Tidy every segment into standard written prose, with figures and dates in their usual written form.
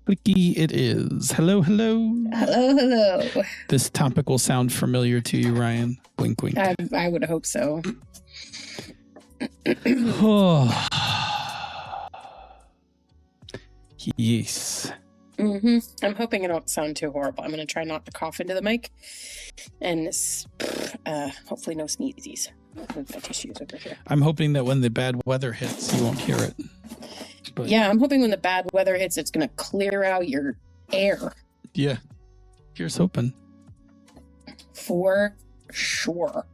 Clicky it is. Hello, hello. Hello, hello. This topic will sound familiar to you, Ryan. Wink, wink. I would hope so. Oh. Yes. Mm-hmm. I'm hoping I don't sound too horrible. I'm going to try not to cough into the mic. And hopefully no sneezes. With my tissues over here. I'm hoping that when the bad weather hits, you won't hear it. But yeah, I'm hoping when the bad weather hits, it's going to clear out your air. Yeah. Here's hoping. For sure.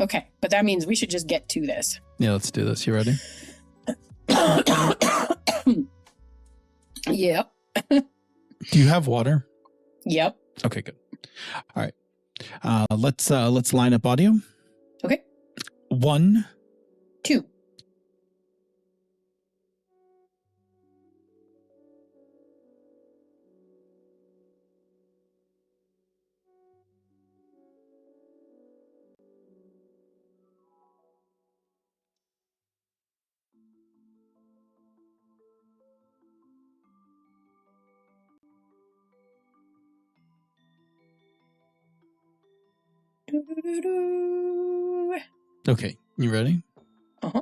Okay, but that means we should just get to this. Yeah, let's do this. You ready? Yep. Do you have water? Yep. Okay, good. All right. Let's line up audio. Okay. 1, 2. Okay, you ready? Uh-huh.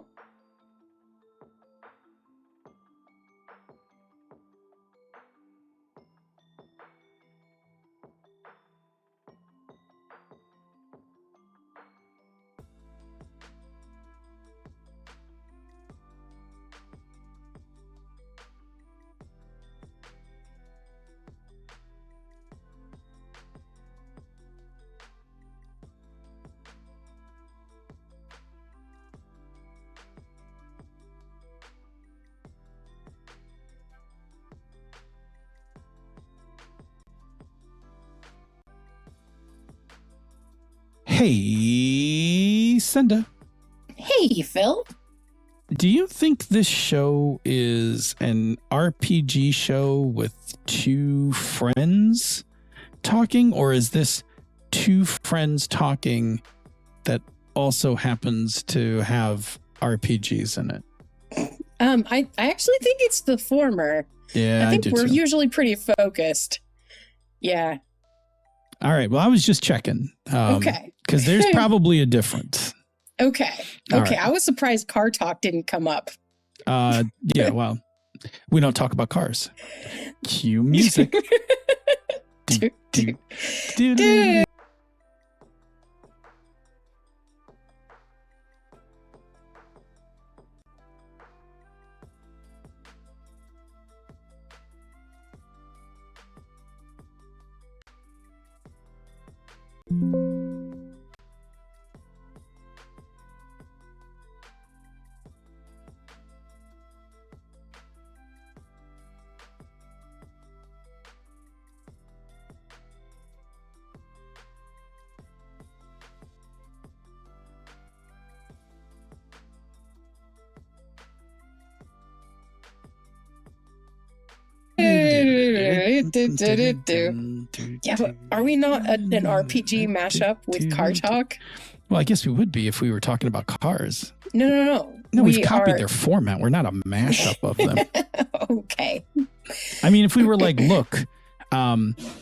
Hey, Senda. Hey, Phil. Do you think this show is an RPG show with two friends talking, or is this two friends talking that also happens to have RPGs in it? I actually think it's the former. Yeah, I think we're too. usually pretty focused. Yeah. All right. Well, I was just checking. Okay. Because there's probably a difference. Okay. All Okay. right. I was surprised car talk didn't come up. Yeah, well, we don't talk about cars. Cue music. do, do, do, do. Yeah, but are we not an RPG mashup with car talk? Well, I guess we would be if we were talking about cars. No. No, we've copied their format. We're not a mashup of them. Okay. I mean, if we were like, look,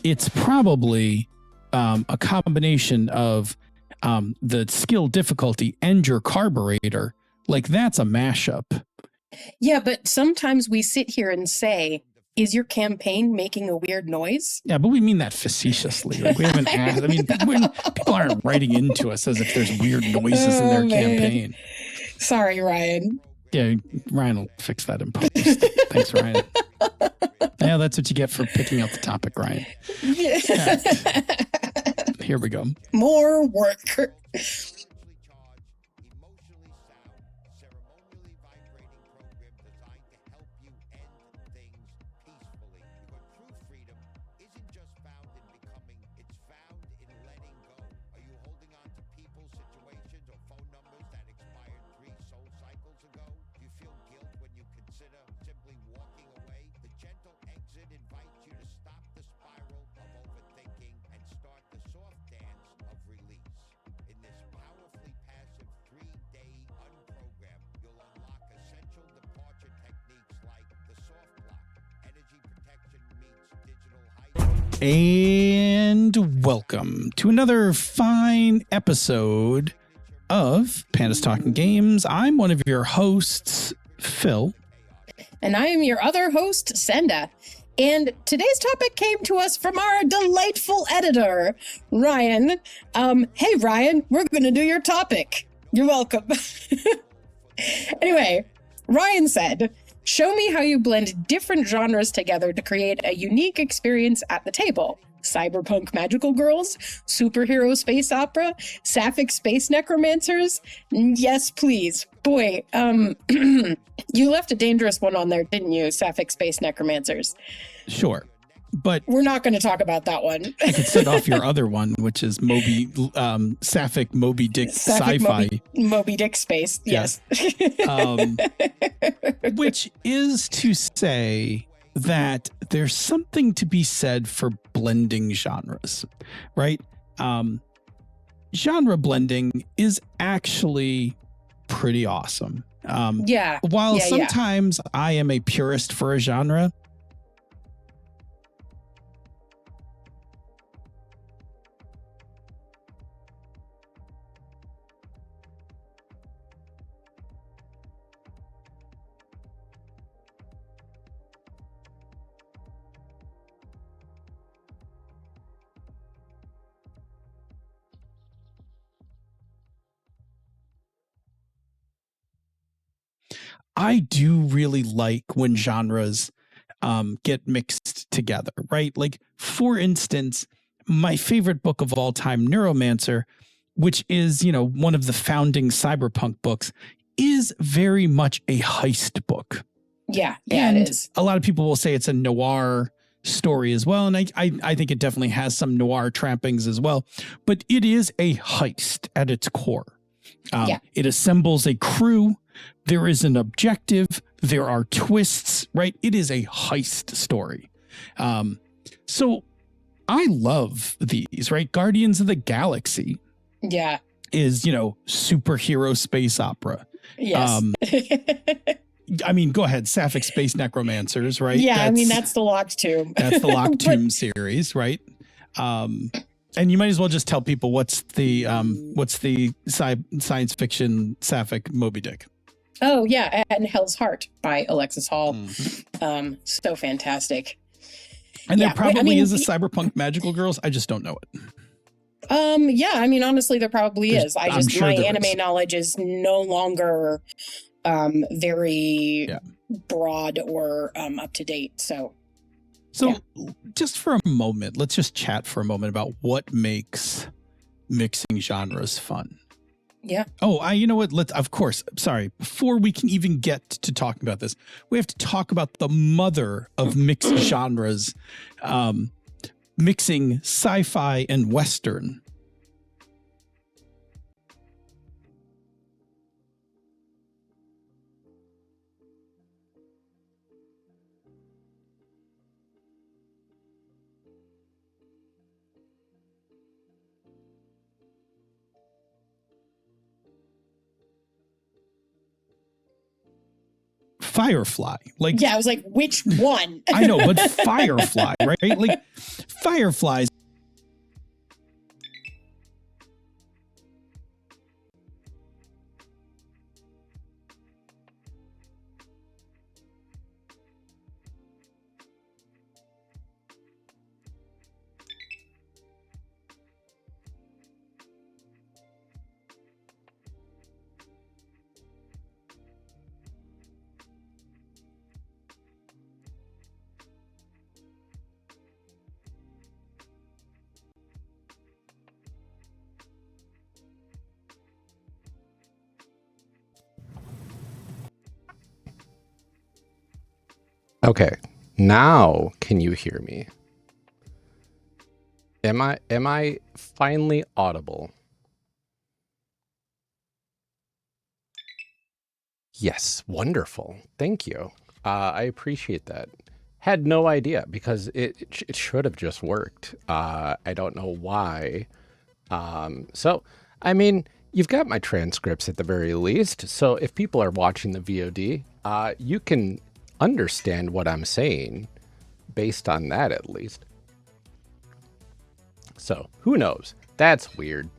it's probably a combination of the skill difficulty and your carburetor. Like, that's a mashup. Yeah, but sometimes we sit here and say, is your campaign making a weird noise? Yeah, but we mean that facetiously. Like, we haven't asked. I mean, people aren't writing into us as if there's weird noises in their campaign. Sorry, Ryan. Yeah, Ryan will fix that in post. Thanks, Ryan. Yeah, that's what you get for picking out the topic, Ryan. Yeah. Here we go. More work. And welcome to another fine episode of Pandas Talking Games. I'm one of your hosts, Phil. And I am your other host, Senda. And today's topic came to us from our delightful editor, Ryan. Hey, Ryan, we're going to do your topic. You're welcome. Anyway, Ryan said, show me how you blend different genres together to create a unique experience at the table. Cyberpunk magical girls, superhero space opera, sapphic space necromancers. Yes, please. Boy, you left a dangerous one on there, didn't you? Sapphic space necromancers. Sure. But we're not going to talk about that one. I could set off your other one, which is Sapphic Moby Dick sci-fi. Moby Dick space, yes. Which is to say that there's something to be said for blending genres, right? Genre blending is actually pretty awesome. While sometimes I am a purist for a genre, I do really like when genres get mixed together, right? Like, for instance, my favorite book of all time, Neuromancer, which is, one of the founding cyberpunk books, is very much a heist book. Yeah, and it is. A lot of people will say it's a noir story as well. And I think it definitely has some noir trappings as well. But it is a heist at its core. It assembles a crew. There is an objective. There are twists, right? It is a heist story. So I love these, right? Guardians of the Galaxy. Yeah. Is, superhero space opera. Yes. Go ahead. Sapphic Space Necromancers, right? Yeah, that's the Locked Tomb. That's the Locked Tomb series, right? And you might as well just tell people what's the science fiction Sapphic Moby Dick. Oh yeah, and Hell's Heart by Alexis Hall. So fantastic. And there probably is a cyberpunk magical girls. I just don't know it. Honestly, there probably is. My anime knowledge is no longer very broad or up to date. So just for a moment, let's just chat for a moment about what makes mixing genres fun. Yeah. Oh, you know what? Before we can even get to talking about this, we have to talk about the mother of mixed genres, mixing sci-fi and Western. Firefly. I was like, which one? I know, but Firefly, right? Like, Fireflies. Okay, now can you hear me? Am I finally audible? Yes, wonderful. Thank you. I appreciate that. Had no idea because it should have just worked. I don't know why. So, you've got my transcripts at the very least. So if people are watching the VOD, you can understand what I'm saying based on that at least. So who knows? That's weird.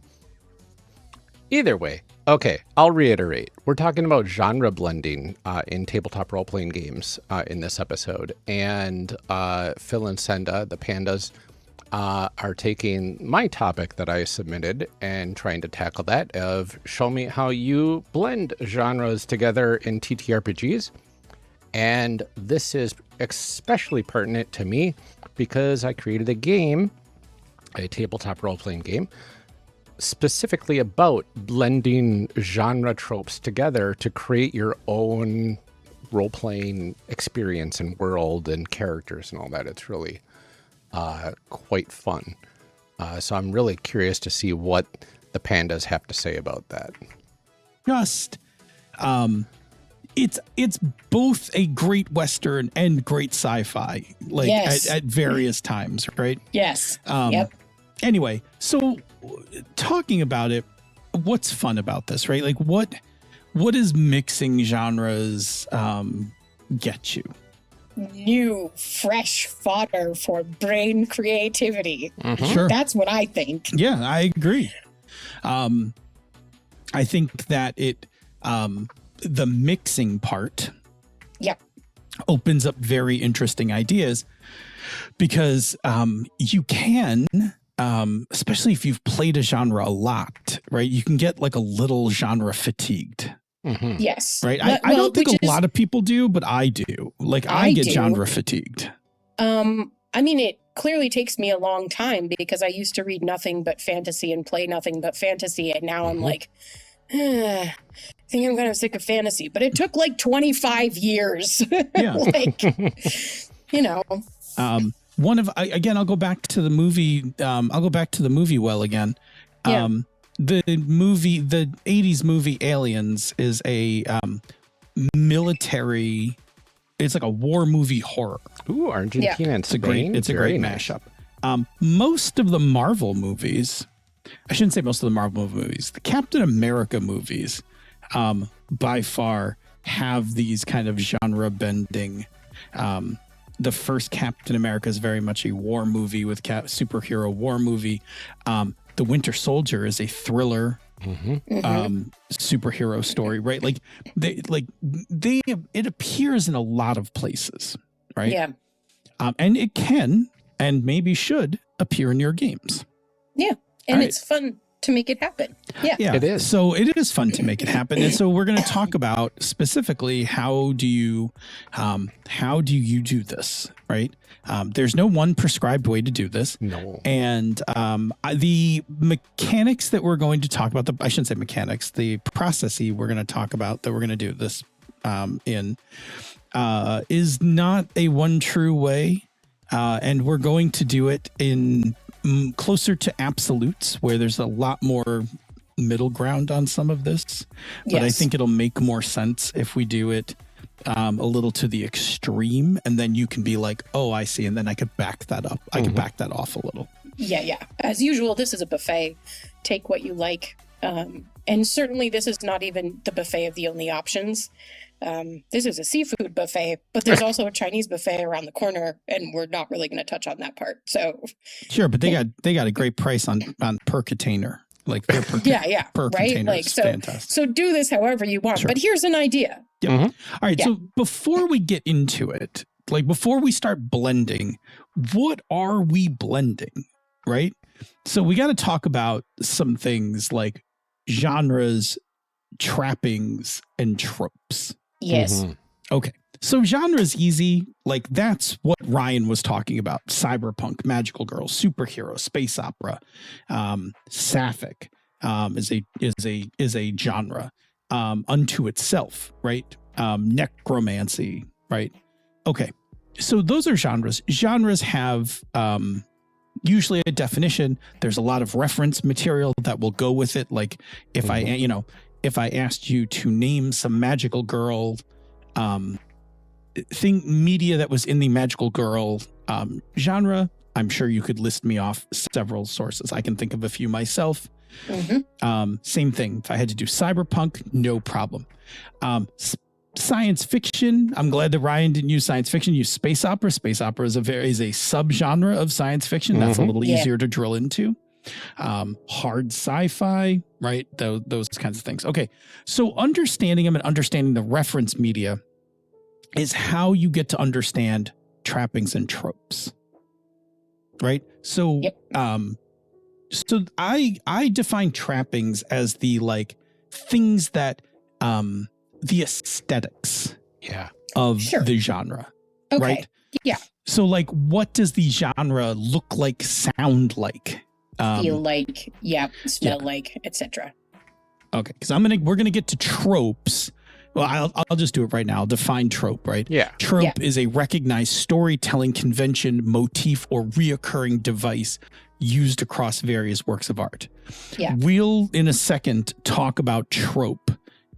Either way, okay, I'll reiterate. We're talking about genre blending in tabletop role-playing games in this episode. And Phil and Senda, the Pandas, are taking my topic that I submitted and trying to tackle that of show me how you blend genres together in TTRPGs. And this is especially pertinent to me because I created a game, a tabletop role-playing game, specifically about blending genre tropes together to create your own role-playing experience and world and characters and all that. It's really quite fun. So I'm really curious to see what the Pandas have to say about that. It's both a great Western and great sci-fi, like yes. at various times, right? Yes. Yep. Anyway, so talking about it, what's fun about this, right? Like what does mixing genres get you? New, fresh fodder for brain creativity. Mm-hmm. Sure. That's what I think. Yeah, I agree. I think that the mixing part opens up very interesting ideas because you can, especially if you've played a genre a lot, right? You can get like a little genre fatigued. Mm-hmm. Yes. Right. I don't think a lot of people do, but I do. Like I get genre fatigued. I mean, it clearly takes me a long time because I used to read nothing but fantasy and play nothing but fantasy. And now I'm like, I think I'm kind of sick of fantasy, but it took like 25 years. Yeah. Like, you know. I'll go back to the movie. I'll go back to the movie well again. Yeah. The 80s movie Aliens is a military, it's like a war movie horror. Ooh, Argentina and Spain. It's a great mashup. Most of the Marvel movies, I shouldn't say most of the Marvel movies, the Captain America movies, by far have these kind of genre bending. The first Captain America is very much a war movie with superhero war movie. The Winter Soldier is a thriller superhero story, right? Like it appears in a lot of places, right? Yeah. And it can and maybe should appear in your games. Yeah. And it's fun to make it happen. Yeah. It is. So it is fun to make it happen. And so we're going to talk about specifically how do you do this, right? There's no one prescribed way to do this. No. And the mechanics that we're going to talk about, I shouldn't say mechanics, the processy we're going to talk about that we're going to do this in is not a one true way. And we're going to do it in closer to absolutes where there's a lot more middle ground on some of this. But I think it'll make more sense if we do it a little to the extreme, and then you can be like, oh, I see. And then I could back that up. I could back that off a little. Yeah. As usual, this is a buffet. Take what you like. And certainly this is not even the buffet of the only options. This is a seafood buffet, but there's also a Chinese buffet around the corner, and we're not really going to touch on that part. So sure, but they got a great price on per container. Like per right. container Like is fantastic. So do this however you want. Sure. But here's an idea. Yeah. All right. Yeah. So before we get into it, like before we start blending, what are we blending? Right. So we got to talk about some things like genres, trappings, and tropes. Yes. Okay. So genre is easy. Like that's what Ryan was talking about. Cyberpunk, magical girl, superhero, space opera, sapphic is a genre unto itself, right? Necromancy, right? Okay. So those are genres. Genres have usually a definition. There's a lot of reference material that will go with it. Like if if I asked you to name some magical girl media that was in the magical girl genre, I'm sure you could list me off several sources. I can think of a few myself. Same thing. If I had to do cyberpunk, no problem. science fiction. I'm glad that Ryan didn't use science fiction, use space opera. Space opera is a subgenre of science fiction. That's a little easier to drill into. Hard sci-fi, right? Those kinds of things. Okay. So understanding them and understanding the reference media is how you get to understand trappings and tropes. Right? So, so I define trappings as the like things that, the aesthetics of the genre, right? Yeah. So like, what does the genre look like, sound like? Feel like, smell like, etc. Okay, because we're gonna get to tropes. Well, I'll just do it right now. I'll define trope, right? Yeah. Trope is a recognized storytelling convention, motif, or reoccurring device used across various works of art. Yeah. We'll, in a second, talk about trope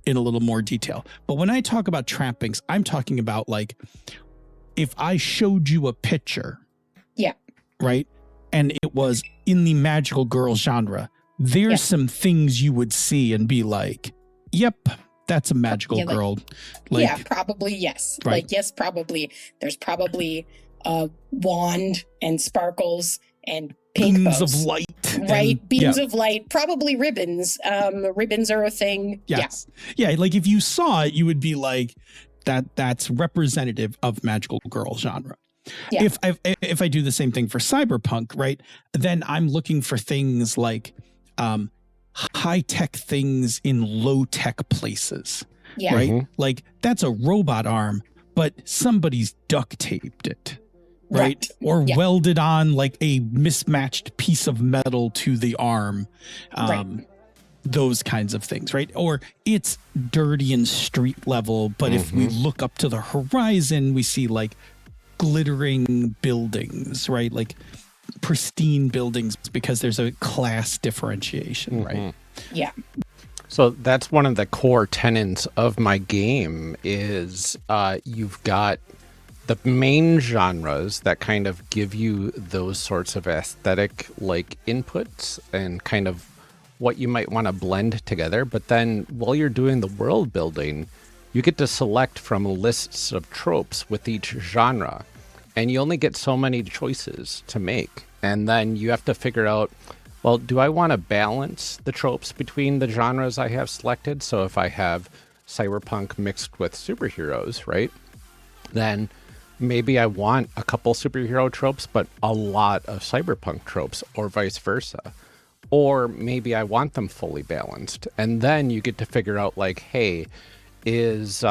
in a little more detail. But when I talk about trappings, I'm talking about like, if I showed you a picture, right, and it was in the magical girl genre, there's some things you would see and be like, yep, that's a magical girl. Like, probably, yes. Right. Like, yes, probably. There's probably a wand and sparkles and pink beams bows. of light. Right? Beams of light. Probably ribbons. Ribbons are a thing. Yes. Yeah, like if you saw it, you would be like, that's representative of magical girl genre. Yeah. If I do the same thing for cyberpunk, right, then I'm looking for things like high-tech things in low-tech places, right? Like that's a robot arm, but somebody's duct taped it, right? Or welded on like a mismatched piece of metal to the arm, those kinds of things, right? Or it's dirty and street level, but if we look up to the horizon, we see like glittering buildings, right? Like pristine buildings because there's a class differentiation, right? Yeah. So that's one of the core tenets of my game is you've got the main genres that kind of give you those sorts of aesthetic like inputs and kind of what you might want to blend together. But then while you're doing the world building, you get to select from lists of tropes with each genre, and you only get so many choices to make. And then you have to figure out, well, do I want to balance the tropes between the genres I have selected? So if I have cyberpunk mixed with superheroes, right, then maybe I want a couple superhero tropes, but a lot of cyberpunk tropes, or vice versa. Or maybe I want them fully balanced. And then you get to figure out like, hey, is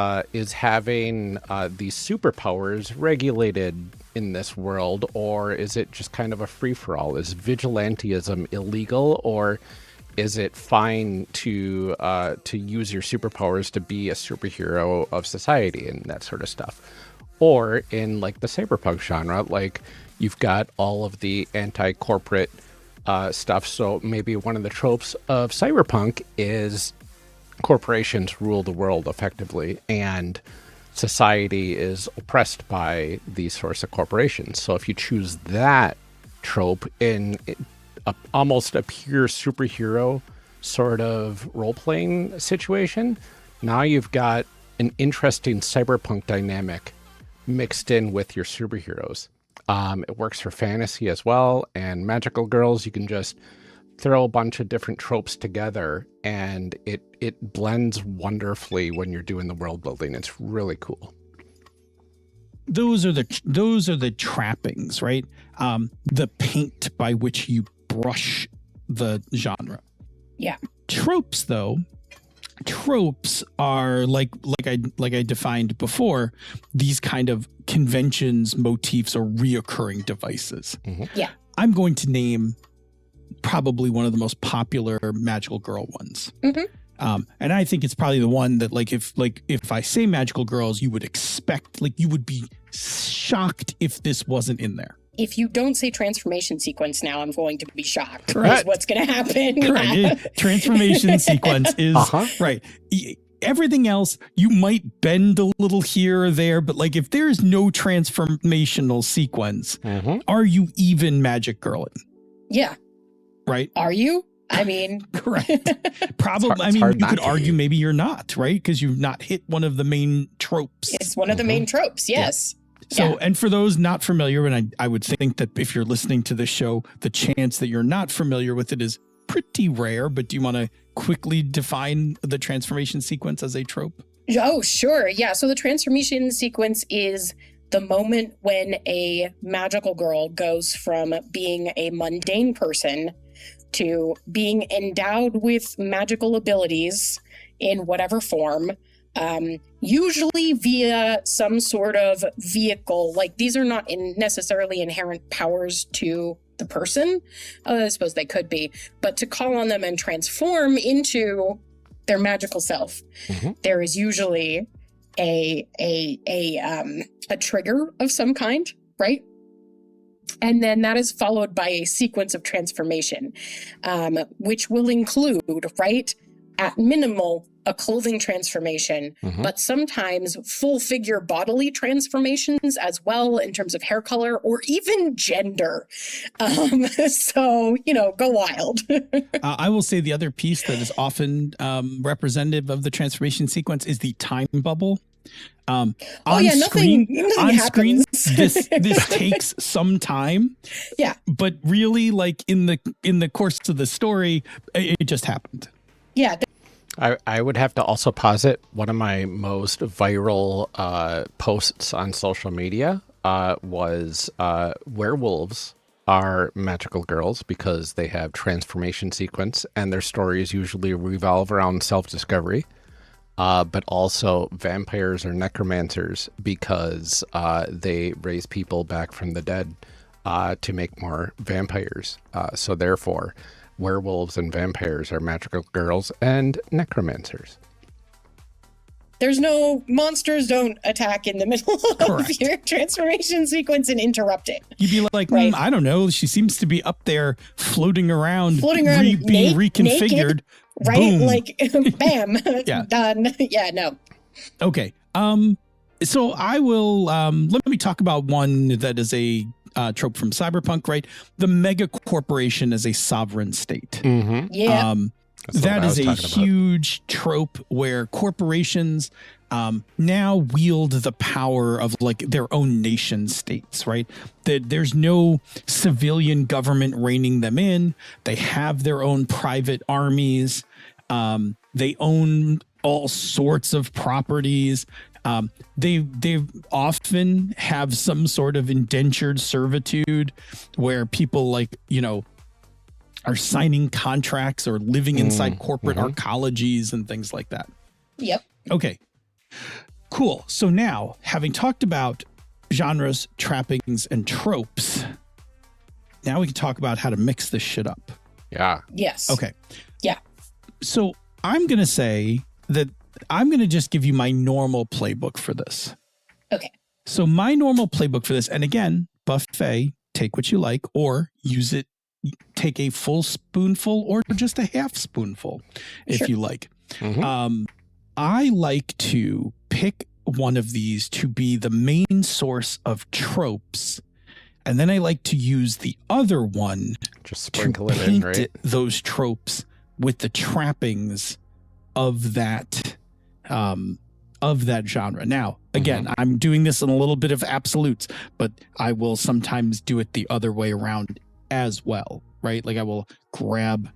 having these superpowers regulated in this world, or is it just kind of a free-for-all? Is vigilantism illegal, or is it fine to use your superpowers to be a superhero of society and that sort of stuff? Or in like the cyberpunk genre, like you've got all of the anti-corporate stuff. So maybe one of the tropes of cyberpunk is corporations rule the world effectively, and society is oppressed by these sorts of corporations. So if you choose that trope in almost a pure superhero sort of role-playing situation, now you've got an interesting cyberpunk dynamic mixed in with your superheroes. It works for fantasy as well, and magical girls, you can just throw a bunch of different tropes together, and it blends wonderfully when you're doing the world building. It's really cool. Those are the trappings, right? The paint by which you brush the genre. Yeah. Tropes, though, are like I defined before, these kind of conventions, motifs, or reoccurring devices. Yeah. I'm going to name probably one of the most popular magical girl ones. And I think it's probably the one that if I say magical girls, you would expect, you would be shocked if this wasn't in there. If you don't say transformation sequence now, I'm going to be shocked. Correct. Is what's going to happen. Correct. Yeah. Transformation sequence is right. Everything else, you might bend a little here or there, but if there's no transformational sequence, are you even magic girling? Yeah. Right? Are you? I mean, Correct. Probably. It's I mean, hard you not could to argue be. maybe you're not, right? Because you've not hit one of the main tropes. it's one of the main tropes. Yes. So, and for those not familiar, and I would think that if you're listening to this show, the chance that you're not familiar with it is pretty rare. But do you want to quickly define the transformation sequence as a trope? Oh, sure. Yeah. So the transformation sequence is the moment when a magical girl goes from being a mundane person to being endowed with magical abilities in whatever form, usually via some sort of vehicle. Like, these are not necessarily inherent powers to the person. I suppose they could be, but to call on them and transform into their magical self, there is usually a trigger of some kind, right? And then that is followed by a sequence of transformation, which will include, right, at minimal, a clothing transformation, but sometimes full figure bodily transformations as well, in terms of hair color or even gender. So, go wild. I will say the other piece that is often representative of the transformation sequence is the time bubble. Nothing on screen, happens. this takes some time. Yeah. But really, like in the course of the story, it just happened. Yeah. I would have to also posit one of my most viral posts on social media was werewolves are magical girls because they have transformation sequence and their stories usually revolve around self-discovery. But also vampires are necromancers because they raise people back from the dead to make more vampires. So therefore, werewolves and vampires are magical girls and necromancers. There's no monsters don't attack in the middle Correct. of your transformation sequence and interrupt it. You'd be like, Right. I don't know. She seems to be up there floating around naked, being reconfigured. Right? Boom. Like, bam, Yeah. done. Yeah, no. Okay. So I will let me talk about one that is a trope from Cyberpunk, right? The mega corporation as a sovereign state. Yeah. That is a huge trope where corporations now wield the power of like their own nation states, right? There's no civilian government reining them in. They have their own private armies. They own all sorts of properties. They often have some sort of indentured servitude where people are signing contracts or living inside corporate arcologies and things like that. Yep. Okay, cool. So now, having talked about genres, trappings, and tropes, now we can talk about how to mix this shit up. Yeah. Yes. Okay. Yeah. So I'm going to say that I'm going to just give you my normal playbook for this. Okay. So my normal playbook for this, and again, buffet, take what you like or use it. Take a full spoonful or just a half spoonful if you like. I like to pick one of these to be the main source of tropes. And then I like to use the other one Just sprinkle to it in, paint right? those tropes with the trappings of that genre. Now, again, I'm doing this in a little bit of absolutes, but I will sometimes do it the other way around as well, right? Like I will grab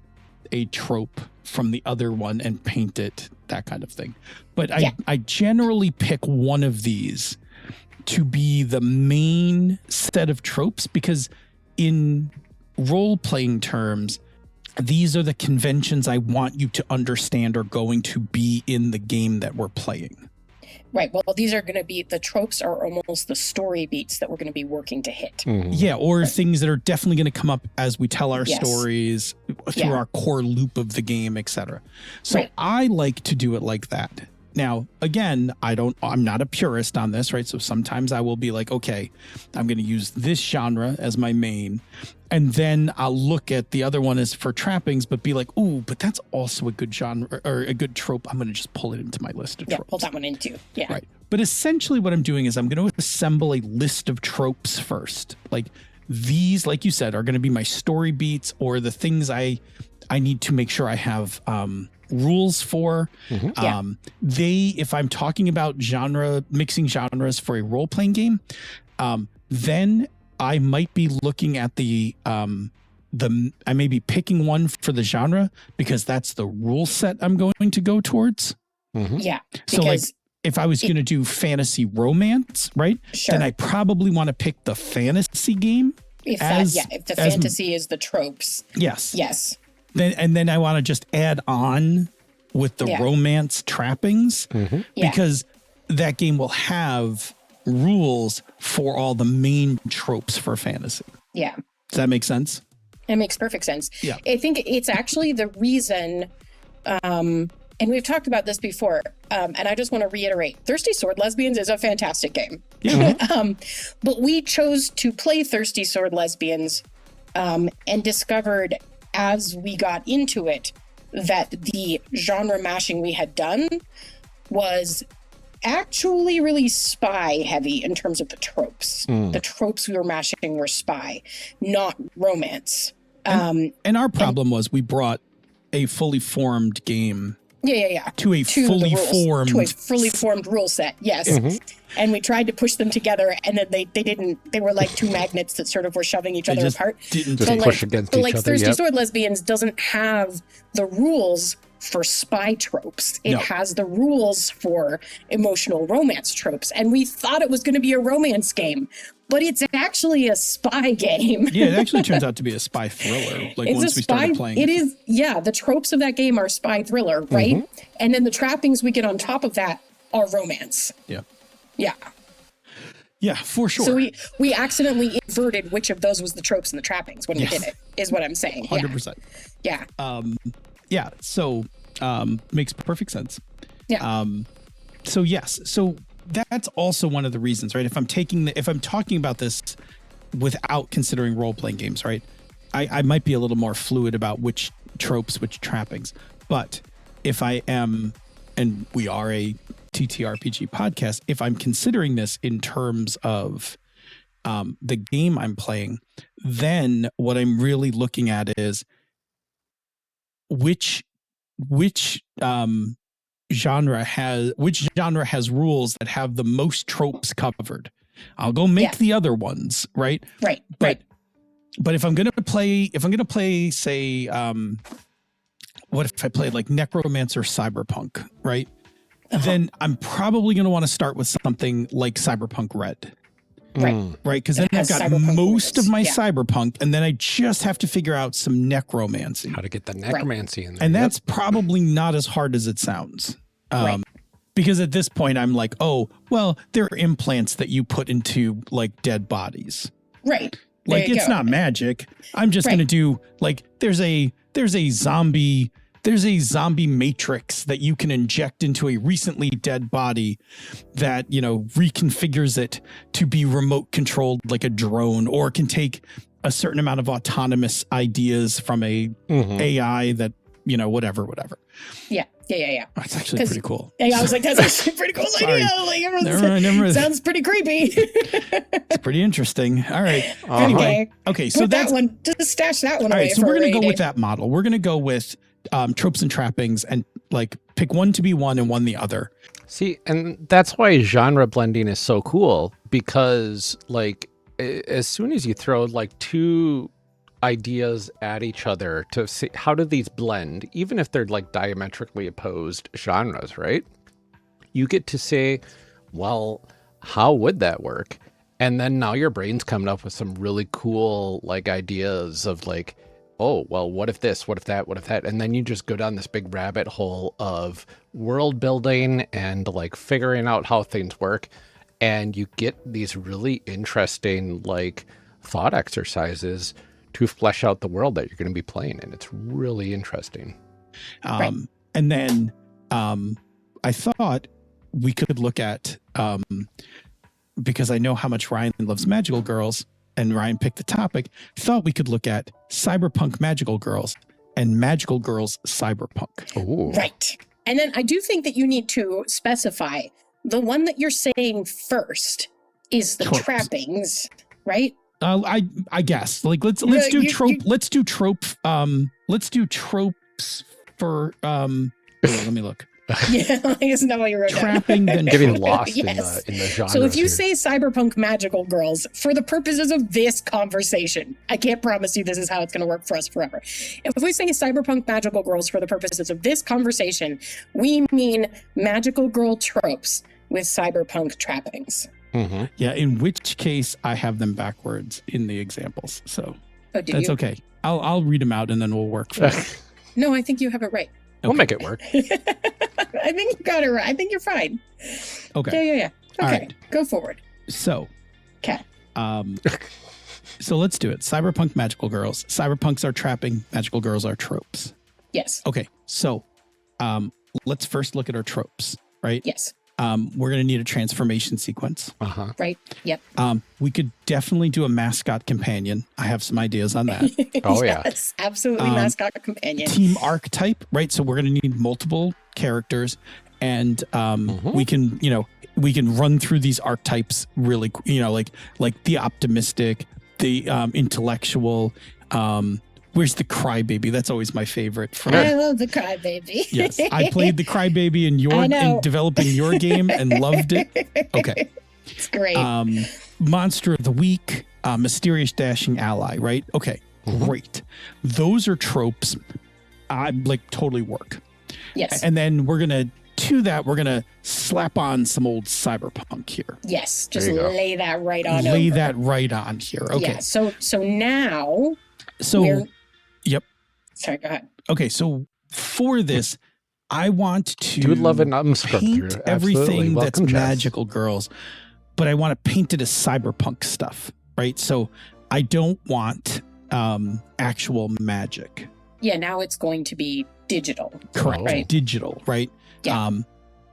a trope from the other one and paint it, that kind of thing. But I generally pick one of these to be the main set of tropes because in role-playing terms, these are the conventions I want you to understand are going to be in the game that we're playing. Right. Well, these are going to be, the tropes are almost the story beats that we're going to be working to hit. Yeah, or things that are definitely going to come up as we tell our stories through our core loop of the game, etc. So I like to do it like that. Now, again, I'm not a purist on this, right? So sometimes I will be like, okay, I'm going to use this genre as my main. And then I'll look at the other one as for trappings, but be like, ooh, but that's also a good genre or a good trope. I'm going to just pull it into my list of tropes. Pull that one in too. Yeah. Right. But essentially what I'm doing is I'm going to assemble a list of tropes first. Like these, like you said, are going to be my story beats or the things I I need to make sure I have rules for. If I'm talking about mixing genres for a role-playing game, then I might be looking at I may be picking one for the genre because that's the rule set I'm going to go towards. Yeah. So like if I was going to do fantasy romance, right? Sure. Then I probably want to pick the fantasy game. If the fantasy is the tropes. Yes. Yes. Then I want to just add on with the romance trappings because that game will have rules for all the main tropes for fantasy. Yeah. Does that make sense? It makes perfect sense. Yeah. I think it's actually the reason, and we've talked about this before, and I just want to reiterate, Thirsty Sword Lesbians is a fantastic game. Yeah. But we chose to play Thirsty Sword Lesbians and discovered as we got into it that the genre mashing we had done was actually really spy heavy in terms of the tropes. The tropes we were mashing were spy, not romance. And our problem was we brought a fully formed game to a fully formed rule set. Yes. And we tried to push them together, and then they were like two magnets that sort of were shoving each other apart. Didn't push against each other. Thirsty Sword Lesbians doesn't have the rules for spy tropes. It has the rules for emotional romance tropes. And we thought it was going to be a romance game, but it's actually a spy game. Yeah, it actually turns out to be a spy thriller. Like once we started playing. It is, the tropes of that game are spy thriller, right? And then the trappings we get on top of that are romance. Yeah. Yeah. Yeah, for sure. So we accidentally inverted which of those was the tropes and the trappings when we did it, is what I'm saying. 100%. Yeah. Yeah, so makes perfect sense. Yeah. So yes, so that's also one of the reasons, right? If I'm talking about this without considering role-playing games, right? I might be a little more fluid about which tropes, which trappings. But if I am, and we are a TTRPG podcast, if I'm considering this in terms of the game I'm playing, then what I'm really looking at is which genre has rules that have the most tropes covered. I'll go make the other ones, right? Right. But if I'm gonna play, say, what if I played like Necromancer Cyberpunk, right? Then I'm probably gonna want to start with something like Cyberpunk Red. Right. Because then I've got most of my cyberpunk, and then I just have to figure out some necromancy. How to get the necromancy in there. And that's probably not as hard as it sounds. Because at this point, I'm like, oh, well, there are implants that you put into like dead bodies. Right. Like it's not magic. I'm just going to do like there's a zombie matrix that you can inject into a recently dead body that, reconfigures it to be remote controlled like a drone, or can take a certain amount of autonomous ideas from a AI that, whatever. Yeah. That's actually pretty cool. Yeah, I was like, that's actually a pretty cool idea. Like, sounds pretty creepy. It's pretty interesting. All right. Anyway, okay. So that one, just stash that one away. All right. So we're going to go with that model. We're going to go with tropes and trappings, and like pick one to be one and one the other. See, and that's why genre blending is so cool, because like as soon as you throw like two ideas at each other to see how do these blend, even if they're like diametrically opposed genres, right? You get to say, well, how would that work? And then now your brain's coming up with some really cool like ideas of like, oh, well, what if this, what if that, what if that? And then you just go down this big rabbit hole of world building and like figuring out how things work. And you get these really interesting like thought exercises to flesh out the world that you're going to be playing in. It's really interesting. And then I thought we could look at, because I know how much Ryan loves magical girls, and Ryan picked the topic, thought we could look at cyberpunk magical girls and magical girls cyberpunk. Ooh. Right. And then I do think that you need to specify the one that you're saying first is the trappings, right? I guess like let's do trope let's do tropes for let me look. Yeah, isn't that what you wrote down? Trapping, then Getting trope. lost Yes. in the genre. So if you say cyberpunk magical girls, for the purposes of this conversation, I can't promise you this is how it's going to work for us forever. If we say cyberpunk magical girls for the purposes of this conversation, we mean magical girl tropes with cyberpunk trappings. Mm-hmm. Yeah, in which case I have them backwards in the examples. So Oh, do that's you? okay. I'll read them out and then we'll work from it. No, I think you have it right. We'll make it work. I think you got it right. I think you're fine. Okay. Yeah. All Okay, right. go forward. So, Okay. so let's do it. Cyberpunk magical girls. Cyberpunks are trapping. Magical girls are tropes. Yes. Okay. So, let's first look at our tropes, right? Yes. We're going to need a transformation sequence. Uh-huh. Right. Yep. We could definitely do a mascot companion. I have some ideas on that. Oh, yeah. Yes, absolutely. Mascot companion. Team archetype, right? So we're going to need multiple characters, and we can, run through these archetypes really, like the optimistic, the intellectual. Where's the crybaby? That's always my favorite. I love the crybaby. Yes, I played the crybaby in developing your game and loved it. Okay, it's great. Monster of the week, mysterious dashing ally, right? Okay, great. Those are tropes. I totally work. Yes. And then we're gonna slap on some old cyberpunk here. Yes. Just There you go. lay that right on. Lay over. that right on here. Okay. Yeah. So now. So, yep. Sorry. Go ahead. Okay. So for this, I want to Do love an unscripted. paint everything that's Welcome, Jess. magical girls, but I want to paint it as cyberpunk stuff, right? So I don't want actual magic. Yeah. Now it's going to be digital. Correct. Right. Digital, right? Yeah.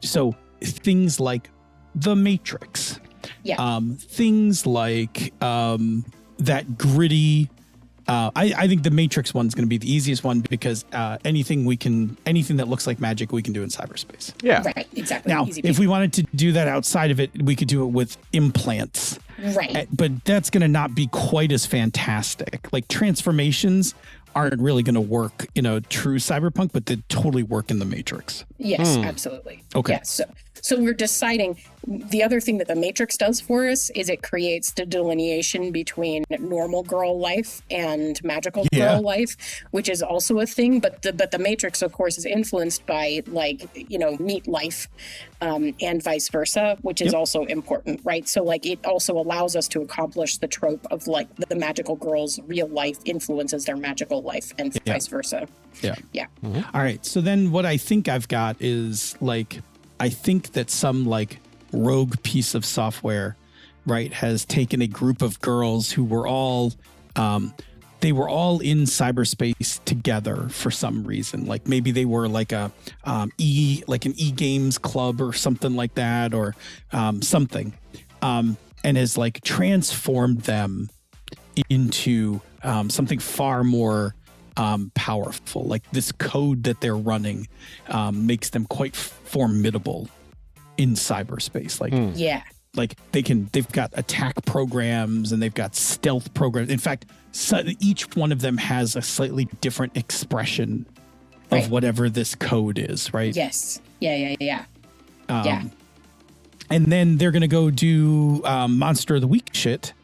So things like the Matrix. Yeah. Things like that gritty. I think the Matrix one's going to be the easiest one because anything that looks like magic, we can do in cyberspace. Yeah. Right. Exactly. Now, Easy if we wanted to do that outside of it, we could do it with implants. right. But that's going to not be quite as fantastic. Like transformations aren't really going to work in a true cyberpunk, but they totally work in the Matrix. Yes, absolutely. Okay. Yeah, so we're deciding. The other thing that the Matrix does for us is it creates the delineation between normal girl life and magical girl life, which is also a thing. But the Matrix, of course, is influenced by meat life, and vice versa, which is also important, right? So it also allows us to accomplish the trope of the magical girl's real life influences their magical life and vice versa. Yeah. Yeah. All right. So then what I think I've got is I think that some rogue piece of software, right, has taken a group of girls who were all they were all in cyberspace together for some reason. Like maybe they were an e-games club or something like that, or something, and has transformed them into something far more powerful. Like this code that they're running makes them quite formidable in cyberspace. They've got attack programs and they've got stealth programs. In fact, each one of them has a slightly different expression of whatever this code is, right? Yes. Yeah. And then they're going to go do Monster of the Week shit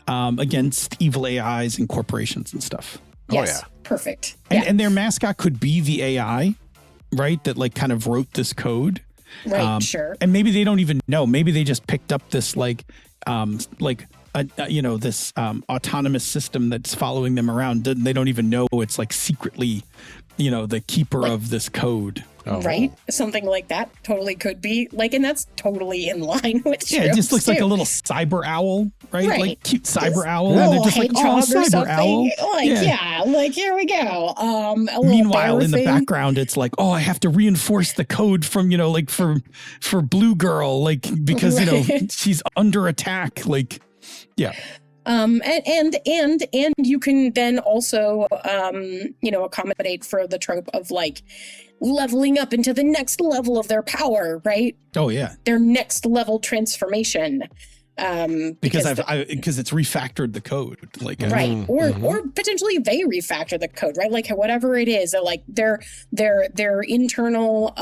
against evil AIs and corporations and stuff. Yes. Oh, yeah. Perfect. And their mascot could be the AI, right? That kind of wrote this code. Right, sure. And maybe they don't even know. Maybe they just picked up this this autonomous system that's following them around. They don't even know it's secretly, the keeper of this code. Oh. Right? Something like that totally could be and that's totally in line with Yeah, it just looks like a little cyber owl, right? Like cute cyber owl, and they're just oh, cyber owl. Here we go. Meanwhile, in the background, it's oh, I have to reinforce the code from for Blue Girl, because she's under attack, yeah. And you can then also accommodate for the trope of leveling up into the next level of their power, right? Oh yeah. Their next level transformation. because it's refactored the code, like right, or potentially they refactor the code, right? Like whatever it is, like their internal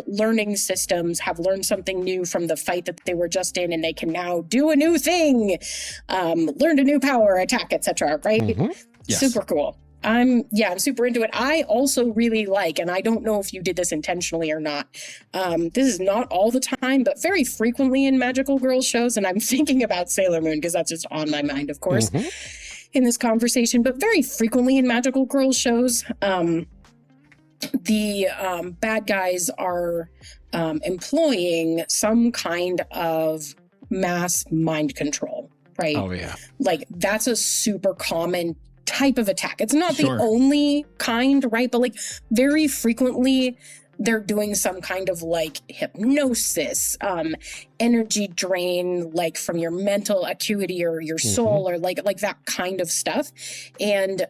learning systems have learned something new from the fight that they were just in, and they can now do a new thing, learned a new power, attack, etc. Right? Yes. Super cool. I'm super into it. I also really like, and I don't know if you did this intentionally or not, this is not all the time, but very frequently in magical girls shows, and I'm thinking about Sailor Moon because that's just on my mind, of course, in this conversation, but very frequently in magical girls shows, the bad guys are employing some kind of mass mind control, right? Oh, yeah. Like, that's a super common type of attack. It's not the only kind, right? But like very frequently they're doing some kind of like hypnosis, energy drain, like from your mental acuity or your soul, or like that kind of stuff. And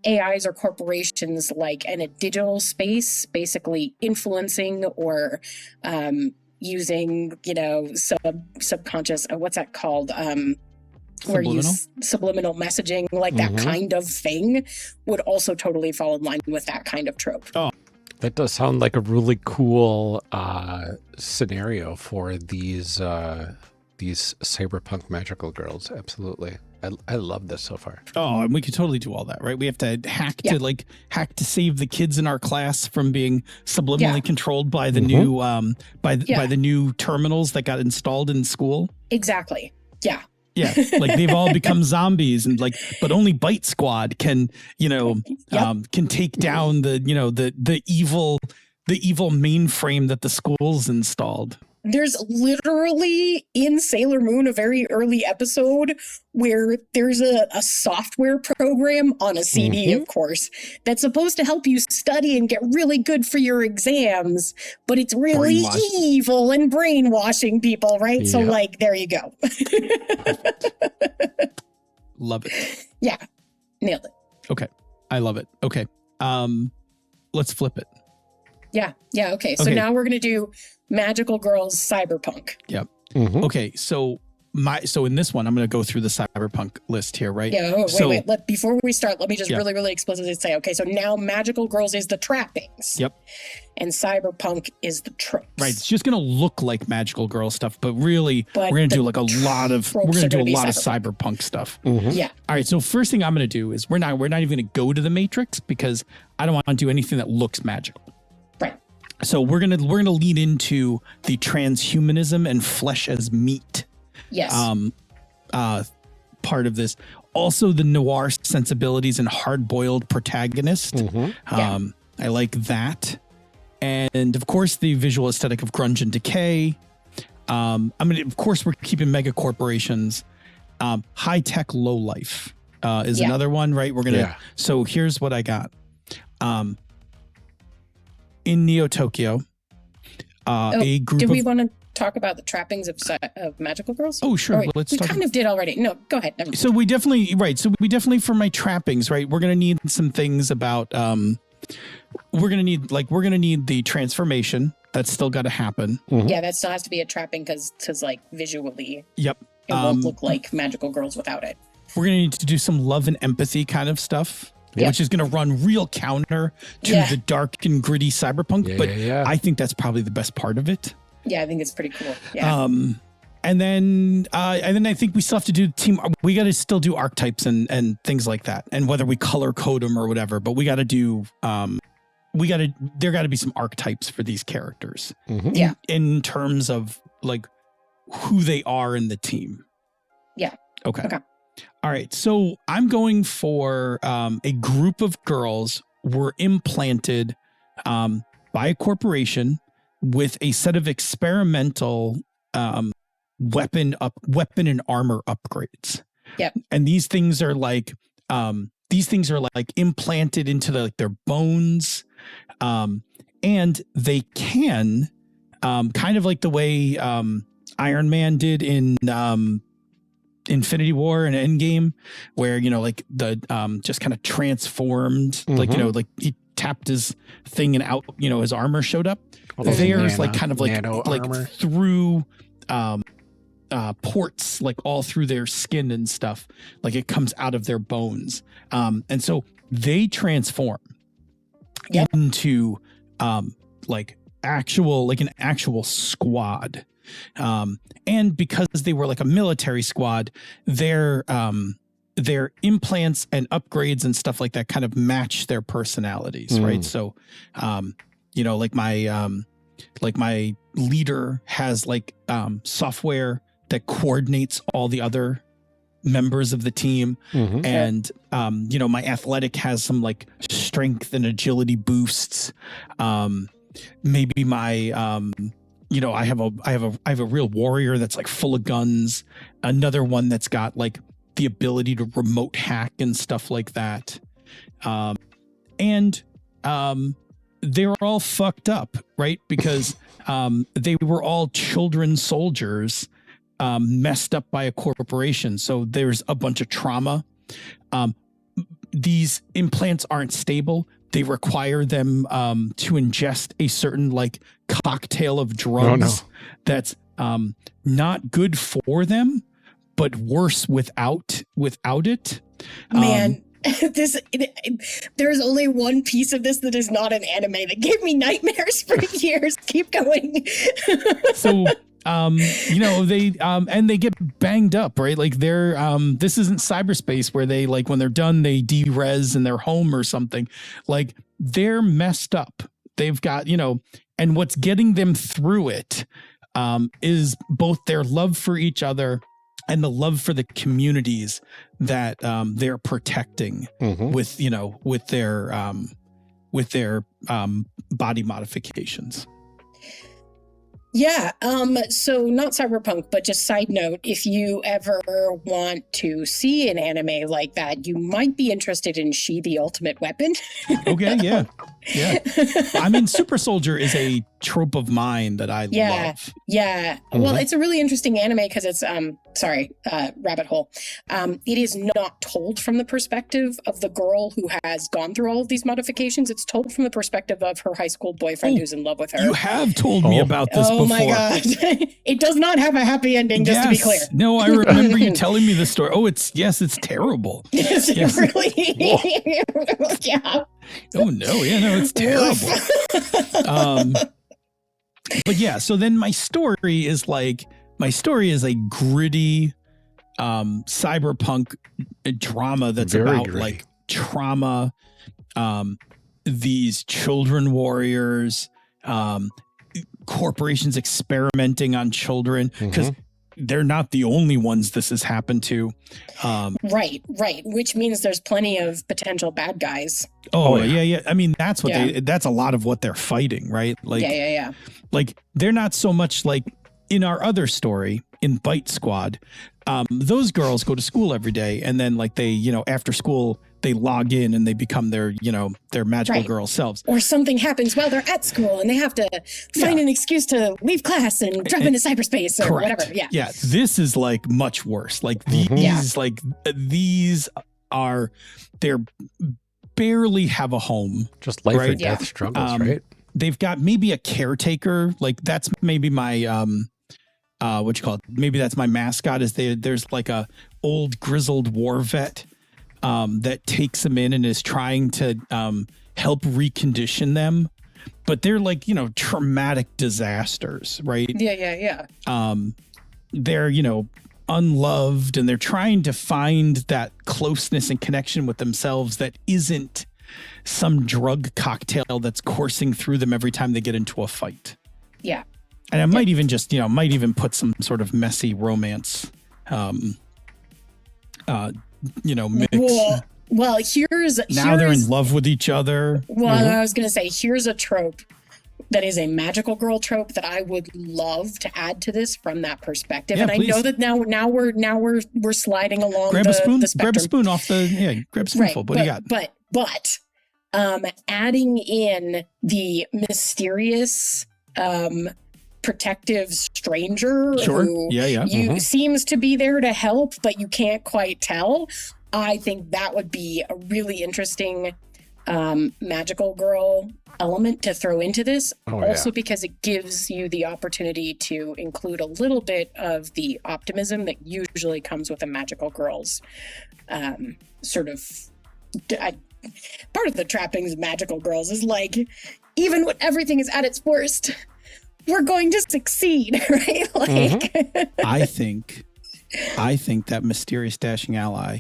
AIs or corporations like in a digital space basically influencing or using subconscious, what's that called, where you subliminal messaging, like that kind of thing, would also totally fall in line with that kind of trope. Oh, that does sound like a really cool scenario for these cyberpunk magical girls. Absolutely. I love this so far. Oh, and we could totally do all that, right? We have to hack to save the kids in our class from being subliminally controlled by the new by the new terminals that got installed in school. Exactly. Yeah. Yeah, like they've all become zombies, and but only Bite Squad can can take down the evil mainframe that the school's installed. There's literally in Sailor Moon a very early episode where there's a software program on a CD, of course, that's supposed to help you study and get really good for your exams, but it's really evil and brainwashing people, right? Yep. So there you go. Love it. Yeah, nailed it. Okay, I love it. Okay, let's flip it. Yeah. Okay. So now we're gonna do Magical Girls Cyberpunk. Yep. Okay. So in this one, I'm gonna go through the cyberpunk list here, right? Yeah. Wait. Before we start, let me just really explicitly say, okay. So now Magical Girls is the trappings. Yep. And cyberpunk is the tropes. Right. It's just gonna look like Magical Girl stuff, but really, we're gonna do a lot of cyberpunk stuff. Yeah. All right. So first thing I'm gonna do is we're not even gonna go to the Matrix because I don't want to do anything that looks magical. Right. So we're gonna lead into the transhumanism and flesh as meat. Yes. Part of this. Also the noir sensibilities and hard-boiled protagonist. I like that. And of course the visual aesthetic of grunge and decay. Of course we're keeping mega corporations. High-tech low life is another one, right? We're gonna so here's what I got. In Neo Tokyo, a group do we want to talk about the trappings of Magical Girls? Oh, sure. We kind of did already. No, go ahead. So we definitely, for my trappings, right, we're going to need some things about, we're going to need the transformation. That's still got to happen. Yeah, that still has to be a trapping because visually, it won't look like Magical Girls without it. We're going to need to do some love and empathy kind of stuff. Which is going to run real counter to the dark and gritty cyberpunk. I think that's probably the best part of it. Yeah, I think it's pretty cool. Yeah. And then I think we still have to do team. We got to still do archetypes and things like that, and whether we color code them or whatever. But we got to do. There got to be some archetypes for these characters. Yeah. In terms of who they are in the team. Yeah. Okay. All right, so I'm going for a group of girls were implanted by a corporation with a set of experimental weapon and armor upgrades. Yep. And these things are implanted into their bones, and they can kind of like the way Iron Man did in Infinity War and Endgame, where the just kind of transformed, he tapped his thing and out, his armor showed up. There's like kind of like armor. through ports, like all through their skin and stuff. Like it comes out of their bones. And so they transform into like an actual squad. And because they were like a military squad, their implants and upgrades and stuff like that kind of match their personalities, right? So, like my leader has like software that coordinates all the other members of the team. And, my athletic has some like strength and agility boosts. Maybe my, I have a real warrior that's like full of guns. Another one that's got like the ability to remote hack and stuff like that. And they were all fucked up, right? Because they were all children soldiers messed up by a corporation. So there's a bunch of trauma. These implants aren't stable. They require them to ingest a certain like cocktail of drugs that's not good for them, but worse without it. Man, there's only one piece of this that is not an anime that gave me nightmares for years. Keep going. So they and they get banged up, right? Like they're this isn't cyberspace where they like when they're done they de-res in their home or something. Like they're messed up. They've got, and what's getting them through it is both their love for each other and the love for the communities that they're protecting with their body modifications. Yeah. So not cyberpunk, but just side note, if you ever want to see an anime like that, you might be interested in She the Ultimate Weapon. Okay. Yeah. Yeah. I mean, Super Soldier is a trope of mine that I love. Yeah. Well, it's a really interesting anime because it's, rabbit hole. It is not told from the perspective of the girl who has gone through all of these modifications. It's told from the perspective of her high school boyfriend who's in love with her. You have told me about this before. Oh my God. It does not have a happy ending, just to be clear. No, I remember you telling me the story. Oh, it's terrible. Yes, it really. Yeah. Oh no, it's terrible. But yeah, so then my story is a gritty cyberpunk drama that's Very about gritty. like trauma, these children warriors, corporations experimenting on children, because they're not the only ones this has happened to. Right. Which means there's plenty of potential bad guys. Oh yeah. I mean, that's a lot of what they're fighting, right? Like, Yeah. Like they're not so much like in our other story in Bite Squad. Those girls go to school every day, and then like they, after school they log in and they become their magical girl selves. Or something happens while they're at school and they have to find an excuse to leave class and drop into cyberspace or whatever. Yeah. Yeah. This is like much worse. Like these are, they're barely have a home. Just life or death struggles, right? They've got maybe a caretaker. Like that's maybe my, maybe that's my mascot is there's like a old grizzled war vet that takes them in and is trying to help recondition them, but they're like, traumatic disasters, right? Yeah. They're, unloved, and they're trying to find that closeness and connection with themselves that isn't some drug cocktail that's coursing through them every time they get into a fight. Yeah. And I might even just, might even put some sort of messy romance, mix. Well, here's they're in love with each other. Well, I was going to say, here's a trope that is a magical girl trope that I would love to add to this from that perspective. And please. I know that now we're sliding along the spectrum. Grab a spoon off grab a spoonful. What do you got? But adding in the mysterious protective stranger who seems to be there to help, but you can't quite tell. I think that would be a really interesting magical girl element to throw into this. Also yeah. because it gives you the opportunity to include a little bit of the optimism that usually comes with a magical girl's sort of part of the trappings of magical girls is like, even when everything is at its worst, we're going to succeed, right? Like, I think that mysterious dashing ally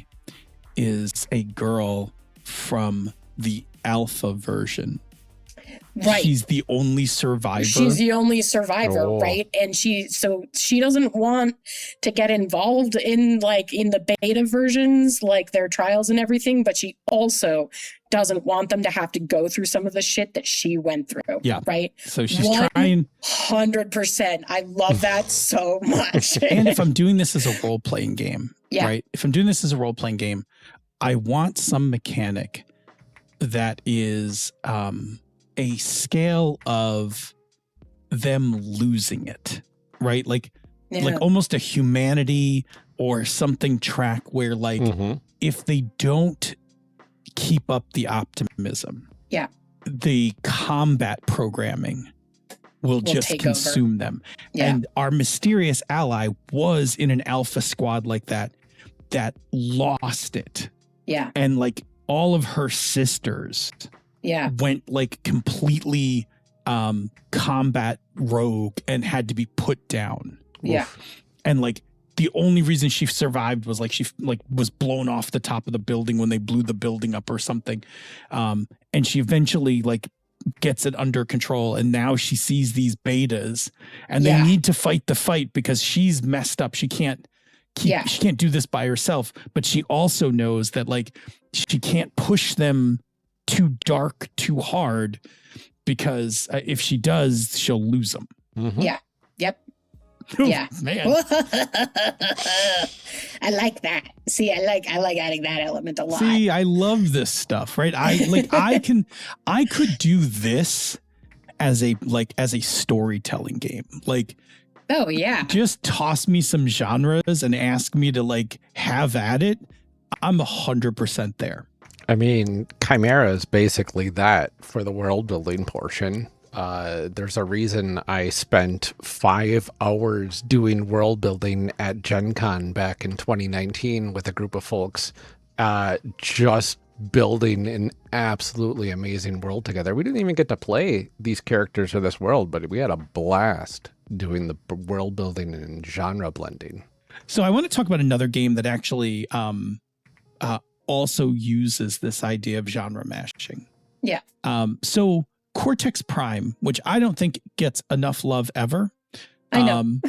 is a girl from the alpha version. right. She's the only survivor. She's the only survivor, Oh. right? And she doesn't want to get involved in the beta versions, like their trials and everything, but she also doesn't want them to have to go through some of the shit that she went through. Yeah. Right? So she's trying. 100%. I love that so much. And if I'm doing this as a role-playing game, Yeah. right? If I'm doing this as a role-playing game, I want some mechanic that is a scale of them losing it, right? Like almost a humanity or something track where like if they don't keep up the optimism, Yeah. the combat programming will just take consume them. Yeah. And our mysterious ally was in an alpha squad like that lost it. Yeah. And like all of her sisters Yeah. went like completely combat rogue and had to be put down. Yeah. And like the only reason she survived was like she like was blown off the top of the building when they blew the building up or something. And she eventually like gets it under control, and now she sees these betas and they need to fight the fight because she's messed up. She can't she can't do this by herself, but she also knows that like she can't push them too dark, too hard, because if she does, she'll lose them. Yeah. Yep. Ooh, Yeah. man. I like that. See, I like adding that element a lot. See, I love this stuff, right? I could do this as a storytelling game. Like, oh yeah. just toss me some genres and ask me to like have at it. I'm 100% there. I mean, Chimera is basically that for the world building portion. There's a reason I spent 5 hours doing world building at Gen Con back in 2019 with a group of folks, just building an absolutely amazing world together. We didn't even get to play these characters or this world, but we had a blast doing the world building and genre blending. So I want to talk about another game that actually also uses this idea of genre mashing. Yeah. So Cortex Prime, which I don't think gets enough love ever. I know.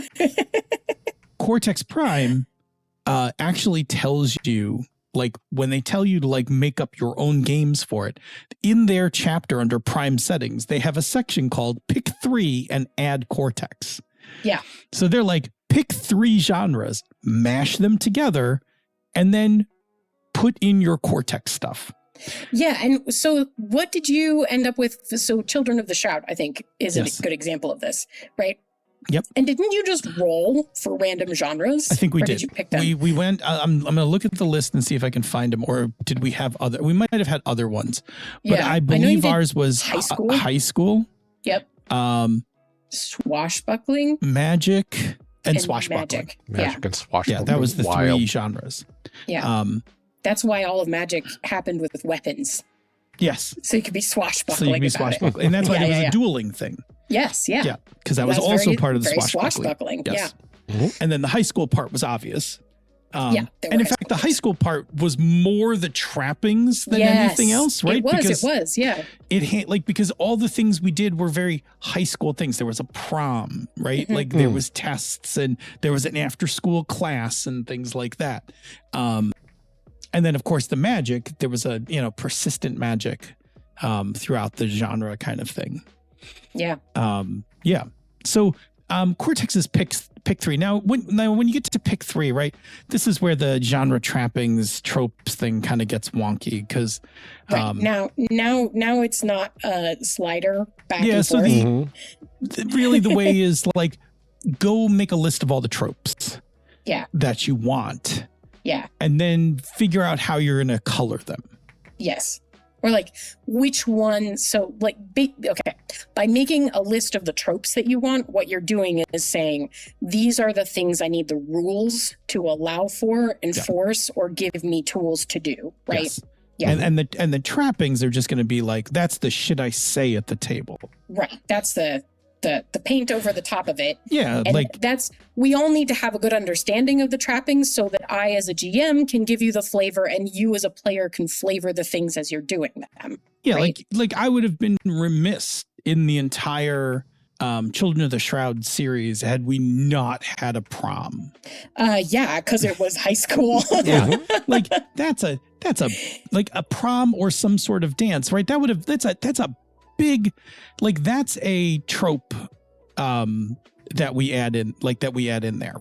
Cortex Prime actually tells you, like when they tell you to like make up your own games for it, in their chapter under Prime settings, they have a section called Pick 3 and Add Cortex. Yeah. So they're like, pick 3 genres, mash them together, and then put in your Cortex stuff. Yeah. And so what did you end up with? So Children of the Shroud, I think, is Yes. a good example of this, right? Yep. And didn't you just roll for random genres? I think we Or did. you pick them? We went. I'm going to look at the list and see if I can find them. Or did we have other? We might have had other ones, but Yeah, I I know you believe did ours was high school. High school. Yep. Swashbuckling Magic and swashbuckling. Magic. Magic and swashbuckling. Yeah, that was the wild. 3 genres. Yeah. That's why all of Magic happened with weapons. Yes. So you could be swashbuckling. So you can be about it. swashbuckling, and that's why Yeah, there was yeah, a dueling thing. Yes. Yeah. Yeah, because that was That's also very- part of the very swashbuckling. swashbuckling, Yes. And then the high school part was obvious. Yeah, there And were in high fact, the school high school part was more the trappings than anything else, right? It was, yeah. Because all the things we did were very high school things. There was a prom, right? Like there was tests and there was an after school class and things like that. And then of course the magic, there was a, persistent magic throughout the genre kind of thing. Yeah. Yeah. So Cortex is pick 3. Now when you get to pick 3, right? This is where the genre trappings tropes thing kind of gets wonky because Right. Now it's not a slider back yeah, and so forth. really the way is like go make a list of all the tropes that you want Yeah. and then figure out how you're going to color them. Yes. Or like which one, so like, okay, by making a list of the tropes that you want, what you're doing is saying, these are the things I need the rules to allow for, enforce, or give me tools to do, right? Yes. Yeah. And the trappings are just going to be like, that's the shit I say at the table. Right. That's the paint over the top of it. Yeah. And like we all need to have a good understanding of the trappings so that I as a GM can give you the flavor and you as a player can flavor the things as you're doing them. yeah, right? like I would have been remiss in the entire Children of the Shroud series had we not had a prom. Yeah, because it was high school. Yeah. Like that's a like a prom or some sort of dance, right? That's a big, like that's a trope that we add in there.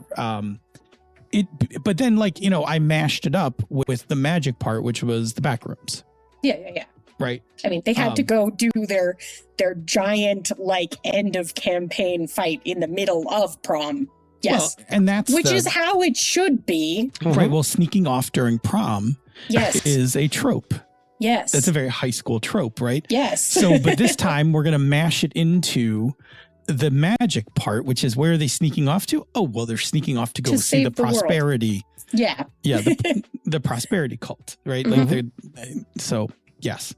But then like, you know, I mashed it up with the magic part, which was the back rooms. Yeah. Right. I mean, they had to go do their giant like end of campaign fight in the middle of prom. Yes. Well, and that's which is how it should be. Right. Well, sneaking off during prom is a trope. Yes. That's a very high school trope, right? Yes. So, but this time we're going to mash it into the magic part, which is where are they sneaking off to? Oh, well, they're sneaking off to go see the prosperity. Yeah. Yeah. The prosperity cult, right? Mm-hmm. Like so, yes.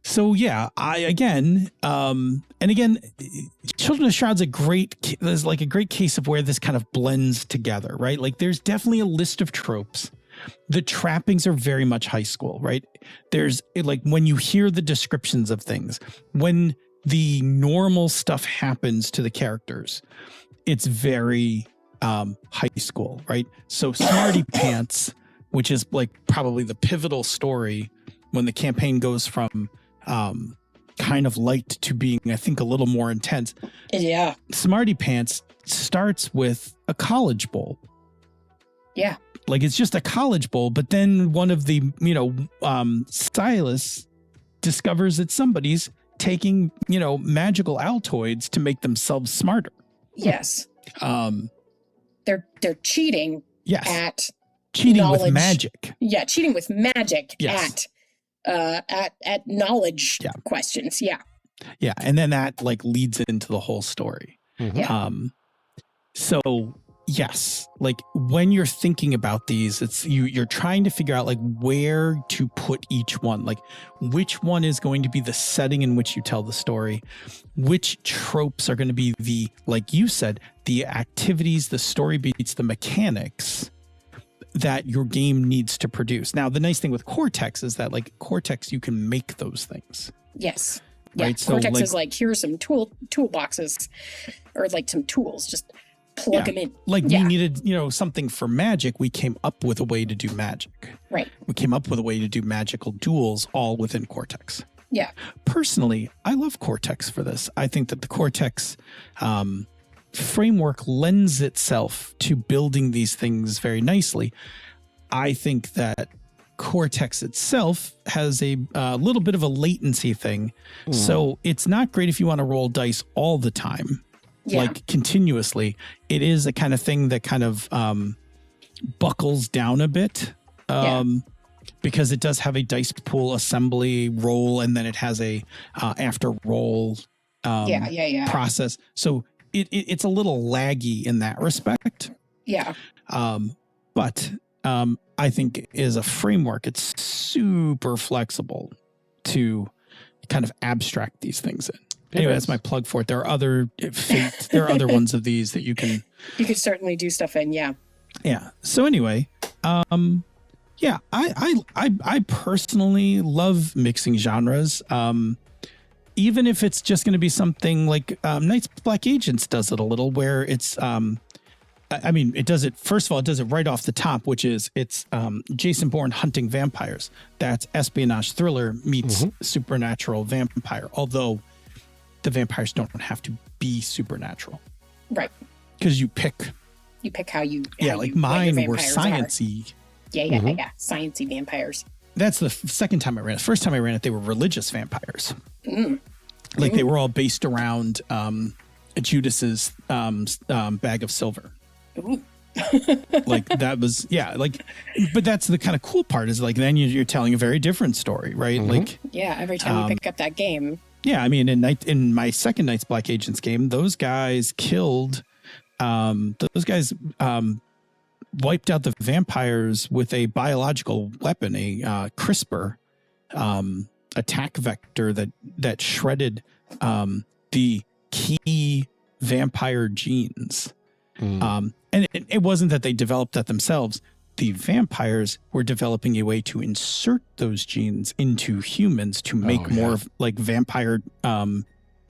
So yeah, and again, Children of the Shroud's there's like a great case of where this kind of blends together, right? Like there's definitely a list of tropes. The trappings are very much high school, right? There's like when you hear the descriptions of things, when the normal stuff happens to the characters, it's very high school, right? So Smarty Pants, which is like probably the pivotal story when the campaign goes from kind of light to being, I think, a little more intense. Yeah. Smarty Pants starts with a college bowl. Yeah. Like it's just a college bowl, but then one of the, stylists discovers that somebody's taking, magical Altoids to make themselves smarter. Yes. They're cheating. Yes. At cheating knowledge. With magic. Yeah, cheating with magic. Yes. At knowledge questions. Yeah. Yeah, and then that like leads into the whole story. Mm-hmm. Yeah. So yes, like when you're thinking about these, it's you're trying to figure out like where to put each one, like which one is going to be the setting in which you tell the story, which tropes are going to be the, like you said, the activities, the story beats, the mechanics that your game needs to produce. Now, the nice thing with Cortex is that like Cortex, you can make those things. Yes. Yeah. Right? So, Cortex like, is like, here's some toolboxes or like some tools, just plug them in. Like we needed, something for magic. We came up with a way to do magic. Right. We came up with a way to do magical duels all within Cortex. Yeah. Personally, I love Cortex for this. I think that the Cortex framework lends itself to building these things very nicely. I think that Cortex itself has a little bit of a latency thing. So it's not great if you want to roll dice all the time, like continuously. It is a kind of thing that kind of buckles down a bit because it does have a dice pool assembly roll, and then it has a after roll process. So it's a little laggy in that respect. Yeah. But I think as a framework, it's super flexible to kind of abstract these things in. Anyway, that's my plug for it. There are other there are other ones of these that you could certainly do stuff in. Yeah. Yeah. So anyway, I personally love mixing genres. Even if it's just going to be something like Knights Black Agents does it a little, where it's it does it. First of all, it does it right off the top, which is it's Jason Bourne hunting vampires. That's espionage thriller meets supernatural vampire. Although the vampires don't have to be supernatural, right? Because you pick how you mine were sciencey. Yeah, sciencey vampires. That's the second time I ran it. First time I ran it, they were religious vampires. Like they were all based around Judas's bag of silver. Ooh. Like that was, yeah, like, but that's the kind of cool part is like, then you're telling a very different story, right? Like, yeah, every time we pick up that game. yeah, I mean, in my second Night's Black Agents game, those guys killed, wiped out the vampires with a biological weapon, a CRISPR attack vector that shredded the key vampire genes. And it wasn't that they developed that themselves. The vampires were developing a way to insert those genes into humans to make more like vampire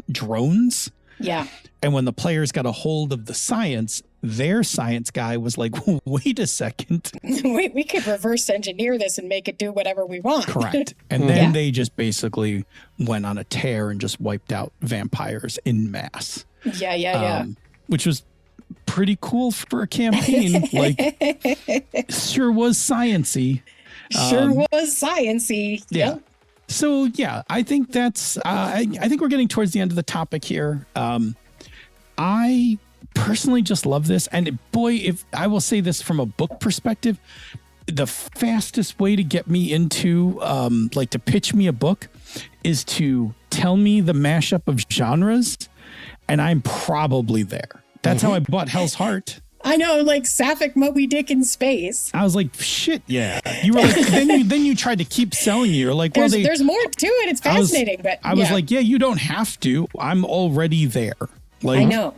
drones. Yeah. And when the players got a hold of the science, their science guy was like, wait a second. We could reverse engineer this and make it do whatever we want. Correct. And then they just basically went on a tear and just wiped out vampires in mass. Yeah. Which was pretty cool for a campaign. Like, sure was sciencey. Yeah. Yep. So yeah, I think that's. I think we're getting towards the end of the topic here. I personally just love this, and boy, if I will say this from a book perspective, the fastest way to get me into, like, to pitch me a book, is to tell me the mashup of genres, and I'm probably there. That's how I bought Hell's Heart. I know, like Sapphic Moby Dick in space. I was like, shit, yeah. You were like, then you tried to keep selling me. You're like, well, there's more to it. It's fascinating, I was like, yeah, you don't have to. I'm already there. Like, I know.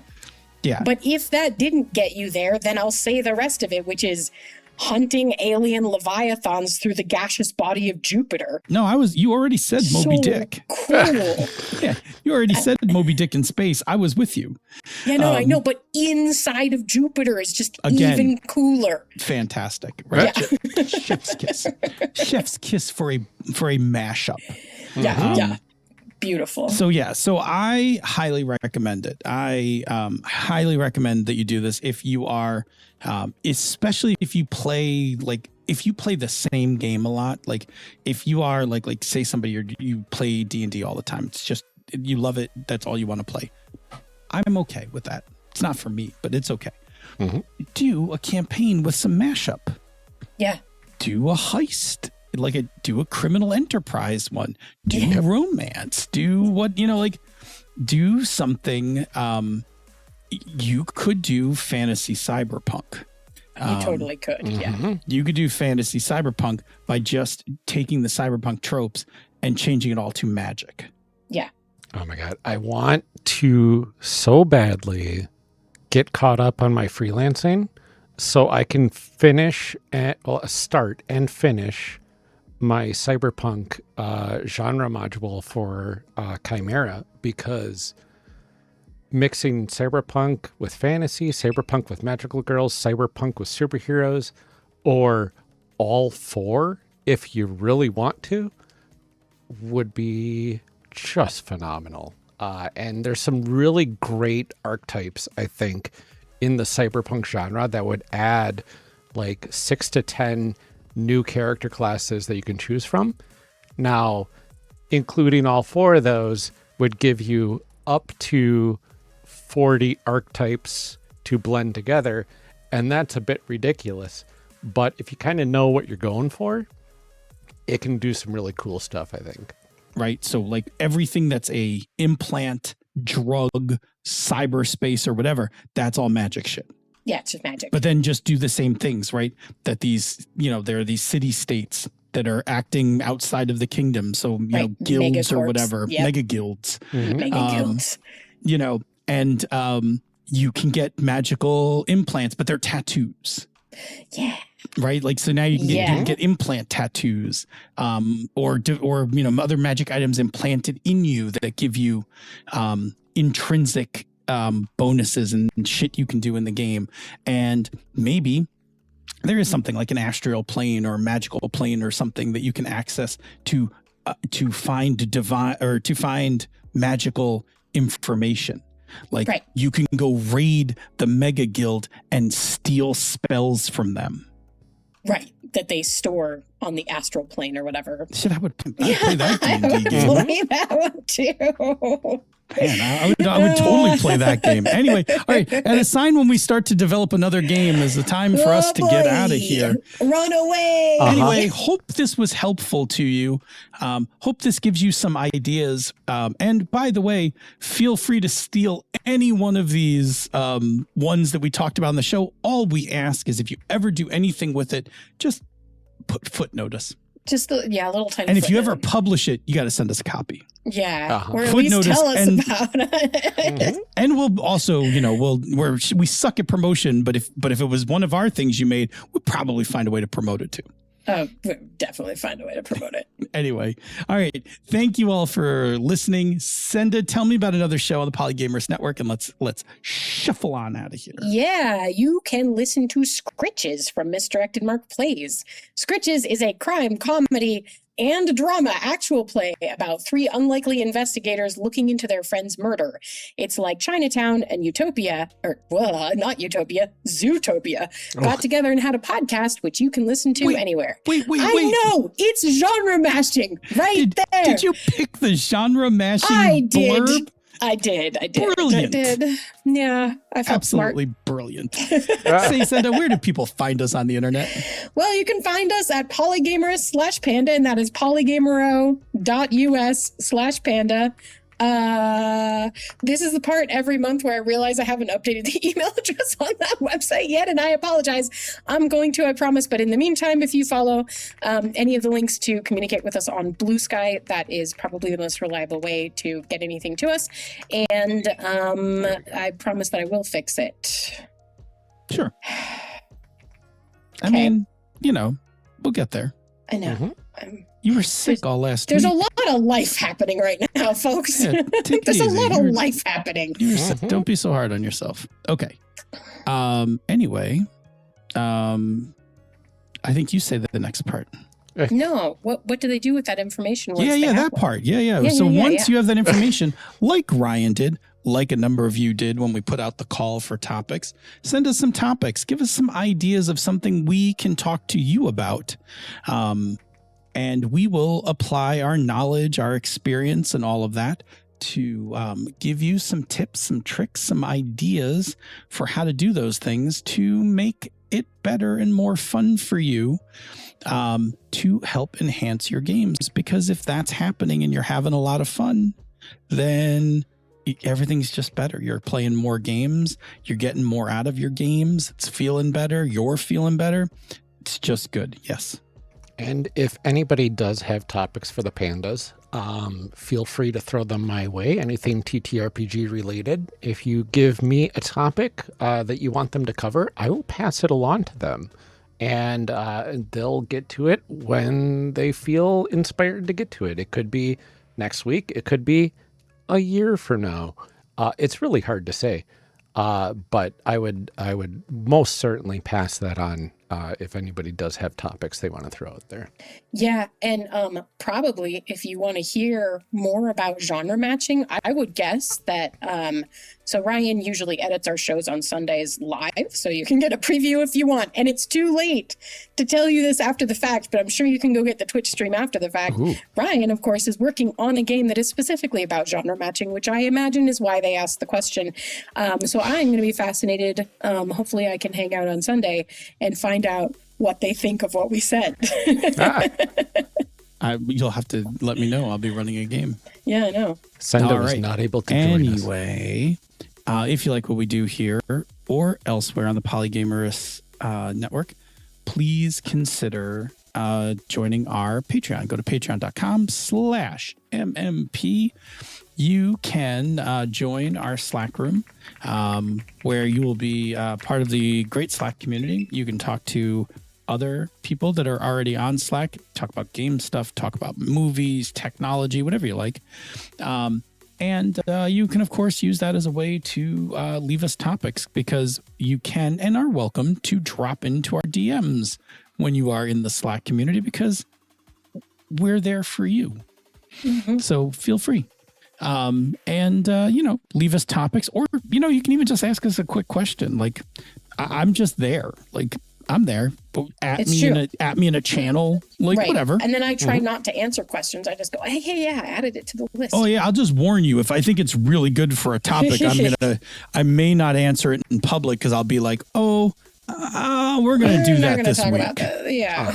Yeah. But if that didn't get you there, then I'll say the rest of it, which is hunting alien leviathans through the gaseous body of Jupiter. No, you already said Moby Dick. Cool. Yeah, you already said Moby Dick in space. I was with you. Yeah, no, I know, but inside of Jupiter is just even cooler. Fantastic. Right? Yeah. Chef's kiss. Chef's kiss for a mashup. Yeah. Beautiful. So I highly recommend it. I highly recommend that you do this if you are, especially if you play the same game a lot. Like if you are like say somebody you play D&D all the time. It's just you love it. That's all you want to play. I'm okay with that. It's not for me, but it's okay. Do a campaign with some mashup. Yeah. Do a heist. Do a criminal enterprise one, do romance, do do something. You could do fantasy cyberpunk. You totally could. Yeah. You could do fantasy cyberpunk by just taking the cyberpunk tropes and changing it all to magic. Yeah. Oh my God. I want to so badly get caught up on my freelancing so I can start and finish my cyberpunk genre module for Chimera, because mixing cyberpunk with fantasy, cyberpunk with magical girls, cyberpunk with superheroes, or all four, if you really want to, would be just phenomenal. And there's some really great archetypes, I think, in the cyberpunk genre that would add like 6 to 10 new character classes that you can choose from. Now, including all four of those would give you up to 40 archetypes to blend together, and that's a bit ridiculous. But if you kind of know what you're going for, it can do some really cool stuff, I think. Right? So like everything that's a implant, drug, cyberspace, or whatever, that's all magic shit. Yeah, it's just magic. But then just do the same things, right? That these, there are these city states that are acting outside of the kingdom. So, guilds or whatever, mega guilds. Mega guilds. And you can get magical implants, but they're tattoos. Yeah. Right? Like, so now you can get implant tattoos, or other magic items implanted in you that give you intrinsic bonuses and shit you can do in the game. And maybe there is something like an astral plane or a magical plane or something that you can access to find divine or to find magical information. Like you can go raid the Mega Guild and steal spells from them. Right. That they store on the astral plane or whatever. Shit, I would play that D&D game. Play that one too. Man, I would totally play that game. Anyway, all right. And a sign when we start to develop another game is the time for us to get out of here. Run away. Anyway, hope this was helpful to you. Hope this gives you some ideas. And by the way, feel free to steal any one of these ones that we talked about on the show. All we ask is if you ever do anything with it, just footnote us. Just a little tiny. And if you footnote. ever publish it, you got to send us a copy. Yeah, or at least tell us about it. And we'll also, we suck at promotion, but if it was one of our things you made, we'd probably find a way to promote it too. We'll definitely find a way to promote it. Anyway, all right. Thank you all for listening. Tell me about another show on the Polygamers Network, and let's shuffle on out of here. Yeah, you can listen to Scritches from Misdirected Mark Plays. Scritches is a crime comedy and drama actual play about three unlikely investigators looking into their friend's murder. It's like Chinatown and Utopia, not Utopia, Zootopia, got together and had a podcast, which you can listen to anywhere. Wait. I know, it's genre mashing right there. Did you pick the genre mashing blurb? I did. Brilliant. I did. Yeah, I felt absolutely smart. Brilliant. Say, Senda, where do people find us on the internet? Well, you can find us at polygamers/panda, and that is polygamero.us/panda. This is the part every month where I realize I haven't updated the email address on that website yet, and I apologize. I'm going to, I promise. But in the meantime, if you follow any of the links to communicate with us on Blue Sky, that is probably the most reliable way to get anything to us. And I promise that I will fix it. Sure. I mean, we'll get there. I know. Mm-hmm. You were sick all last week. There's a lot of life happening right now, folks. Yeah, There's a lot of life happening. You're sick. Don't be so hard on yourself. Okay. Anyway, I think you say the next part. No. What do they do with that information? That part. Yeah. So once you have that information, like Ryan did, like a number of you did when we put out the call for topics, send us some topics. Give us some ideas of something we can talk to you about. And we will apply our knowledge, our experience, and all of that to give you some tips, some tricks, some ideas for how to do those things to make it better and more fun for you, to help enhance your games. Because if that's happening and you're having a lot of fun, then everything's just better. You're playing more games. You're getting more out of your games. It's feeling better. You're feeling better. It's just good. Yes. And if anybody does have topics for the Pandas, feel free to throw them my way. Anything TTRPG related. If you give me a topic that you want them to cover, I will pass it along to them. And they'll get to it when they feel inspired to get to it. It could be next week. It could be a year from now. It's really hard to say. But I would most certainly pass that on if anybody does have topics they want to throw out there. Yeah, and probably if you want to hear more about genre matching, I would guess that so Ryan usually edits our shows on Sundays live, so you can get a preview if you want. And it's too late to tell you this after the fact, but I'm sure you can go get the Twitch stream after the fact. Ooh. Ryan, of course, is working on a game that is specifically about genre matching, which I imagine is why they asked the question. So I'm going to be fascinated. Hopefully I can hang out on Sunday and find out what they think of what we said. You'll have to let me know. I'll be running a game. Yeah, I know. Senda was not able to join us. Anyway, if you like what we do here or elsewhere on the Polygamers Network, please consider joining our Patreon. Go to patreon.com/MMP. You can join our Slack room, where you will be part of the great Slack community. You can talk to other people that are already on Slack, talk about game stuff, talk about movies, technology, whatever you like. And you can, of course, use that as a way to leave us topics, because you can and are welcome to drop into our DMs when you are in the Slack community, because we're there for you. Mm-hmm. So feel free. Leave us topics, or, you can even just ask us a quick question. Like, I'm just there. Like, I'm there. But It's true. At me in a channel, like Right. whatever. And then I try not to answer questions. I just go, hey, yeah, I added it to the list. Oh yeah, I'll just warn you. If I think it's really good for a topic, I may not answer it in public because I'll be like, we're gonna do that this week. About that. Yeah.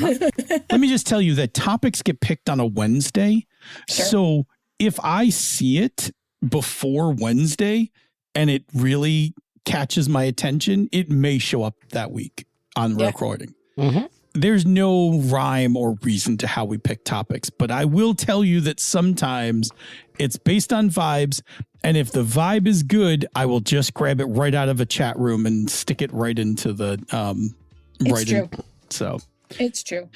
Let me just tell you that topics get picked on a Wednesday. Sure. So if I see it before Wednesday and it really catches my attention, it may show up that week on recording. Mm-hmm. There's no rhyme or reason to how we pick topics, but I will tell you that sometimes it's based on vibes. And if the vibe is good, I will just grab it right out of a chat room and stick it right into the, So it's true.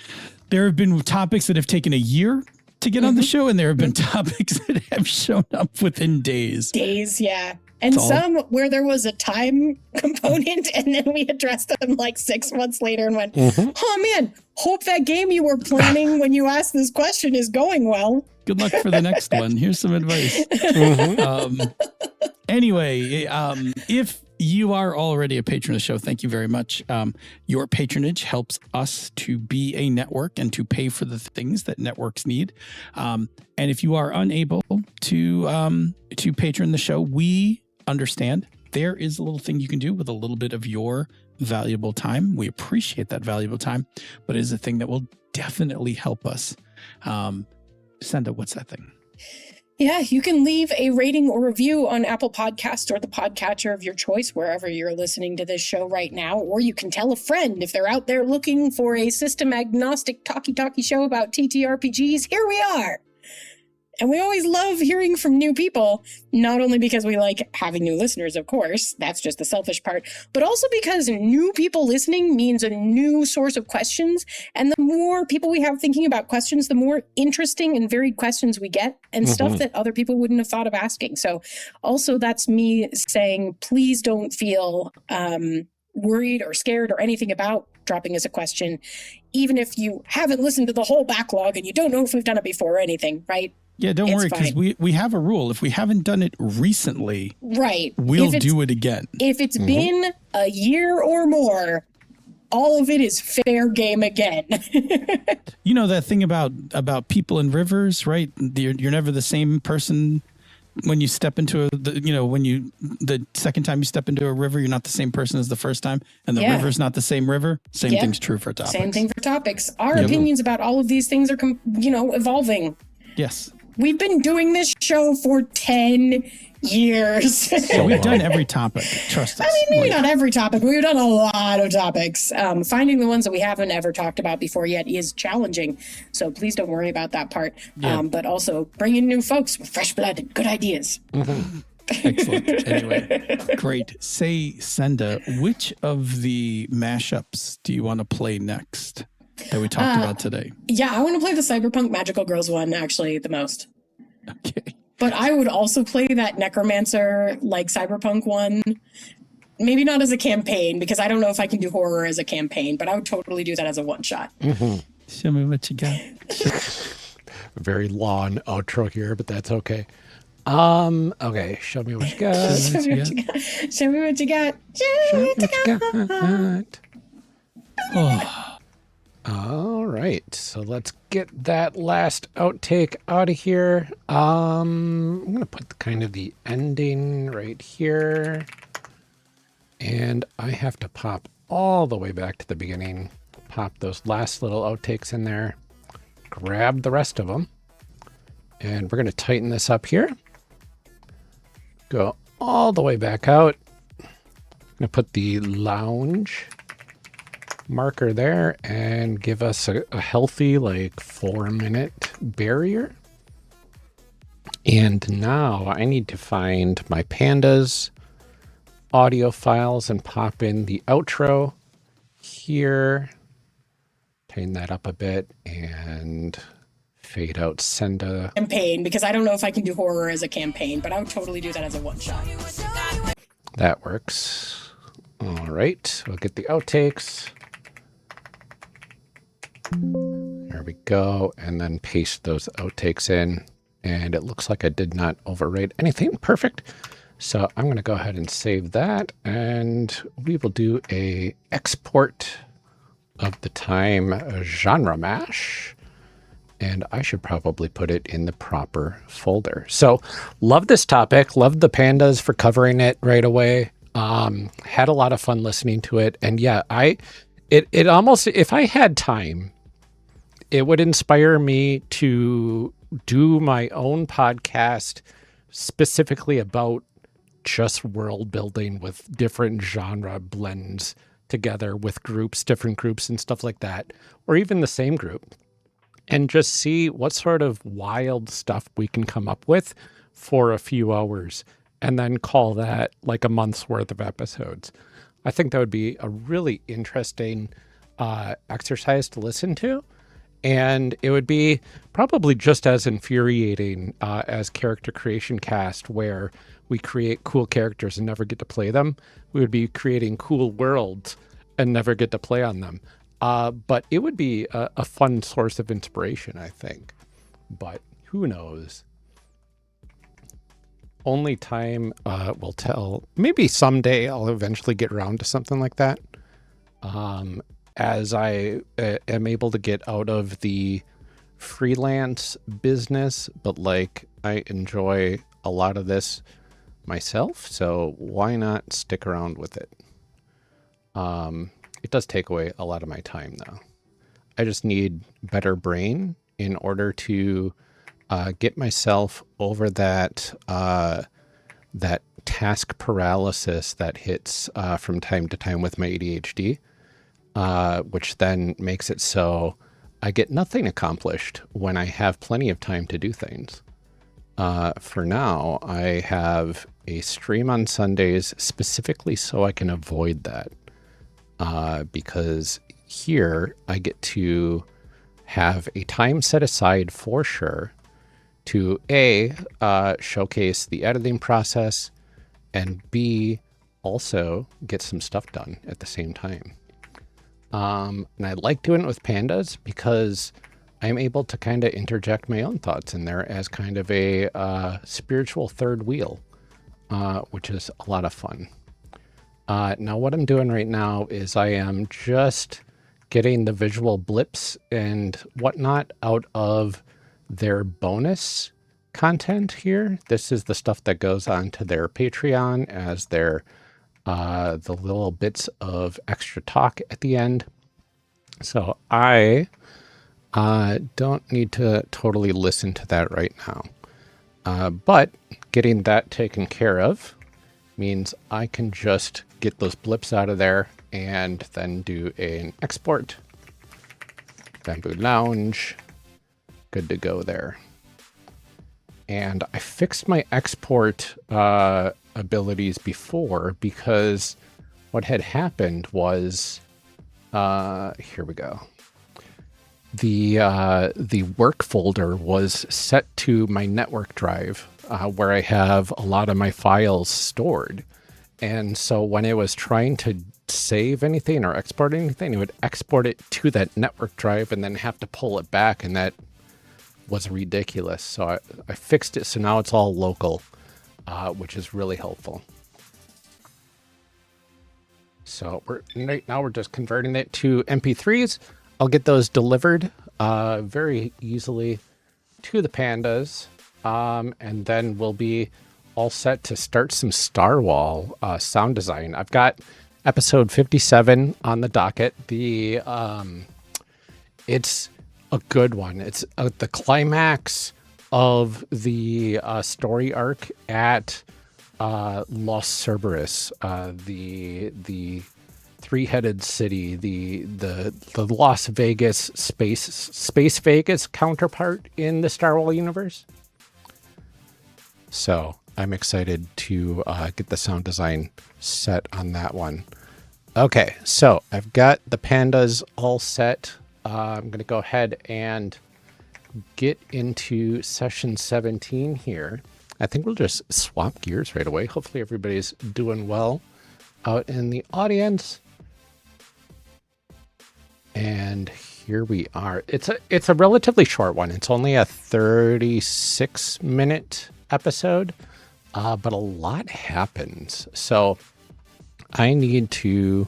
There have been topics that have taken a year to get on the show, and there have been topics that have shown up within days. Yeah. And some where there was a time component, and then we addressed them like 6 months later and went, oh man, hope that game you were planning when you asked this question is going well. Good luck for the next one. Here's some advice. Anyway, if you are already a patron of the show, thank you very much. Your patronage helps us to be a network and to pay for the things that networks need. And if you are unable to patron the show, we understand. There is a little thing you can do with a little bit of your valuable time. We appreciate that valuable time, but it is a thing that will definitely help us. Senda, what's that thing? Yeah, you can leave a rating or review on Apple Podcasts or the podcatcher of your choice, wherever you're listening to this show right now. Or you can tell a friend if they're out there looking for a system agnostic talkie show about TTRPGs. Here we are. And we always love hearing from new people, not only because we like having new listeners, of course, that's just the selfish part, but also because new people listening means a new source of questions. And the more people we have thinking about questions, the more interesting and varied questions we get and stuff that other people wouldn't have thought of asking. So also that's me saying, please don't feel worried or scared or anything about dropping us a question, even if you haven't listened to the whole backlog and you don't know if we've done it before or anything, right? Yeah, don't worry, because we have a rule. If we haven't done it recently, we'll do it again. If it's been a year or more, all of it is fair game again. You know that thing about people in rivers, right? You're never the same person when you step into the second time you step into a river, you're not the same person as the first time, and the river's not the same river. Same thing's true for topics. Same thing for topics. Our opinions about all of these things are, evolving. Yes. We've been doing this show for 10 years. So we've done every topic. Trust us. I mean, maybe not every topic, but we've done a lot of topics. Finding the ones that we haven't ever talked about before yet is challenging. So please don't worry about that part. Yeah. But also bring in new folks with fresh blood and good ideas. Excellent. Anyway, great. Say, Senda, which of the mashups do you want to play next that we talked about today? Yeah, I want to play the Cyberpunk Magical Girls one, actually, the most. Okay. But I would also play that Necromancer, Cyberpunk one. Maybe not as a campaign, because I don't know if I can do horror as a campaign, but I would totally do that as a one-shot. Show me what you got. Very long outro here, but that's okay. Okay, show me what you got. Show me what you got. Show me what you got. Show me what you got. Oh. All right, so let's get that last outtake out of here. I'm going to put kind of the ending right here. And I have to pop all the way back to the beginning. Pop those last little outtakes in there. Grab the rest of them. And we're going to tighten this up here. Go all the way back out. I'm going to put the lounge marker there and give us a healthy 4-minute barrier. And now I need to find my Pandas audio files and pop in the outro here. Tighten that up a bit and fade out Senda. Campaign, because I don't know if I can do horror as a campaign, but I would totally do that as a one-shot. That works. All right, we'll get the outtakes. There we go, and then paste those outtakes in. And it looks like I did not overwrite anything. Perfect. So I'm going to go ahead and save that, and we will do a export of the time genre mash. And I should probably put it in the proper folder. So love this topic. Love the Pandas for covering it right away. Had a lot of fun listening to it. And yeah, it almost, if I had time, it would inspire me to do my own podcast specifically about just world building with different genre blends together with groups, different groups and stuff like that, or even the same group, and just see what sort of wild stuff we can come up with for a few hours and then call that like a month's worth of episodes. I think that would be a really interesting exercise to listen to. And it would be probably just as infuriating as character creation cast, where we create cool characters and never get to play them. We would be creating cool worlds and never get to play on them. But it would be a fun source of inspiration, I think. But who knows? Only time will tell. Maybe someday I'll eventually get around to something like that. As I am able to get out of the freelance business, but like I enjoy a lot of this myself, so why not stick around with it? It does take away a lot of my time though. I just need better brain in order to get myself over that that task paralysis that hits from time to time with my ADHD. Which then makes it so I get nothing accomplished when I have plenty of time to do things. For now, I have a stream on Sundays specifically so I can avoid that. Because here I get to have a time set aside for sure to A, showcase the editing process, and B, also get some stuff done at the same time. And I like doing it with Pandas because I'm able to kind of interject my own thoughts in there as kind of a spiritual third wheel, which is a lot of fun. Now what I'm doing right now is I am just getting the visual blips and whatnot out of their bonus content here. This is the stuff that goes on to their Patreon as their the little bits of extra talk at the end. So I don't need to totally listen to that right now. But getting that taken care of means I can just get those blips out of there and then do an export. Bamboo Lounge. Good to go there. And I fixed my export abilities before because what had happened was, here we go. The work folder was set to my network drive, where I have a lot of my files stored. And so when it was trying to save anything or export anything, it would export it to that network drive and then have to pull it back, and that was ridiculous. So I fixed it, so now it's all local, which is really helpful. So right now we're just converting it to MP3s. I'll get those delivered very easily to the Pandas, and then we'll be all set to start some Starwhal sound design. I've got episode 57 on the docket. It's a good one. It's the climax of the story arc at Los Cerberus, the three-headed city, the Las Vegas space Vegas counterpart in the Starwhal universe. So I'm excited to get the sound design set on that one. Okay, so I've got the Pandas all set. I'm going to go ahead and get into session 17 here. I think we'll just swap gears right away. Hopefully everybody's doing well out in the audience. And here we are. It's a relatively short one. It's only a 36-minute episode, but a lot happens. So I need to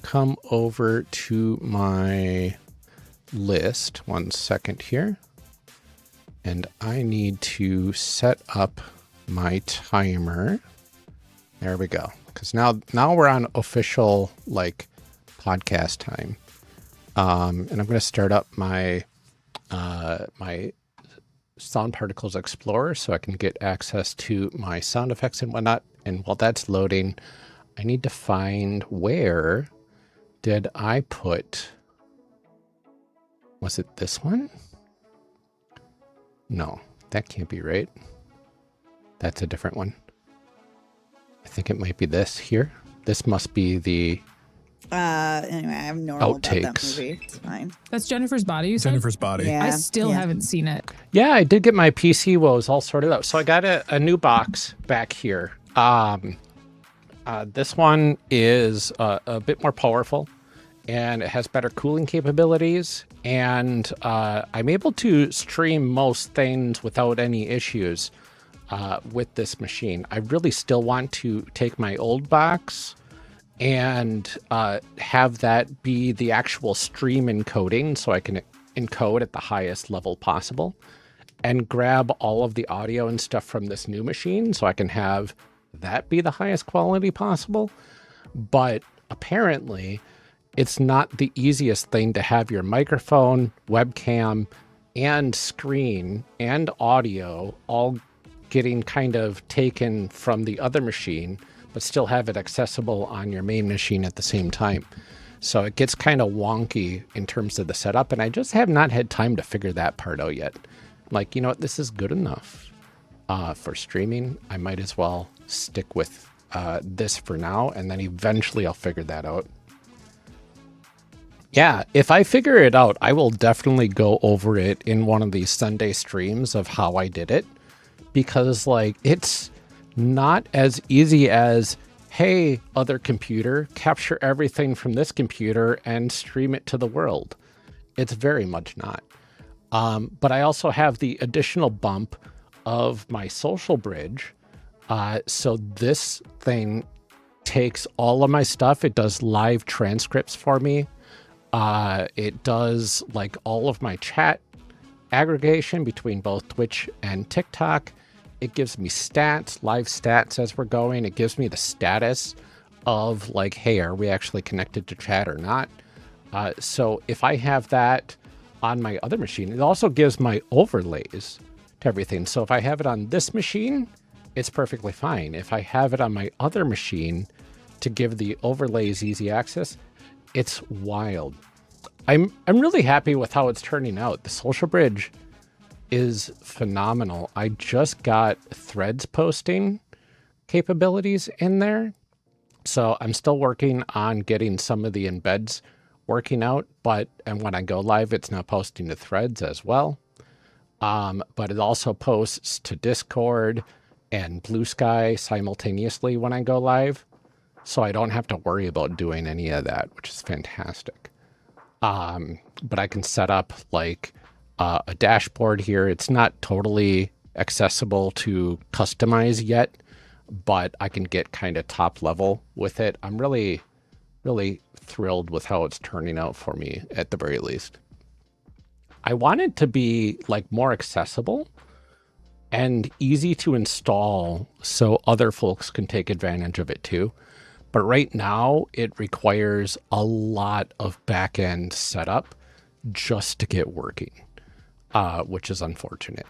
come over to my list. 1 second here. And I need to set up my timer. There we go. Because now we're on official like podcast time. And I'm going to start up my my Sound Particles Explorer so I can get access to my sound effects and whatnot. And while that's loading, I need to find where did I put, was it this one? No, that can't be right. That's a different one. I think it might be this here. This must be the anyway, I have no idea about that outtakes. movie. It's fine. That's Jennifer's Body, you said? Jennifer's Body. Yeah. I still haven't seen it. Yeah, I did get my PC woes all sorted out. So I got a new box back here. This one is a bit more powerful, and it has better cooling capabilities. And I'm able to stream most things without any issues with this machine. I really still want to take my old box and have that be the actual stream encoding so I can encode at the highest level possible and grab all of the audio and stuff from this new machine so I can have that be the highest quality possible. But apparently it's not the easiest thing to have your microphone, webcam, and screen and audio all getting kind of taken from the other machine, but still have it accessible on your main machine at the same time. So it gets kind of wonky in terms of the setup, and I just have not had time to figure that part out yet. Like, you know what, this is good enough for streaming. I might as well stick with this for now, and then eventually I'll figure that out. Yeah, if I figure it out, I will definitely go over it in one of these Sunday streams of how I did it, because like it's not as easy as, hey, other computer, capture everything from this computer and stream it to the world. It's very much not. But I also have the additional bump of my social bridge. So this thing takes all of my stuff. It does live transcripts for me. It does like all of my chat aggregation between both Twitch and TikTok. It gives me stats, live stats as we're going. It gives me the status of like, hey, are we actually connected to chat or not? So if I have that on my other machine, it also gives my overlays to everything. So if I have it on this machine, it's perfectly fine. If I have it on my other machine to give the overlays easy access, it's wild. I'm really happy with how it's turning out. The social bridge is phenomenal. I just got threads posting capabilities in there. So I'm still working on getting some of the embeds working out, and when I go live, it's now posting to threads as well. But it also posts to Discord and Blue Sky simultaneously when I go live. So I don't have to worry about doing any of that, which is fantastic. But I can set up like a dashboard here. It's not totally accessible to customize yet, but I can get kind of top level with it. I'm really, really thrilled with how it's turning out for me at the very least. I want it to be like more accessible and easy to install so other folks can take advantage of it too. But right now it requires a lot of back-end setup just to get working, which is unfortunate.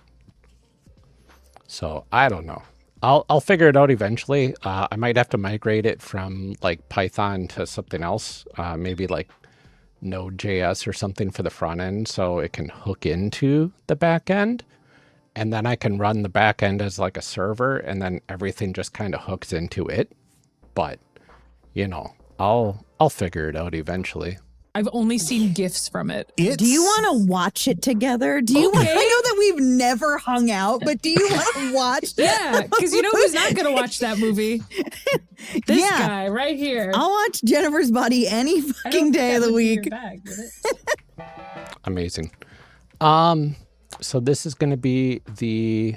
So I don't know. I'll figure it out eventually. I might have to migrate it from like Python to something else, maybe like Node.js or something for the front end so it can hook into the back end. And then I can run the back end as like a server, and then everything just kind of hooks into it. But, you know, I'll figure it out eventually. I've only seen GIFs from it. Do you want to watch it together? Do you? Okay. I know that we've never hung out, but do you want to watch? Yeah, because you know who's not going to watch that movie? This guy right here. I'll watch Jennifer's Body any fucking day of the week. Amazing. So this is going to be the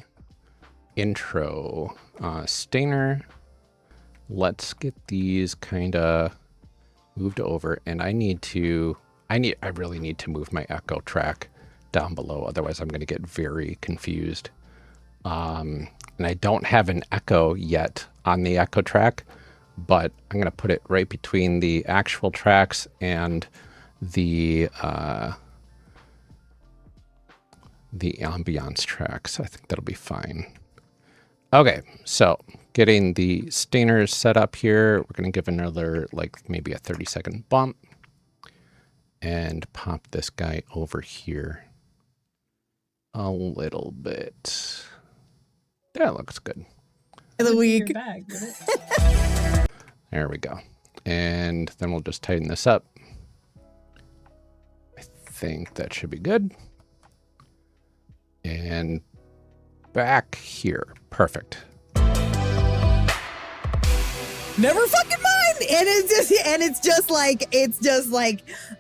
intro. Stainer. Let's get these kind of moved over, and I really need to move my echo track down below. Otherwise, I'm going to get very confused. And I don't have an echo yet on the echo track, but I'm going to put it right between the actual tracks and the ambiance tracks. I think that'll be fine. Okay, so getting the stainers set up here. We're going to give another, like maybe a 30-second bump and pop this guy over here a little bit. That looks good. Of the week. There we go. And then we'll just tighten this up. I think that should be good. And back here. Perfect. Never fucking mind. And it's just like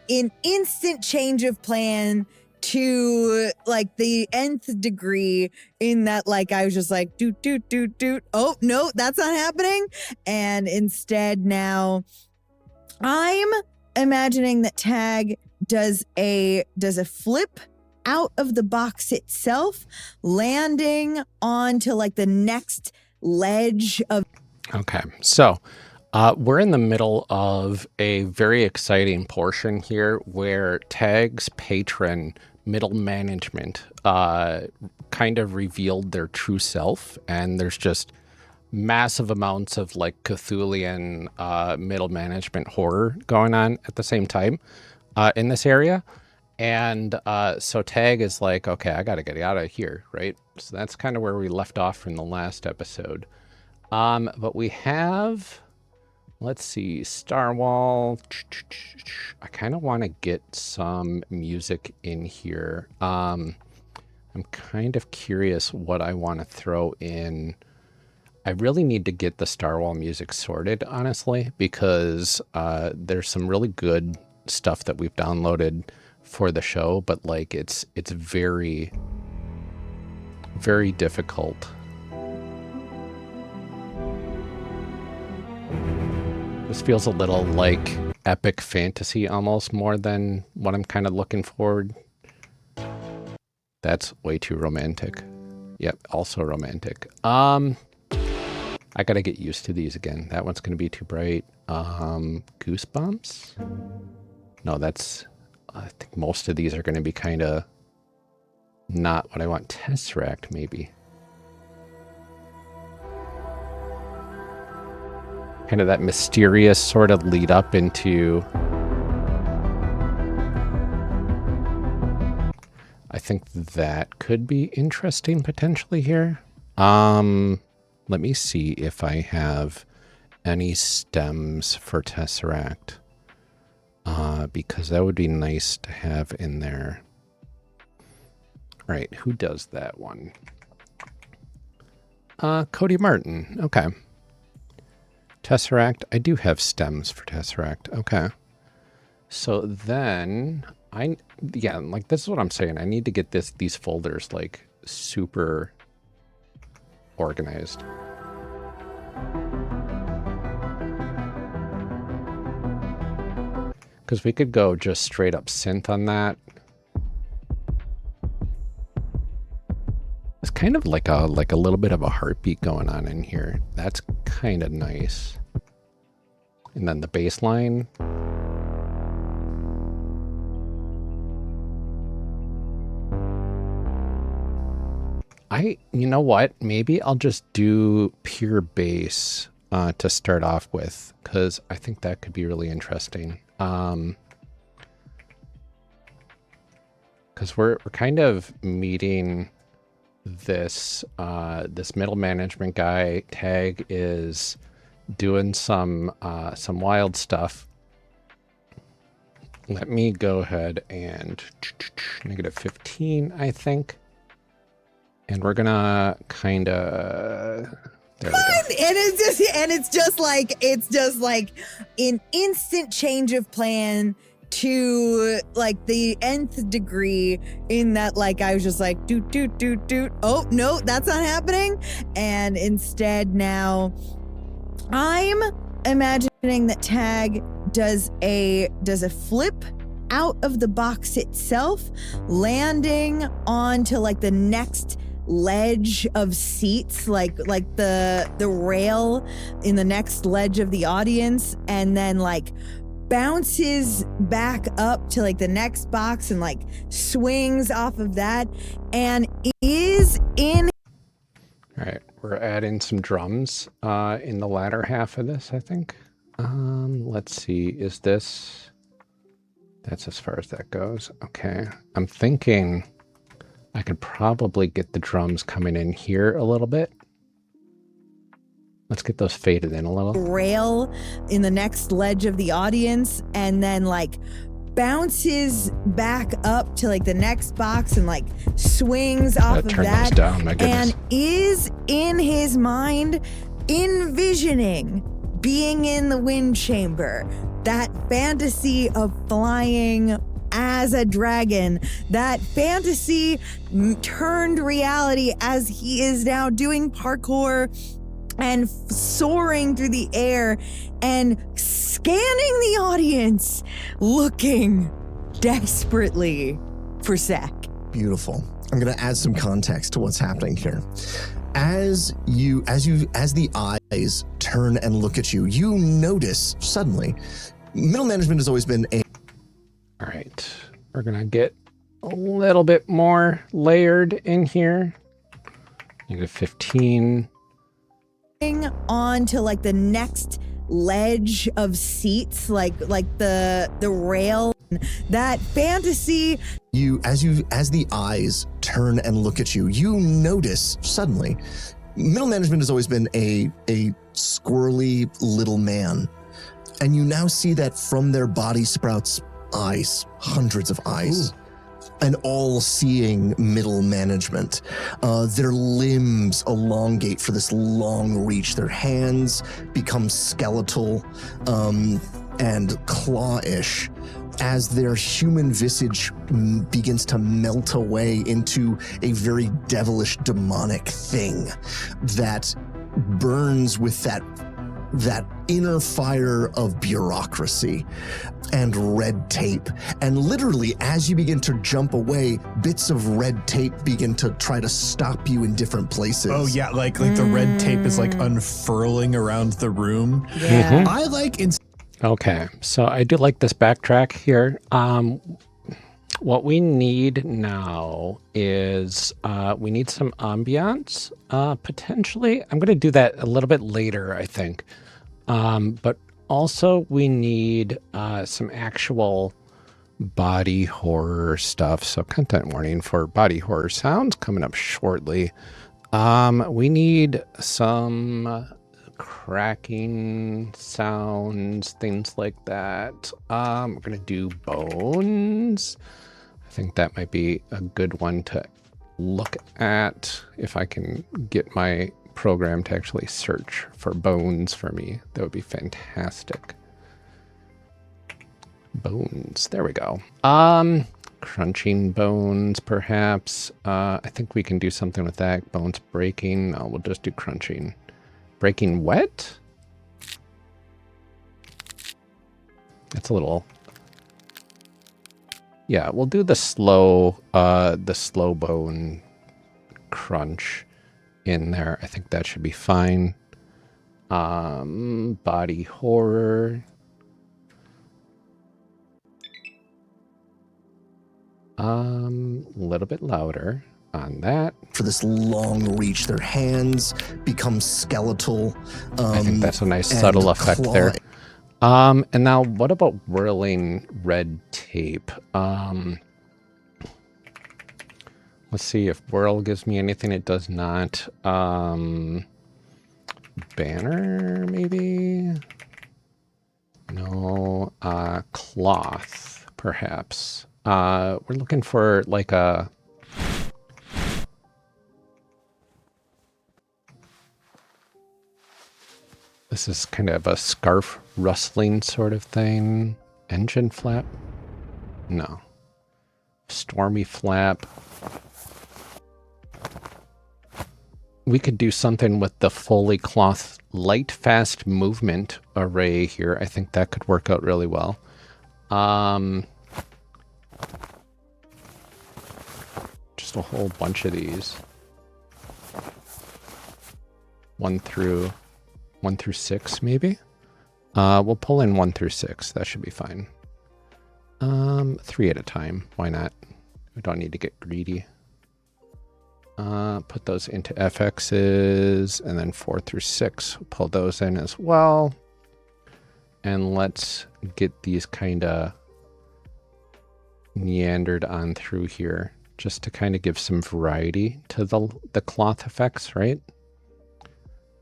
an instant change of plan to like the nth degree, in that like I was just like doot. Oh no, that's not happening. And instead now I'm imagining that Tag does a flip out of the box itself, landing onto like the next ledge of. Okay, so we're in the middle of a very exciting portion here where Tag's patron, middle management, kind of revealed their true self, and there's just massive amounts of like Cthulhian middle management horror going on at the same time in this area. And so Tag is like, okay, I got to get out of here, right? So that's kind of where we left off from the last episode. But we have, let's see, Starwhal. I kind of want to get some music in here. I'm kind of curious what I want to throw in. I really need to get the Starwhal music sorted, honestly, because there's some really good stuff that we've downloaded for the show, but like it's very, very difficult. This feels a little like epic fantasy almost, more than what I'm kind of looking forward. That's way too romantic. Yep, also romantic. I gotta get used to these again. That one's gonna be too bright. Goosebumps? No, I think most of these are gonna be kind of not what I want. Tesseract, maybe. Kind of that mysterious sort of lead up into. I think that could be interesting potentially here. Let me see if I have any stems for Tesseract, because that would be nice to have in there. All right, who does that one? Cody Martin. Okay. Tesseract. I do have stems for Tesseract. Okay. So then like this is what I'm saying. I need to get these folders like super organized. Because we could go just straight up synth on that. It's kind of like a little bit of a heartbeat going on in here. That's kind of nice. And then the bass line. You know what? Maybe I'll just do pure bass to start off with, because I think that could be really interesting. Because we're kind of meeting this middle management guy. Tag is doing some wild stuff. Let me go ahead and -15, I think. And we're gonna kind of. There we go. And it's just like an instant change of plan to like the nth degree, in that like I was just like doot. Oh no, that's not happening. And instead now I'm imagining that Tag does a flip out of the box itself, landing onto like the next ledge of seats, like the rail in the next ledge of the audience, and then like bounces back up to like the next box and like swings off of that and is in. All right, we're adding some drums in the latter half of this, I think. Let's see, is this... That's as far as that goes. Okay, I'm thinking I could probably get the drums coming in here a little bit. Let's get those faded in a little. Rail in the next ledge of the audience and then like bounces back up to like the next box and like swings off of Turn that those down, my goodness. and is in his mind envisioning being in the wind chamber, that fantasy of flying as a dragon, that fantasy turned reality as he is now doing parkour and soaring through the air and scanning the audience, looking desperately for Zach. Beautiful. I'm going to add some context to what's happening here. As the eyes turn and look at you, you notice suddenly, middle management has always been a... All right, we're gonna get a little bit more layered in here. You get 15. On to like the next ledge of seats, like the rail, that fantasy. As the eyes turn and look at you, you notice suddenly, middle management has always been a squirrely little man, and you now see that from their body sprouts eyes, hundreds of eyes. Ooh. An all-seeing middle management. Their limbs elongate for this long reach. Their hands become skeletal and claw-ish as their human visage begins to melt away into a very devilish, demonic thing that burns with that inner fire of bureaucracy and red tape. And literally, as you begin to jump away, bits of red tape begin to try to stop you in different places. Oh yeah, like the red tape is like unfurling around the room. Yeah. Mm-hmm. I like Okay, so I do like this backtrack here. What we need now is we need some ambiance, potentially. I'm going to do that a little bit later, I think. But also we need some actual body horror stuff. So content warning for body horror sounds coming up shortly. We need some cracking sounds, things like that. We're going to do bones. I think that might be a good one to look at if I can get my program to actually search for bones for me. That would be fantastic. Bones. There we go. Crunching bones, perhaps. I think we can do something with that. Bones breaking. No, we'll just do crunching. Breaking wet? That's a little... Yeah, we'll do the slow bone crunch in there. I think that should be fine. Body horror. A little bit louder on that. For this long reach, their hands become skeletal. I think that's a nice subtle effect there. And now what about whirling red tape? Let's see if whirl gives me anything. It does not. Banner, maybe? No. Cloth, perhaps. We're looking for like a... This is kind of a scarf rustling sort of thing. Engine flap? No. Stormy flap. we could do something with the fully cloth light fast movement array here. I think that could work out really well. Just a whole bunch of these. 1 through 6, maybe. We'll pull in 1 through 6. That should be fine. 3 at a time. Why not? We don't need to get greedy. Put those into FXs, and then 4 through 6. Pull those in as well. And let's get these kind of meandered on through here, just to kind of give some variety to the cloth effects, right?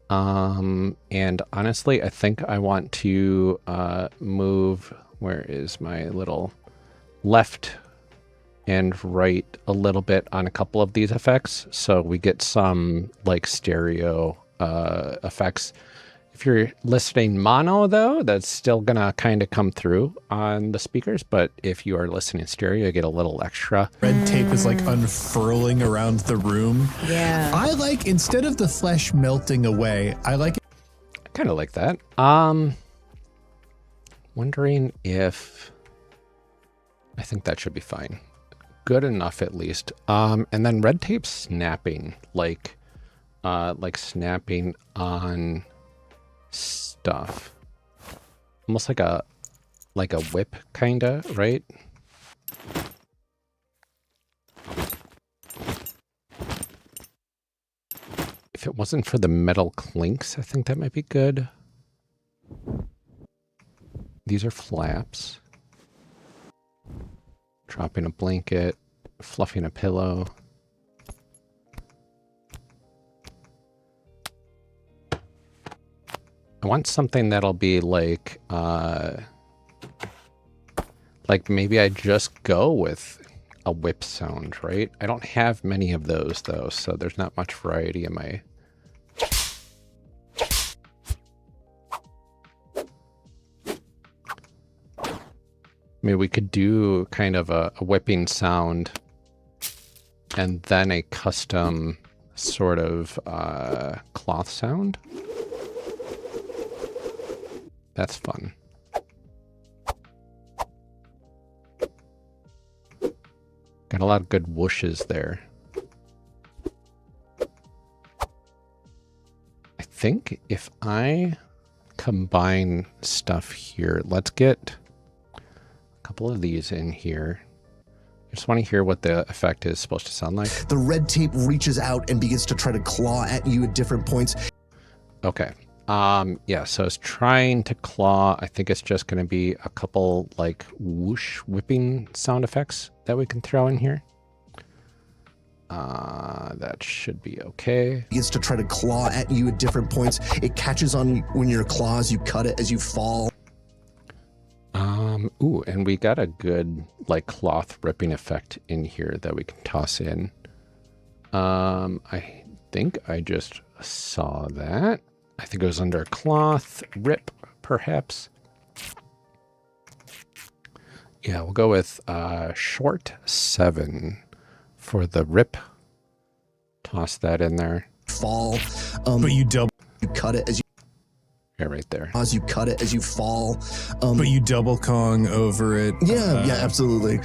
And honestly, I think I want to move, where is my little left and right a little bit on a couple of these effects, so we get some like stereo effects. If you're listening mono, though, that's still gonna kind of come through on the speakers, but if you are listening stereo, you get a little extra. Red tape is like unfurling around the room. Yeah. I like, instead of the flesh melting away, I like it. I kind of like that. Wondering if, I think that should be fine. Good enough, at least. And then red tape snapping, like snapping on stuff, almost like a whip, kinda, right? If it wasn't for the metal clinks, I think that might be good. These are flaps. Dropping a blanket, fluffing a pillow. I want something that'll be like maybe I just go with a whip sound, right? I don't have many of those though, so there's not much variety in my... Maybe we could do kind of a whipping sound and then a custom sort of cloth sound. That's fun. Got a lot of good whooshes there. I think if I combine stuff here, let's get a couple of these in here. I just want to hear what the effect is supposed to sound like. The red tape reaches out and begins to try to claw at you at different points. Okay. Yeah, so it's trying to claw. I think it's just going to be a couple like whoosh whipping sound effects that we can throw in here. That should be okay. Begins to try to claw at you at different points. It catches on when your claws, you cut it as you fall. Ooh, and we got a good like cloth ripping effect in here that we can toss in. I think I just saw that. I think it was under cloth rip, perhaps. Yeah, we'll go with short 7 for the rip. Toss that in there. Fall. But you double. You cut it as you... Yeah, right there. As you cut it as you fall. But you double Kong over it. Yeah, yeah, absolutely.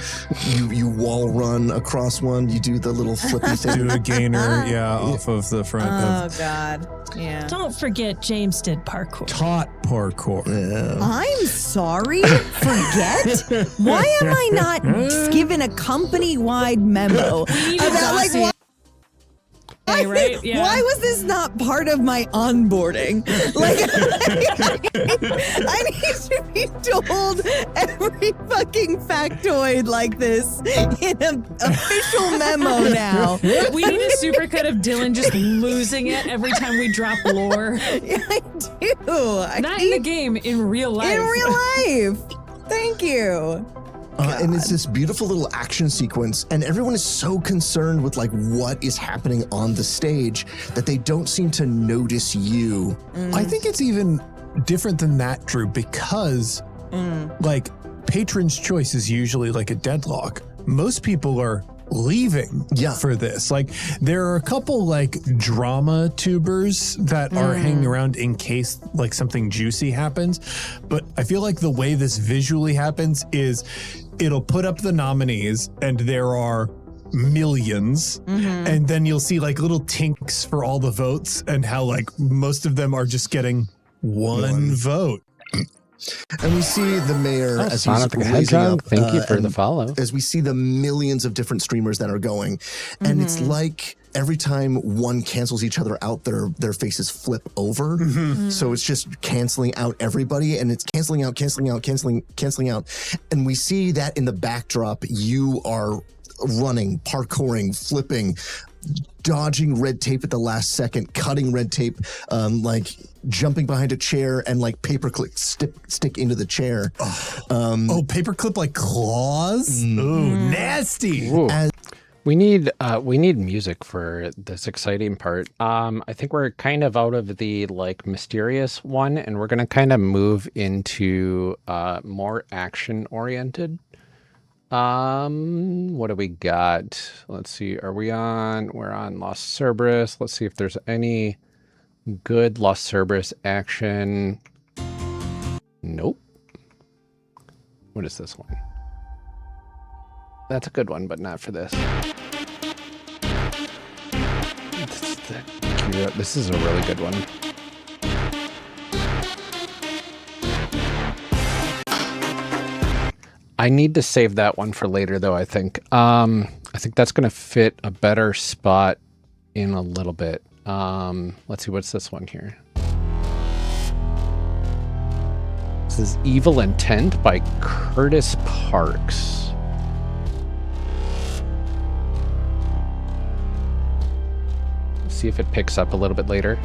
You wall run across one. You do the little flippy thing. Do a gainer, yeah, off of the front. Oh, God. Yeah. Don't forget James did parkour. Taught parkour. Yeah. I'm sorry. Forget? Why am I not given a company-wide memo about like why? Right? Yeah. Why was this not part of my onboarding? Like, I need to be told every fucking factoid like this in an official memo now. We need a supercut of Dylan just losing it every time we drop lore. Yeah, I do. Not in the game, in real life. In real life. Thank you. And it's this beautiful little action sequence, and everyone is so concerned with like what is happening on the stage that they don't seem to notice you. I think it's even different than that, Drew, because like patron's choice is usually like a deadlock. Most people are leaving for this. Like, there are a couple like drama tubers that are hanging around in case like something juicy happens. But I feel like the way this visually happens is it'll put up the nominees and there are millions, and then you'll see like little tinks for all the votes and how like most of them are just getting one vote. And we see the mayor as Sonic he's the raising Hedgehog, up. thank you for and the follow. As we see the millions of different streamers that are going, and it's like every time one cancels each other out, their faces flip over. So it's just canceling out everybody, and it's canceling out, canceling out. And we see that in the backdrop, you are running, parkouring, flipping, dodging red tape at the last second, cutting red tape, like jumping behind a chair and like paperclip stick into the chair. Paperclip like claws? Ooh, nasty. Ooh. We need music for this exciting part. I think we're kind of out of the like mysterious one, and we're gonna kind of move into more action oriented. What do we got? Let's see. We're on Lost Cerberus. Let's see if there's any good Lost Cerberus action. Nope. What is this one? That's a good one, but not for this. This is a really good one. I need to save that one for later, though, I think. I think that's going to fit a better spot in a little bit. Let's see, what's this one here? This is Evil Intent by Curtis Parks. Let's see if it picks up a little bit later.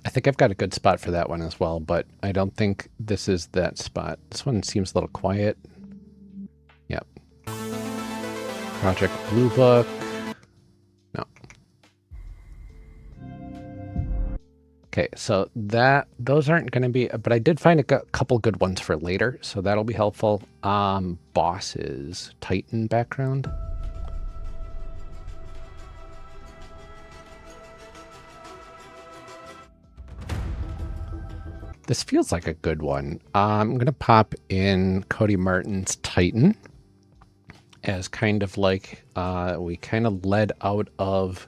I think I've got a good spot for that one as well, but I don't think this is that spot. This one seems a little quiet. Yep. Project Blue Book. No. Okay, so those aren't going to be, but I did find a couple good ones for later, so that'll be helpful. Bosses, Titan background. This feels like a good one. I'm going to pop in Cody Martin's Titan as kind of like we kind of led out of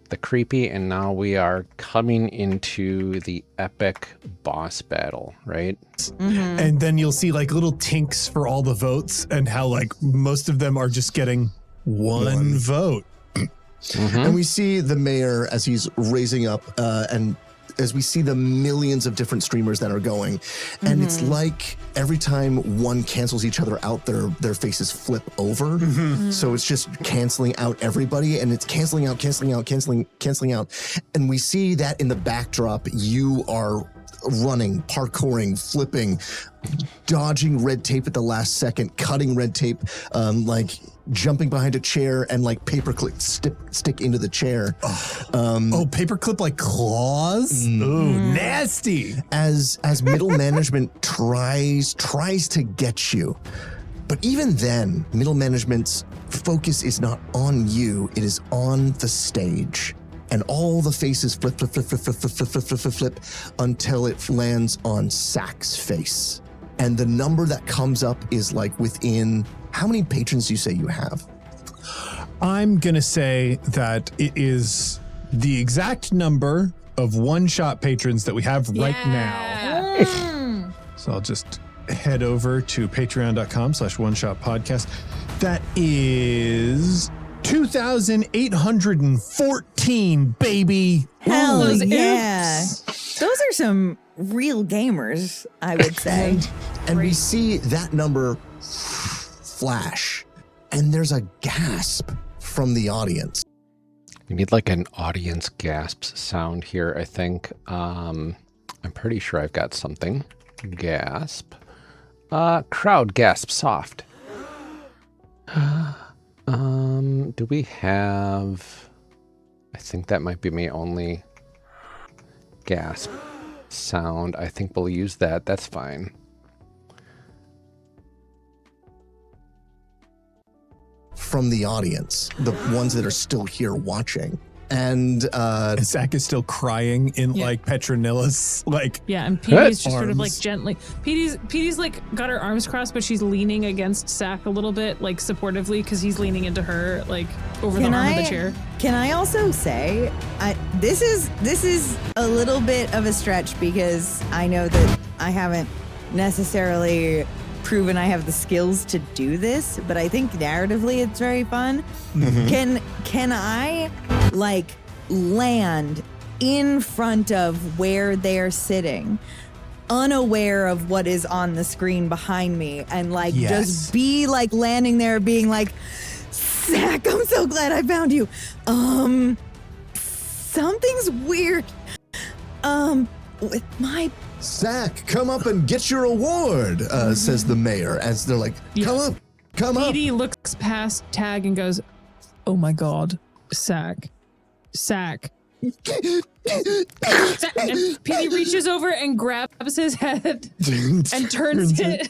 the creepy, and now we are coming into the epic boss battle, right? And then you'll see like little tinks for all the votes and how like most of them are just getting one vote. And we see the mayor as he's raising up and as we see the millions of different streamers that are going, and it's like every time one cancels each other out, their faces flip over. So it's just canceling out everybody, and it's canceling out. And we see that in the backdrop, you are running, parkouring, flipping, dodging red tape at the last second, cutting red tape, like jumping behind a chair and like paperclip stick into the chair. Paperclip like claws? Ooh, nasty. As middle management tries to get you. But even then, middle management's focus is not on you, it is on the stage. And all the faces flip until it lands on Sack's face. And the number that comes up is like within, how many patrons do you say you have? I'm going to say that it is the exact number of one-shot patrons that we have right now. So I'll just head over to patreon.com/one-shot-podcast. That is 2,814, baby. Hell Ooh, yeah. oops. Those are some real gamers, I would say. And we see that number flash, and there's a gasp from the audience. We need like an audience gasps sound here, I think. I'm pretty sure I've got something. Gasp. Crowd gasp soft. Do we have... I think that might be my only gasp sound. I think we'll use that. That's fine. From the audience, the ones that are still here watching. And Zach is still crying in Yeah. like Petronilla's like Yeah, and Petey's just sort of like arms. gently. Petey's like got her arms crossed, but she's leaning against Zach a little bit, like supportively, because he's leaning into her, like over the arm of the chair. Can I also say, this is a little bit of a stretch because I know that I haven't necessarily proven I have the skills to do this, but I think narratively it's very fun. Can I like land in front of where they're sitting, unaware of what is on the screen behind me, and like just be like landing there being like, Zach, I'm so glad I found you. Something's weird. With my Zach, come up and get your award, says the mayor as they're like, come up, come up. Petey looks past Tag and goes, "Oh my God, Zach. And Petey reaches over and grabs his head and turns it.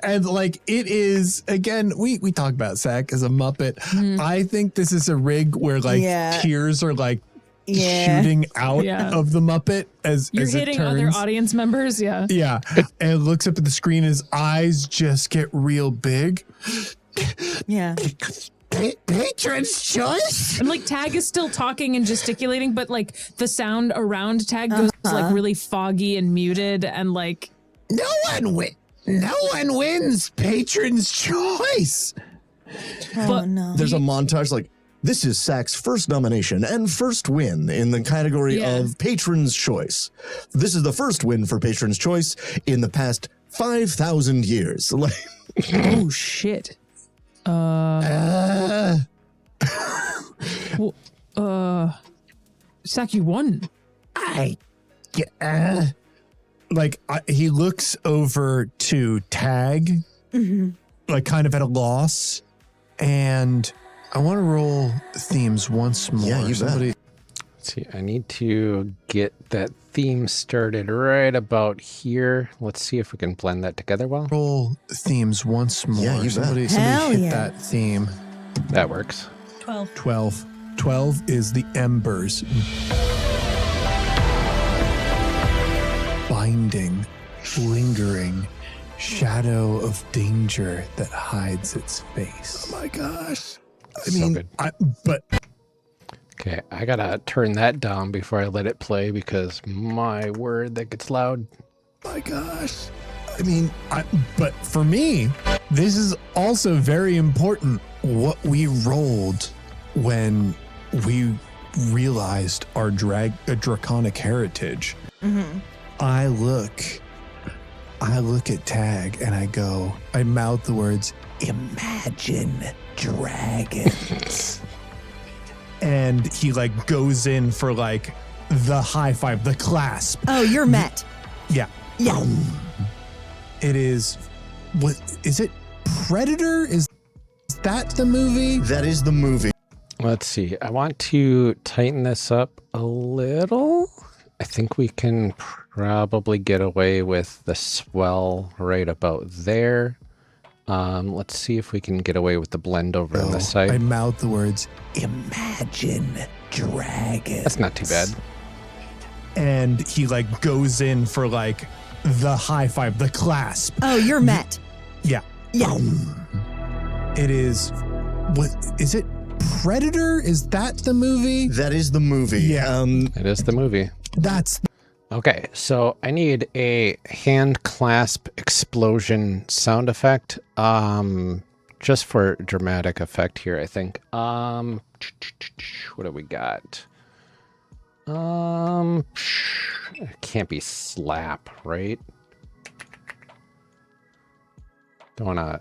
And like it is again, we talk about Zach as a Muppet. I think this is a rig where like tears are like shooting out of the Muppet as You're as it hitting turns. other audience members, yeah. Yeah, and looks up at the screen. His eyes just get real big. yeah. Patron's choice. And like Tag is still talking and gesticulating, but like the sound around Tag goes like really foggy and muted and like No one wins Patron's choice. Oh no. There's a montage like, this is Zach's first nomination and first win in the category of Patron's Choice. This is the first win for Patron's Choice in the past 5,000 years. Like, oh shit. Zach, you won. He looks over to Tag, like kind of at a loss, and I want to roll themes once more. Yeah, you bet. Let's see, I need to get that theme started right about here. Let's see if we can blend that together well. Roll themes once more. Yeah, you bet. Somebody Hell hit yeah. that theme. That works. 12. 12 is the embers. Binding, lingering, shadow of danger that hides its face. oh my gosh. I mean, But okay, I gotta turn that down before I let it play because my word, that gets loud. My gosh. but for me, this is also very important what we rolled when we realized our draconic heritage. I look at Tag and I mouth the words, imagine dragons. And he like goes in for like the high five, the clasp. Oh, you're met. Yeah. Yeah. It is, what is it? Predator? Is that the movie? That is the movie. Let's see. I want to tighten this up a little. I think we can probably get away with the swell right about there. Let's see if we can get away with the blend over on the I side. mouth the words, imagine dragons. That's not too bad. And he like goes in for like the high five, the clasp. Oh, you're met. Yeah. Yeah. It is, what is it? Predator? Is that the movie? That is the movie. Yeah. It is the movie. That's Okay, so I need a hand clasp explosion sound effect. Just for dramatic effect here, I think. What do we got? It can't be slap, right? Don't wanna.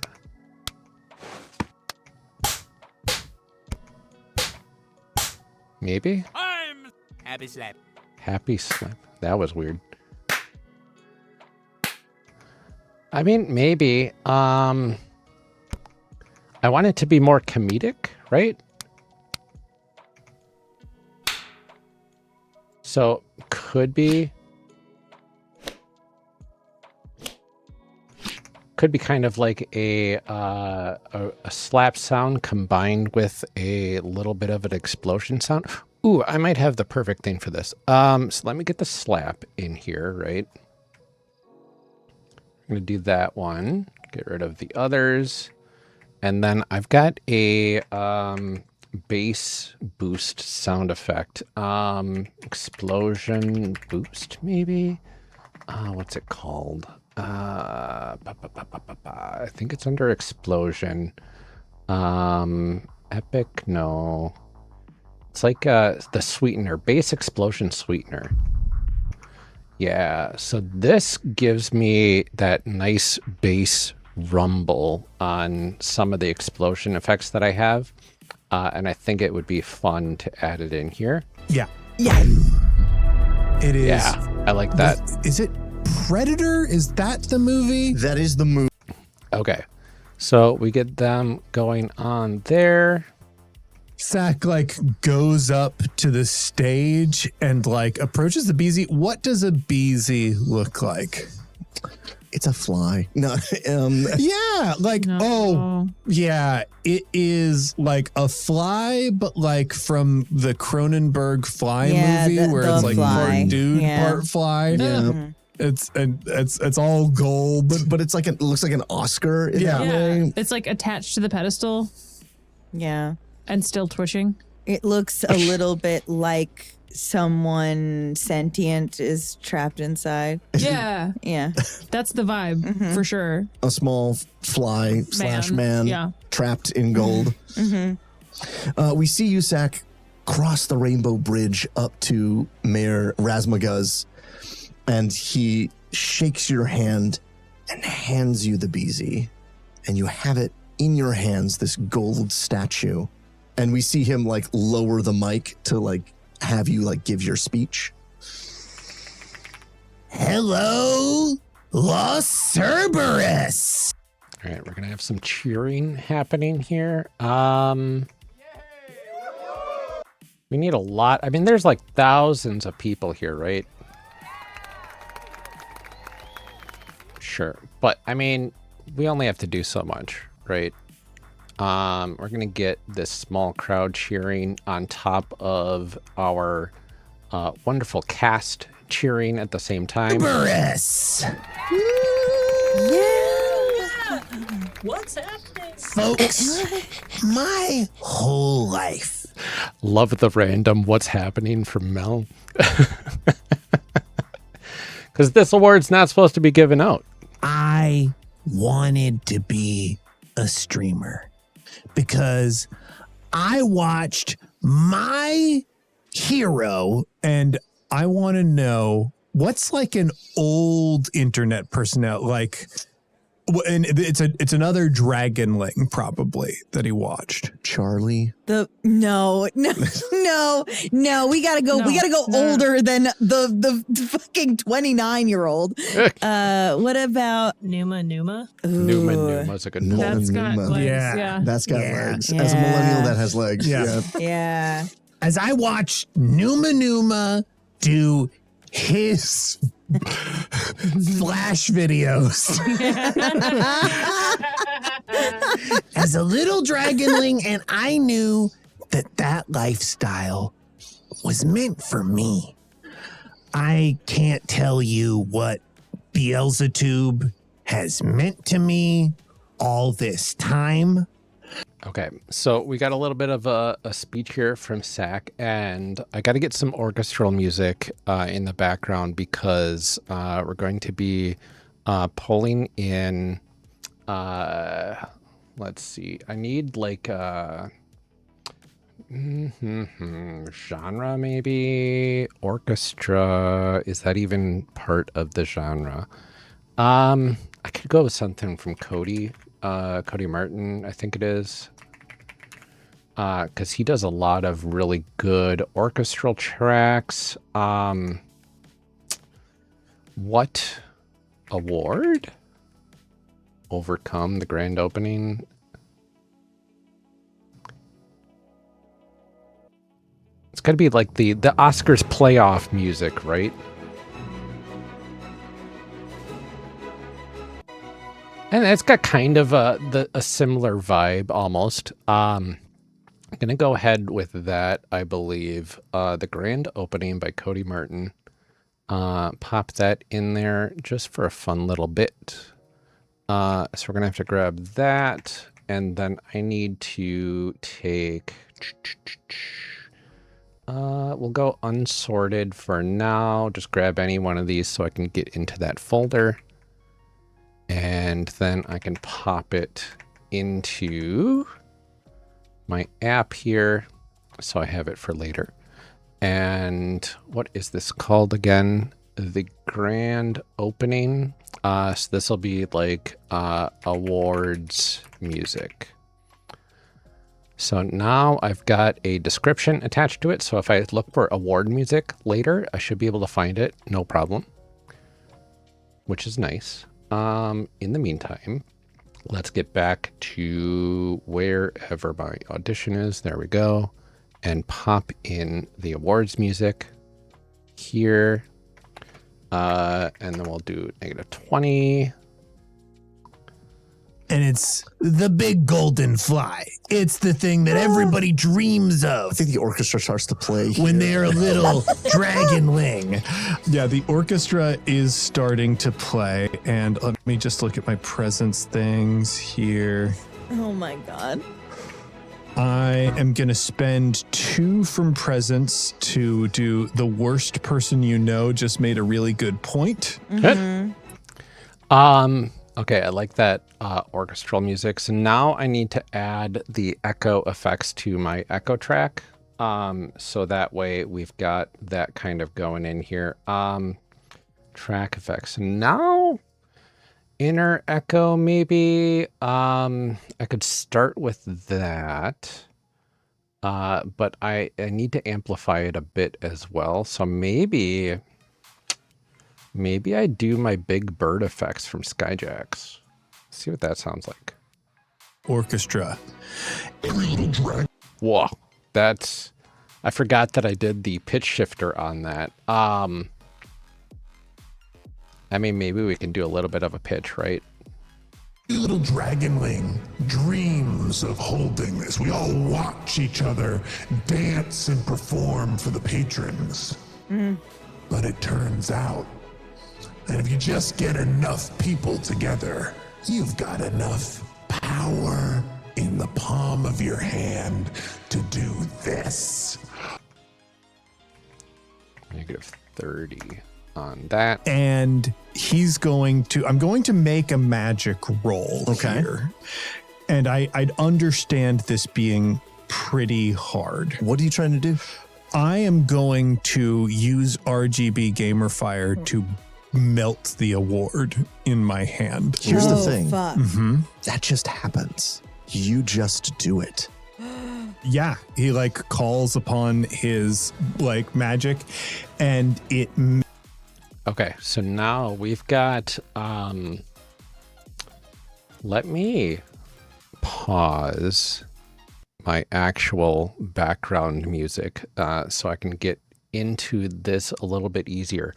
Maybe? I'm Happy Slap. Happy slap. That was weird. I mean, maybe. I want it to be more comedic, right? So could be could be kind of like a slap sound combined with a little bit of an explosion sound. Ooh, I might have the perfect thing for this. So let me get the slap in here, right? I'm gonna do that one. Get rid of the others. And then I've got a bass boost sound effect. Explosion boost, maybe? What's it called? I think it's under explosion. Epic, no. It's like the sweetener, bass explosion sweetener. Yeah, so this gives me that nice bass rumble on some of the explosion effects that I have. And I think it would be fun to add it in here. Yeah. Yeah. It is. Yeah, I like that. Is it Predator? Is that the movie? That is the movie. Okay, so we get them going on there. Zach like goes up to the stage and like approaches the beezy. What does a beezy look like? It's a fly. No. Yeah, like No. yeah, it is like a fly, but like from the Cronenberg Fly movie, where the it's like fly. part dude, Yeah. part fly. Yeah. It's all gold. But it's like it looks like an Oscar in Yeah. that way. It's like attached to the pedestal Yeah. and still twitching. It looks a little bit like someone sentient is trapped inside. Yeah, Yeah. that's the vibe for sure. A small fly slash man Yeah. trapped in gold. We see Yusak cross the rainbow bridge up to Mayor Razmaguz, and he shakes your hand and hands you the beezy, and you have it in your hands, this gold statue. And we see him like lower the mic to like have you like give your speech. Hello, Los Cerberus. All right, we're gonna have some cheering happening here. We need a lot. I mean, there's like thousands of people here, right? Sure, but I mean, we only have to do so much, right? We're gonna get this small crowd cheering on top of our wonderful cast cheering at the same time. Cerberus. What's happening? Folks, my whole life. Love the random what's happening from Mel. Because this award's not supposed to be given out. I wanted to be a streamer because I watched my hero. And I want to know what's like an old internet personality like. And it's another dragonling probably that he watched. Charlie. No. We gotta go. We gotta go older than the fucking 29-year-old. What about Numa? Numa's a good pull. That's got Numa. legs. Yeah. Yeah. That's got Yeah. legs. As a millennial, that has legs. Yeah. yeah? As I watched Numa do his Flash videos. as a little dragonling, and I knew that lifestyle was meant for me. I can't tell you what Beelzebub has meant to me all this time. Okay, so we got a little bit of a speech here from Sack, and I got to get some orchestral music in the background because we're going to be pulling in. Let's see, I need like genre, maybe orchestra. Is that even part of the genre? I could go with something from Cody Martin, I think it is. Because he does a lot of really good orchestral tracks. What award? Overcome the grand opening. It's got to be like the Oscars playoff music, right? And it's got kind of a similar vibe almost. I'm going to go ahead with that, I believe. The Grand Opening by Cody Martin. Pop that in there just for a fun little bit. So we're going to have to grab that. And then I need to take... we'll go unsorted for now. Just grab any one of these so I can get into that folder. And then I can pop it into my app here. So I have it for later. And what is this called again? The Grand Opening. So this will be like awards music. So now I've got a description attached to it. So if I look for award music later, I should be able to find it. No problem. Which is nice. In the meantime, let's get back to wherever my audition is. There we go. And pop in the awards music here. And then we'll do -20. And it's the big golden fly. It's the thing that everybody dreams I of think the orchestra starts to play when here. they're a little dragonling. Yeah, the orchestra is starting to play. And let me just look at my presence things here. Oh my god. I am going to spend 2 from presence to do the worst person you know just made a really good point. Good. Okay, I like that orchestral music. So now I need to add the echo effects to my echo track. So that way we've got that kind of going in here. Track effects. Now, inner echo maybe. I could start with that. But I need to amplify it a bit as well. So maybe I do my big bird effects from Skyjacks. See what that sounds like. Orchestra. Whoa, that's... I forgot that I did the pitch shifter on that. I mean, maybe we can do a little bit of a pitch, right? Little dragonling dreams of holding this. We all watch each other dance and perform for the patrons. But it turns out that if you just get enough people together, you've got enough power in the palm of your hand to do this. -30 on that. And I'm going to make a magic roll here. And I'd understand this being pretty hard. What are you trying to do? I am going to use RGB Gamerfire to melt the award in my hand. Here's the thing. Fuck. That just happens. You just do it. Yeah, he like calls upon his like magic and it... Okay, so now we've got, let me pause my actual background music so I can get into this a little bit easier.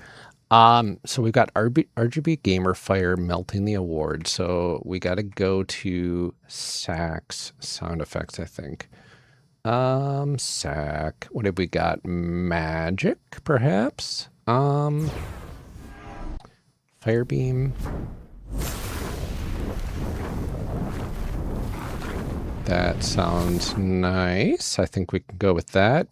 So we've got RGB Gamerfire melting the award. So we got to go to sax sound effects, I think. Sac. What have we got? Magic, perhaps? Firebeam. That sounds nice. I think we can go with that.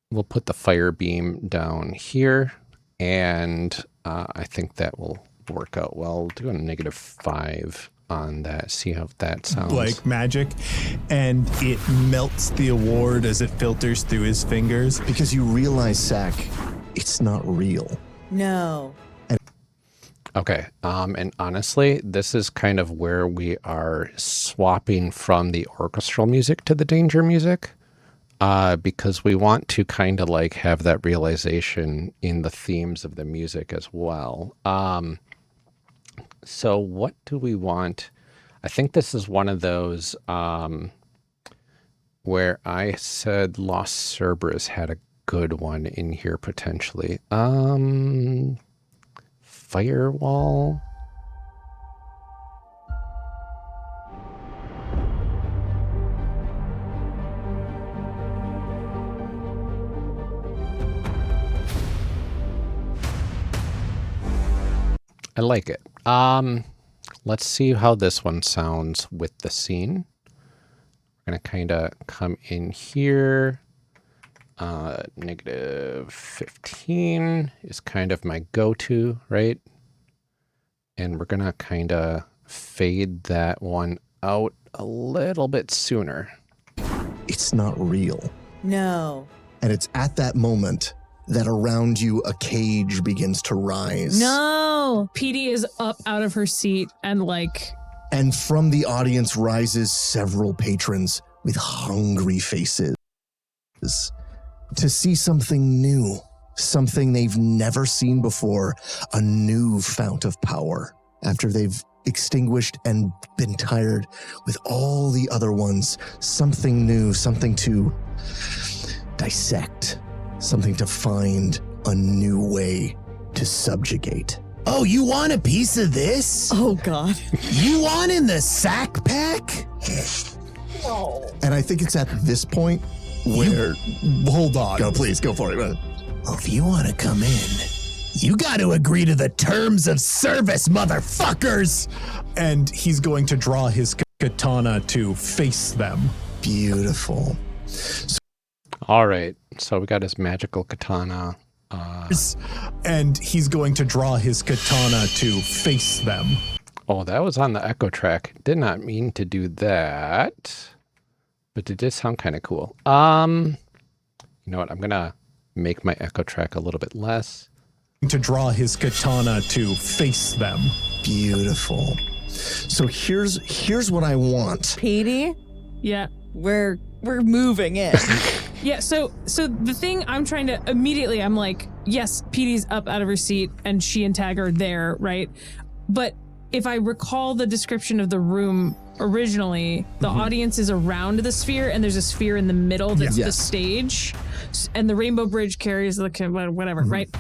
We'll put the fire beam down here, and I think that will work out well. Do a -5 on that. See how that sounds. Like magic, and it melts the award as it filters through his fingers. Because you realize, Sack, it's not real. No. Okay, and honestly, this is kind of where we are swapping from the orchestral music to the danger music. Because we want to kind of like have that realization in the themes of the music as well. So what do we want? I think this is one of those where I said Lost Cerberus had a good one in here potentially. Firewall. I like it. Let's see how this one sounds with the scene. We're going to kind of come in here. -15 is kind of my go-to, right? And we're going to kind of fade that one out a little bit sooner. It's not real. No. And it's at that moment that around you a cage begins to rise. No. PD is up out of her seat and like... And from the audience rises several patrons with hungry faces to see something new, something they've never seen before, a new fount of power after they've extinguished and been tired with all the other ones. Something new, something to dissect, something to find a new way to subjugate. Oh, you want a piece of this? Oh, God. You want in the sack pack? And I think it's at this point where... Hold on. Go, please, go for it. Well, if you want to come in, you got to agree to the terms of service, motherfuckers! And he's going to draw his katana to face them. Beautiful. All right. So we got his magical katana. And he's going to draw his katana to face them. Oh, that was on the echo track. Did not mean to do that, but it did sound kind of cool. You know what? I'm going to make my echo track a little bit less. To draw his katana to face them. Beautiful. So here's what I want. Petey, Yeah. we're moving in. Yeah, so the thing I'm trying to immediately, I'm like, yes, PD's up out of her seat and she and Tag are there, right? But if I recall the description of the room originally, the audience is around the sphere and there's a sphere in the middle that's the stage, and the Rainbow Bridge carries the whatever, right?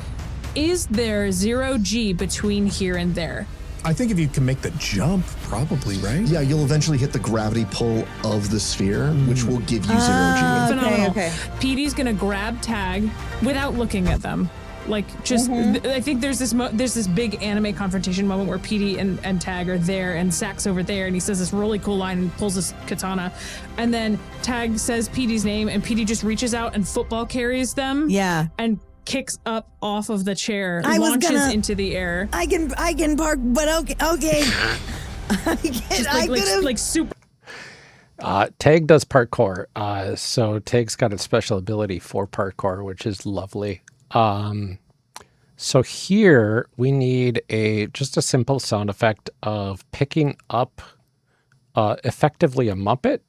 Is there 0G between here and there? I think if you can make the jump, probably, right? Yeah, you'll eventually hit the gravity pull of the sphere, which will give you 0G. Phenomenal. Okay. PD's gonna grab Tag without looking at them. Like, just, I think there's this big anime confrontation moment where PD and Tag are there and Sack's over there and he says this really cool line and pulls his katana. And then Tag says PD's name and PD just reaches out and football carries them. Yeah. And kicks up off of the chair, I was launches gonna- into the air. I can park, but okay. Like super. Tag does parkour. So Tag's got a special ability for parkour, which is lovely. So here we need just a simple sound effect of picking up effectively a Muppet.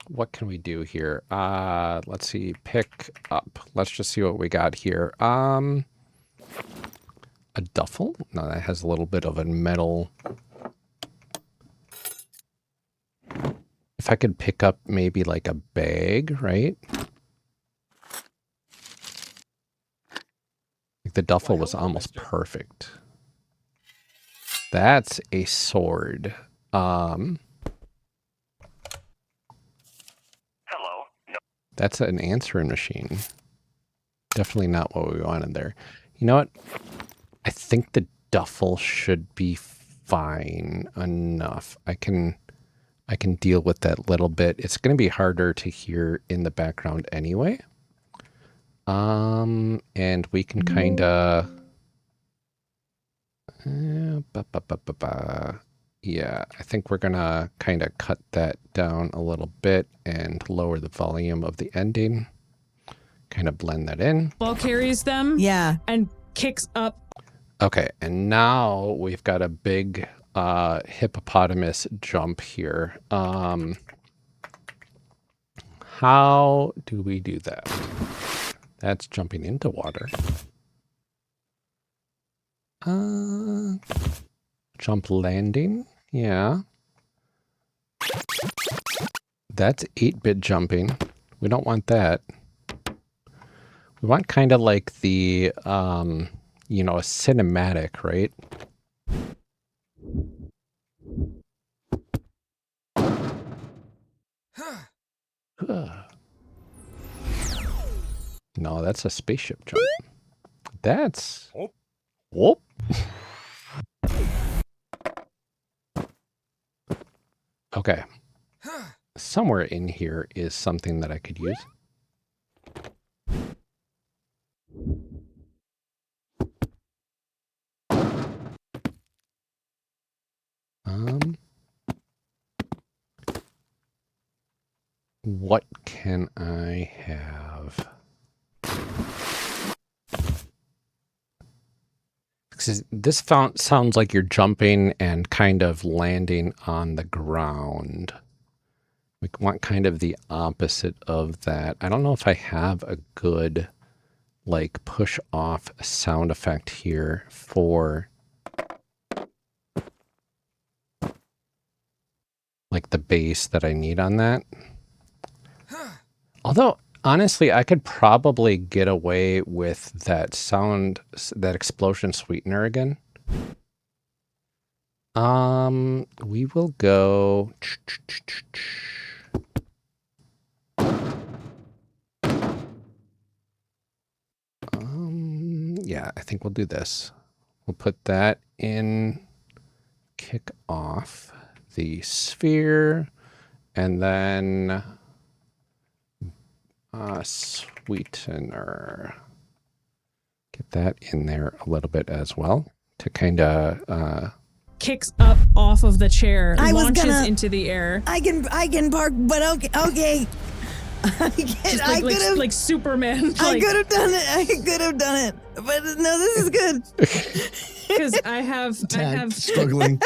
What can we do here? Let's see, pick up. Let's just see what we got here. A duffel? No, that has a little bit of a metal. If I could pick up maybe like a bag, right? Like the duffel was almost perfect. That's a sword. That's an answering machine. Definitely not what we wanted there. You know what? I think the duffel should be fine enough. I can deal with that little bit. It's going to be harder to hear in the background anyway. And we can kind of... Yeah, I think we're going to kind of cut that down a little bit and lower the volume of the ending. Kind of blend that in. Ball carries them. Yeah. And kicks up. Okay, and now we've got a big hippopotamus jump here. How do we do that? That's jumping into water. Jump landing. Yeah. That's 8-bit jumping. We don't want that. We want kind of like the, a cinematic, right? No, that's a spaceship jump. That's... Whoop. Okay. Somewhere in here is something that I could use. What can I have? This sounds like you're jumping and kind of landing on the ground. We want kind of the opposite of that. I don't know if I have a good like push off sound effect here for like the bass that I need on that. Although honestly, I could probably get away with that sound, that explosion sweetener again. We will go. Yeah, I think we'll do this. We'll put that in, kick off the sphere, and then sweetener. Get that in there a little bit as well to kind of kicks up off of the chair, I was launches gonna- into the air. I can park, but okay. I could have like Superman. I could have done it. But no, this is good. Because I have struggling.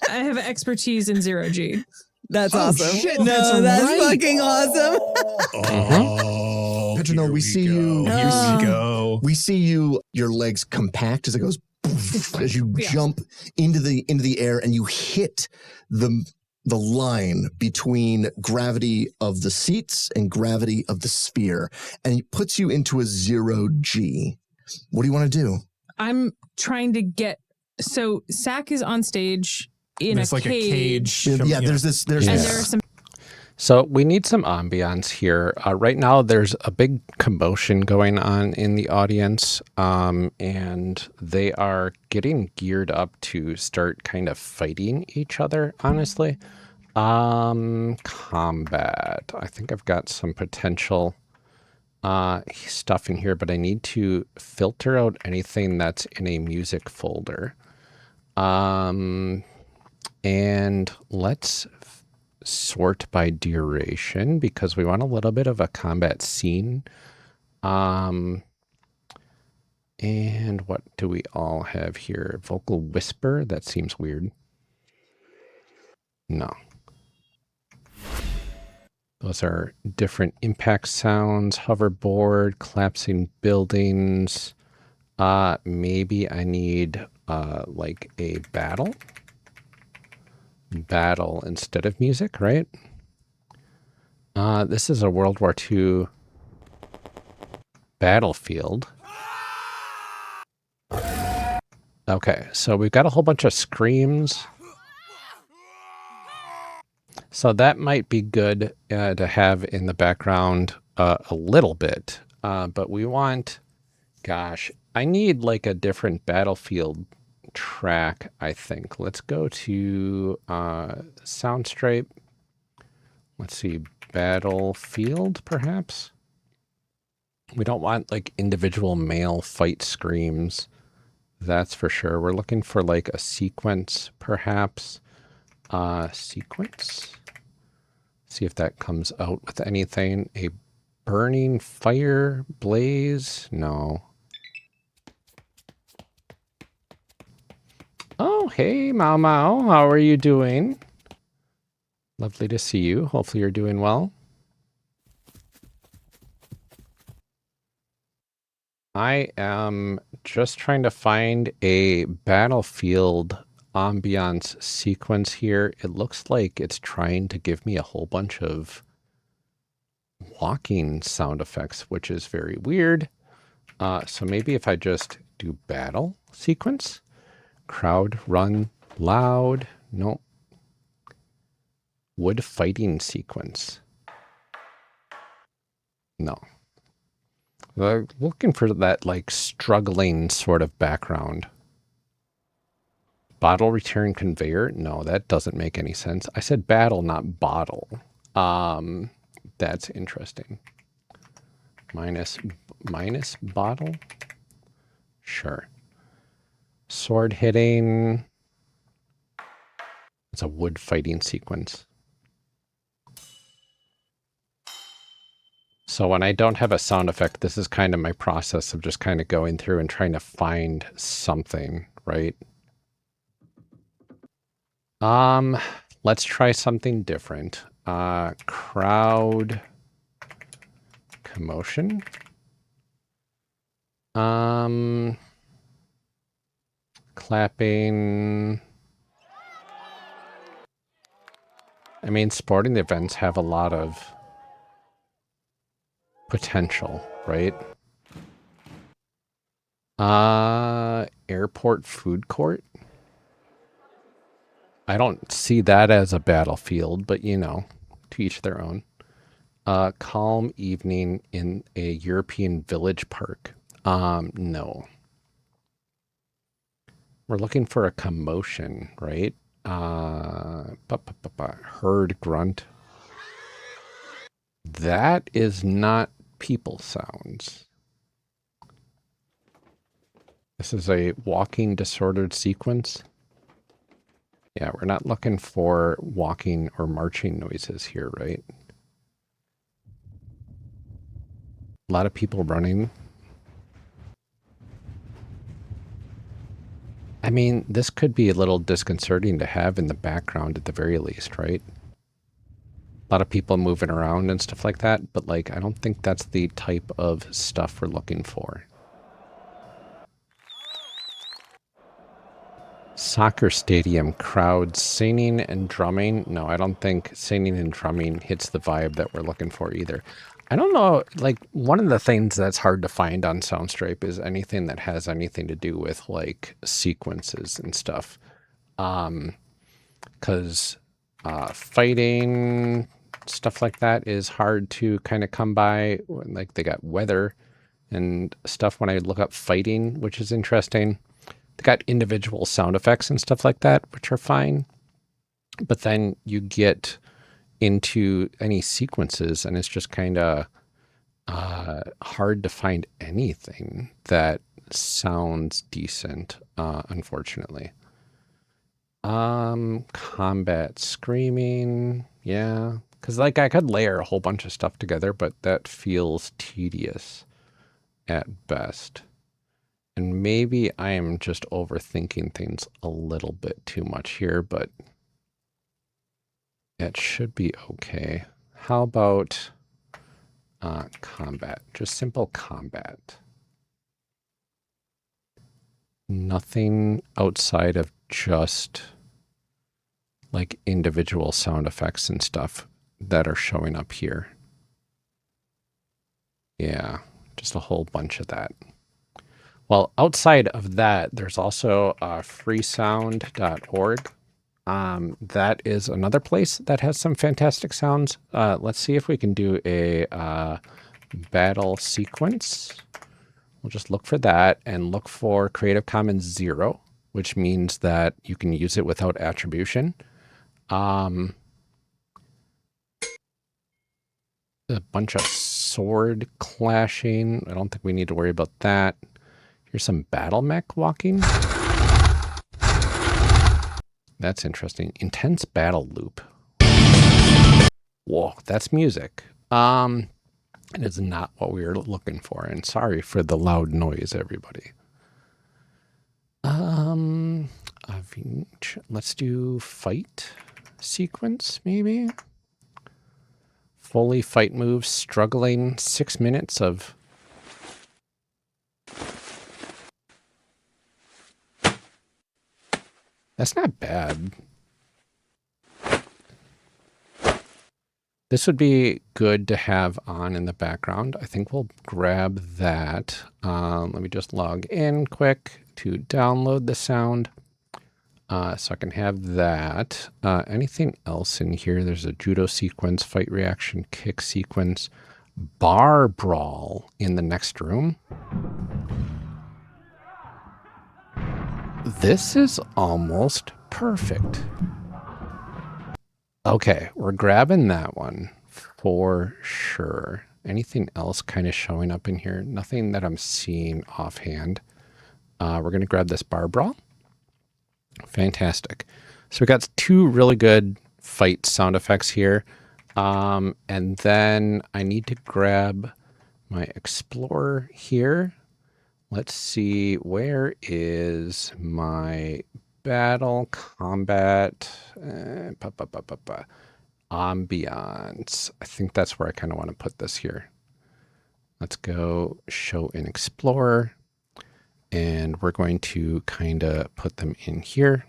I have expertise in 0G. That's Oh, awesome. shit, no, that's that's right. fucking awesome. Oh, Petronel, we see you. Here we go. We see you. Your legs compact as it goes as you jump into the air, and you hit the line between gravity of the seats and gravity of the sphere, and it puts you into a 0G. What do you want to do? I'm trying to get. So Sack is on stage in There's a like cage. a cage. Yeah, there's this. There's And this. there are some. So we need some ambiance here. Right now, there's a big commotion going on in the audience, and they are getting geared up to start kind of fighting each other, honestly. Combat. I think I've got some potential stuff in here, but I need to filter out anything that's in a music folder. And let's sort by duration because we want a little bit of a combat scene. And what do we all have here? Vocal whisper? That seems weird. No. Those are different impact sounds, hoverboard, collapsing buildings. Maybe I need like a battle instead of music, right? This is a World War II battlefield. Okay, so we've got a whole bunch of screams. So that might be good to have in the background a little bit. But we want, gosh, I need like a different battlefield track, I think. Let's go to Soundstripe. Let's see, battlefield, perhaps? We don't want like individual male fight screams. That's for sure. We're looking for like a sequence, perhaps. Sequence. See if that comes out with anything. A burning fire blaze? No. Oh, hey, Mau Mau. How are you doing? Lovely to see you. Hopefully you're doing well. I am just trying to find a battlefield ambiance sequence here. It looks like it's trying to give me a whole bunch of walking sound effects, which is very weird. So maybe if I just do battle sequence, crowd run loud. Nope. Wood fighting sequence. No. Looking for that like struggling sort of background. Bottle return conveyor? No, that doesn't make any sense. I said battle, not bottle. That's interesting. Minus bottle? Sure. Sword hitting. It's a wood fighting sequence. So when I don't have a sound effect, this is kind of my process of just kind of going through and trying to find something, right? Let's try something different. Crowd commotion. Clapping. I mean, sporting events have a lot of potential, right? Airport food court. I don't see that as a battlefield, but you know, to each their own. Calm evening in a European village park. No. We're looking for a commotion, right? Herd grunt. That is not people sounds. This is a walking disordered sequence. Yeah, we're not looking for walking or marching noises here, right? A lot of people running. I mean, this could be a little disconcerting to have in the background at the very least, right? A lot of people moving around and stuff like that, but like, I don't think that's the type of stuff we're looking for. Soccer stadium crowd singing and drumming. No, I don't think singing and drumming hits the vibe that we're looking for either. I don't know, like one of the things that's hard to find on Soundstripe is anything that has anything to do with like sequences and stuff. Because fighting, stuff like that is hard to kind of come by. Like they got weather and stuff when I look up fighting, which is interesting. They got individual sound effects and stuff like that, which are fine. But then you get into any sequences and it's just kind of hard to find anything that sounds decent, unfortunately. Combat screaming. Yeah. Because like I could layer a whole bunch of stuff together, but that feels tedious at best. And maybe I am just overthinking things a little bit too much here, but it should be okay. How about combat? Just simple combat. Nothing outside of just like individual sound effects and stuff that are showing up here. Yeah, just a whole bunch of that. Well, outside of that, there's also freesound.org. That is another place that has some fantastic sounds. Let's see if we can do a battle sequence. We'll just look for that and look for Creative Commons 0, which means that you can use it without attribution. A bunch of sword clashing. I don't think we need to worry about that. Here's some battle mech walking. That's interesting. Intense battle loop. Whoa, that's music. It is not what we were looking for. And sorry for the loud noise, everybody. Let's do fight sequence, maybe. Fully fight moves, struggling, 6 minutes of... That's not bad. This would be good to have on in the background. I think we'll grab that. Let me just log in quick to download the sound. So I can have that. Anything else in here? There's a judo sequence, fight reaction, kick sequence, bar brawl in the next room. This is almost perfect. Okay, we're grabbing that one for sure. Anything else kind of showing up in here? Nothing that I'm seeing offhand. We're going to grab this bar brawl. Fantastic. So we got 2 really good fight sound effects here. And then I need to grab my explorer here. Let's see, where is my battle combat ambiance? I think that's where I kind of want to put this here. Let's go show in explorer, and we're going to kind of put them in here.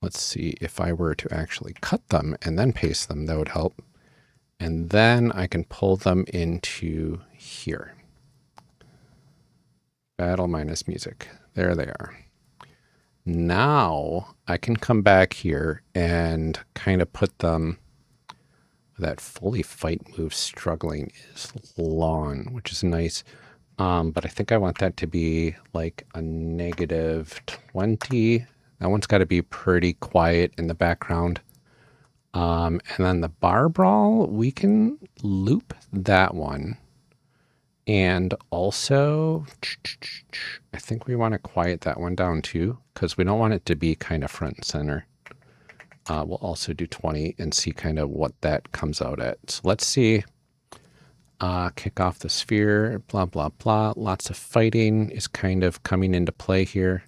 Let's see, if I were to actually cut them and then paste them, that would help. And then I can pull them into here. Battle minus music. There they are. Now I can come back here and kind of put them. That fully fight move struggling is long, which is nice. But I think I want that to be like a -20. That one's got to be pretty quiet in the background. And then the bar brawl, we can loop that one. And also, I think we want to quiet that one down too, because we don't want it to be kind of front and center. We'll also do 20 and see kind of what that comes out at. So let's see. Kick off the sphere, blah, blah, blah. Lots of fighting is kind of coming into play here.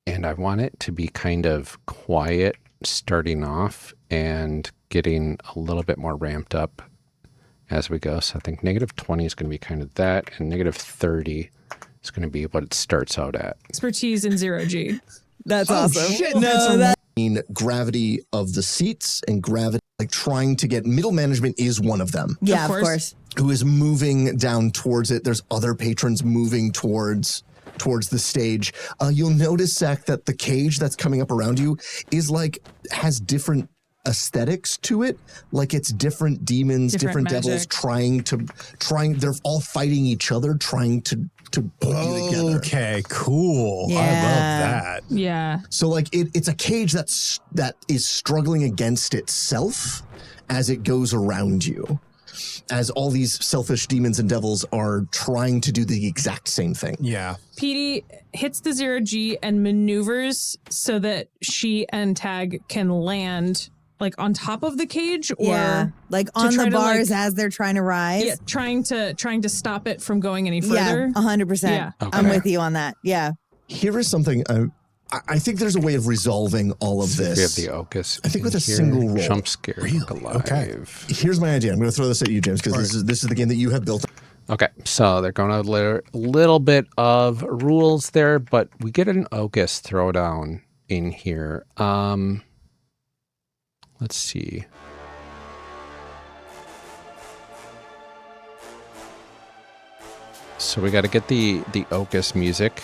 And I want it to be kind of quiet starting off and getting a little bit more ramped up as we go. So I think -20 is going to be kind of that, and -30 is going to be what it starts out at. Expertise in 0G. That's awesome. Shit, No, that gravity of the seats and gravity, like trying to get middle management is one of them. yeah, of course. Who is moving down towards it. There's other patrons moving towards the stage. You'll notice, Zach, that the cage that's coming up around you is like has different aesthetics to it. Like it's different demons, different devils magic. they're all fighting each other, trying to put you together. Okay, cool. I Yeah. love that. Yeah. So like it's a cage that is struggling against itself as it goes around you, as all these selfish demons and devils are trying to do the exact same thing. Yeah. PD hits the 0G and maneuvers so that she and Tag can land like on top of the cage, or Yeah, like on try the to, like- bars as they're trying to rise. yeah, trying to stop it from going any Yeah, further. 100%. Yeah. I'm Okay. with you on that. Yeah. Here is something I think there's a way of resolving all of this. We have the Ocus. I think with in a here. single roll. Jump scare. Look alive. Okay. Here's my idea. I'm going to throw this at you, James, because this is the game that you have built. Okay, so they're going to little bit of rules there, but we get an Ocus throwdown in here. Let's see. So we got to get the Ocus music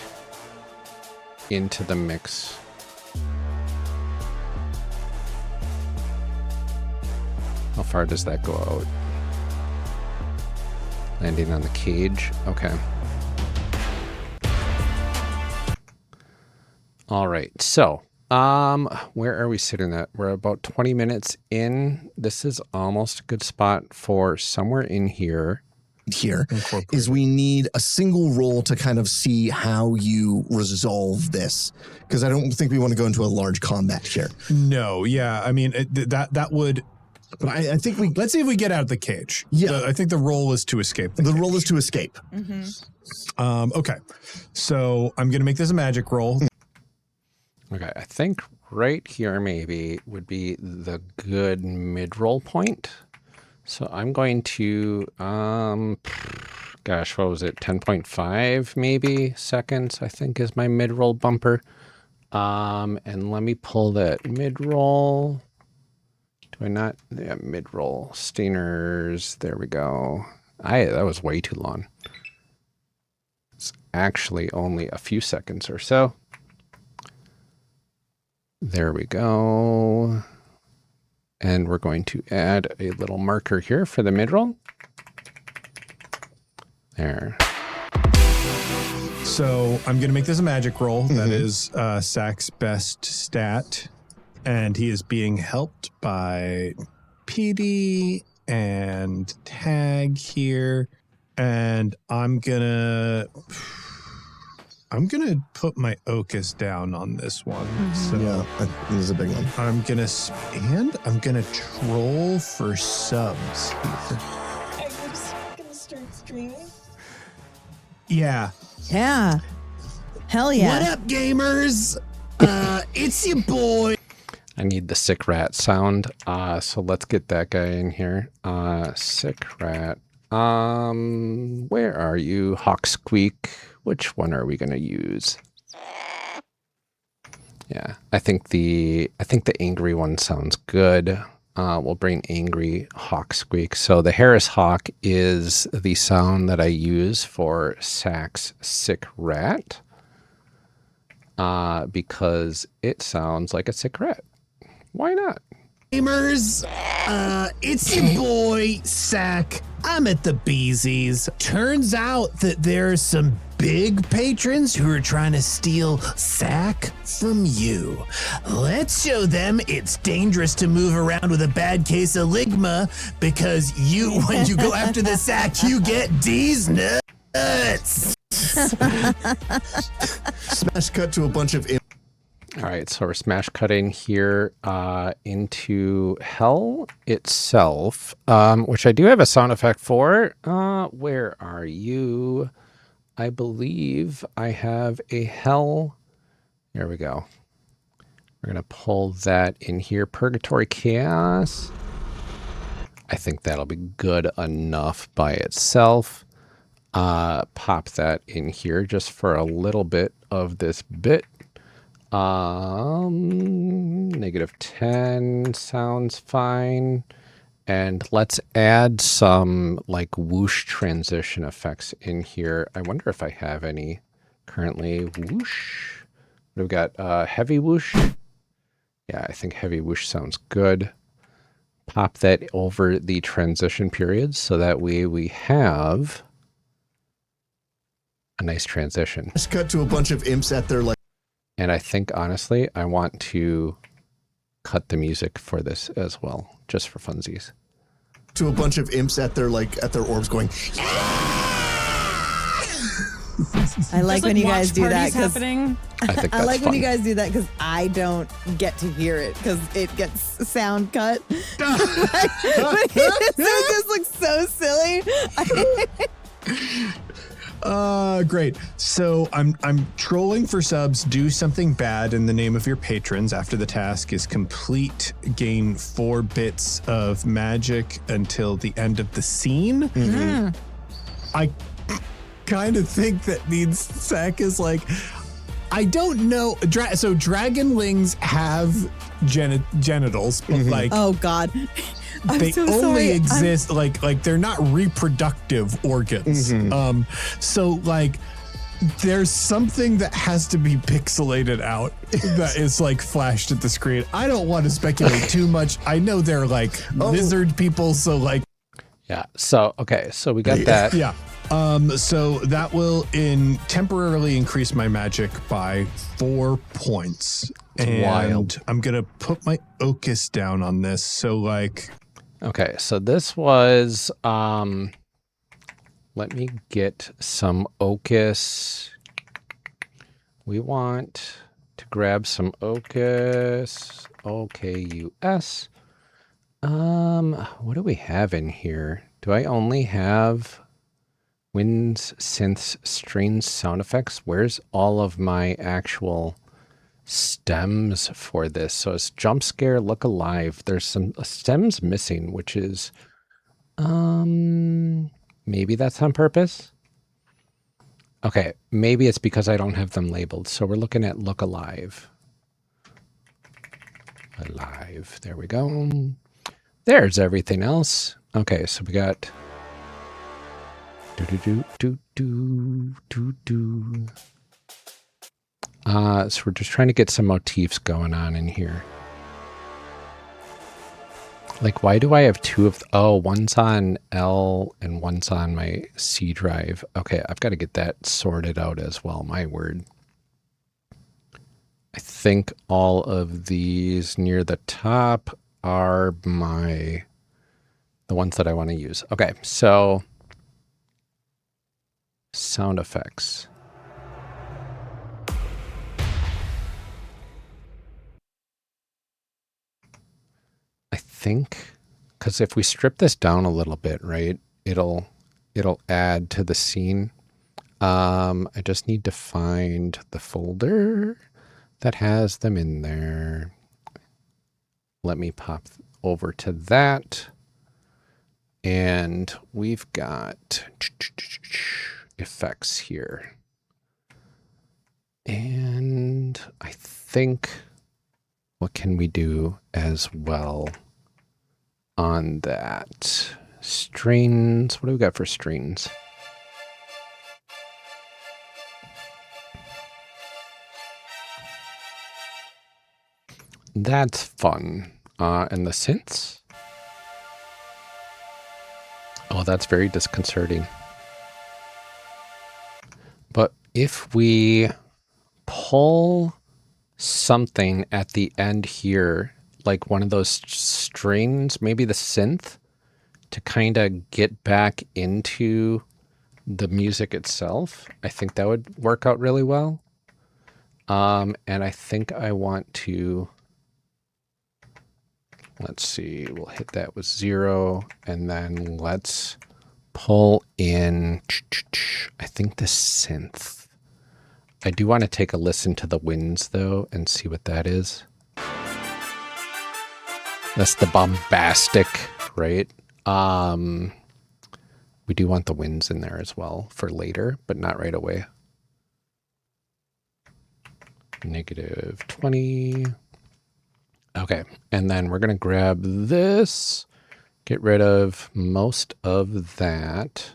into the mix. How far does that go out? Landing on the cage. Okay. All right. So, where are we sitting at? We're about 20 minutes in. This is almost a good spot for somewhere in here. Is we need a single roll to kind of see how you resolve this, because I don't think we want to go into a large combat here. No, yeah. I mean, that would. But I think we Let's see if we get out of the cage. Yeah. I think the roll is to escape. the roll is to escape. Okay. So I'm going to make this a magic roll. Okay. I think right here maybe would be the good mid-roll point. So I'm going to, gosh, what was it? 10.5 maybe seconds, I think is my mid-roll bumper. And let me pull that mid-roll. Do I not? Yeah, mid-roll. Steiners. There we go. That was way too long. It's actually only a few seconds or so. There we go. And we're going to add a little marker here for the mid-roll. There. So I'm going to make this a magic roll. That is Sack's best stat. And he is being helped by PD and Tag here. And I'm gonna put my Ocus down on this one. So Yeah, this is a big one. I'm gonna troll for subs here. I'm just gonna start streaming. Yeah. Yeah. Hell yeah. What up, gamers? It's your boy. I need the sick rat sound. So let's get that guy in here. Sick rat. Where are you? Hawk Squeak. Which one are we gonna use? Yeah, I think the angry one sounds good. We'll bring angry Hawk Squeak. So the Harris Hawk is the sound that I use for Sack's sick rat. Because it sounds like a sick rat. Why not? Gamers, it's your boy, Sack. I'm at the Beesies. Turns out that there's some big patrons who are trying to steal Sack from you. Let's show them it's dangerous to move around with a bad case of ligma because when you go after the Sack, you get D's nuts. Smash cut to a bunch of All right, so we're smash cutting here into Hell itself, which I do have a sound effect for. Where are you? I believe I have a Hell. There we go. We're going to pull that in here. Purgatory Chaos. I think that'll be good enough by itself. Pop that in here just for a little bit of this bit. -10 sounds fine. And let's add some like whoosh transition effects in here. I wonder if I have any currently. Whoosh. We've got heavy whoosh. Yeah, I think heavy whoosh sounds good. Pop that over the transition periods so that way we have a nice transition. Smash cut to a bunch of imps at their And I think, honestly, I want to cut the music for this as well, just for funsies. to a bunch of imps at their orbs going. I like when you guys do that because happening. I think I that's like fun. when you guys do that because I don't get to hear it because it gets sound cut. It just looks so silly. Great. So I'm trolling for subs. Do something bad in the name of your patrons. After the task is complete, gain 4 bits of magic until the end of the scene. I kind of think that means Sack is like, I don't know. So dragonlings have genitals, but like, Oh God. I'm they so only sorry. exist like they're not reproductive organs. So like there's something that has to be pixelated out that is like flashed at the screen. I don't want to speculate too much. I know they're like lizard people, so like Yeah. So, okay. So we got that. yeah. So that will temporarily increase my magic by 4 points. And wild. I'm gonna put my Ocus down on this. So like Okay. So this was, let me get some Ocus. We want to grab some Ocus. OKUS. What do we have in here? Do I only have winds, synths, strings, sound effects? Where's all of my actual stems for this? So it's jump scare, look alive. There's some stems missing, which is maybe that's on purpose. Okay, maybe it's because I don't have them labeled. So we're looking at look alive. Alive. There we go. There's everything else. Okay, so we got so we're just trying to get some motifs going on in here. Like, why do I have two of... Oh, one's on L and one's on my C drive. Okay, I've got to get that sorted out as well. My word. I think all of these near the top are the ones that I want to use. Okay, so sound effects. I think, because if we strip this down a little bit, right, it'll add to the scene. I just need to find the folder that has them in there. Let me pop over to that. And we've got effects here. And I think, what can we do as well on that? Strains. What do we got for strains? That's fun. And the synths? Oh, that's very disconcerting. But if we pull something at the end here, like one of those strings, maybe the synth, to kind of get back into the music itself, I think that would work out really well. And I think I want to... Let's see, we'll hit that with 0, and then let's pull in, I think, the synth. I do want to take a listen to the winds, though, and see what that is. That's the bombastic, right? We do want the winds in there as well for later, but not right away. -20. Okay, and then we're going to grab this, get rid of most of that.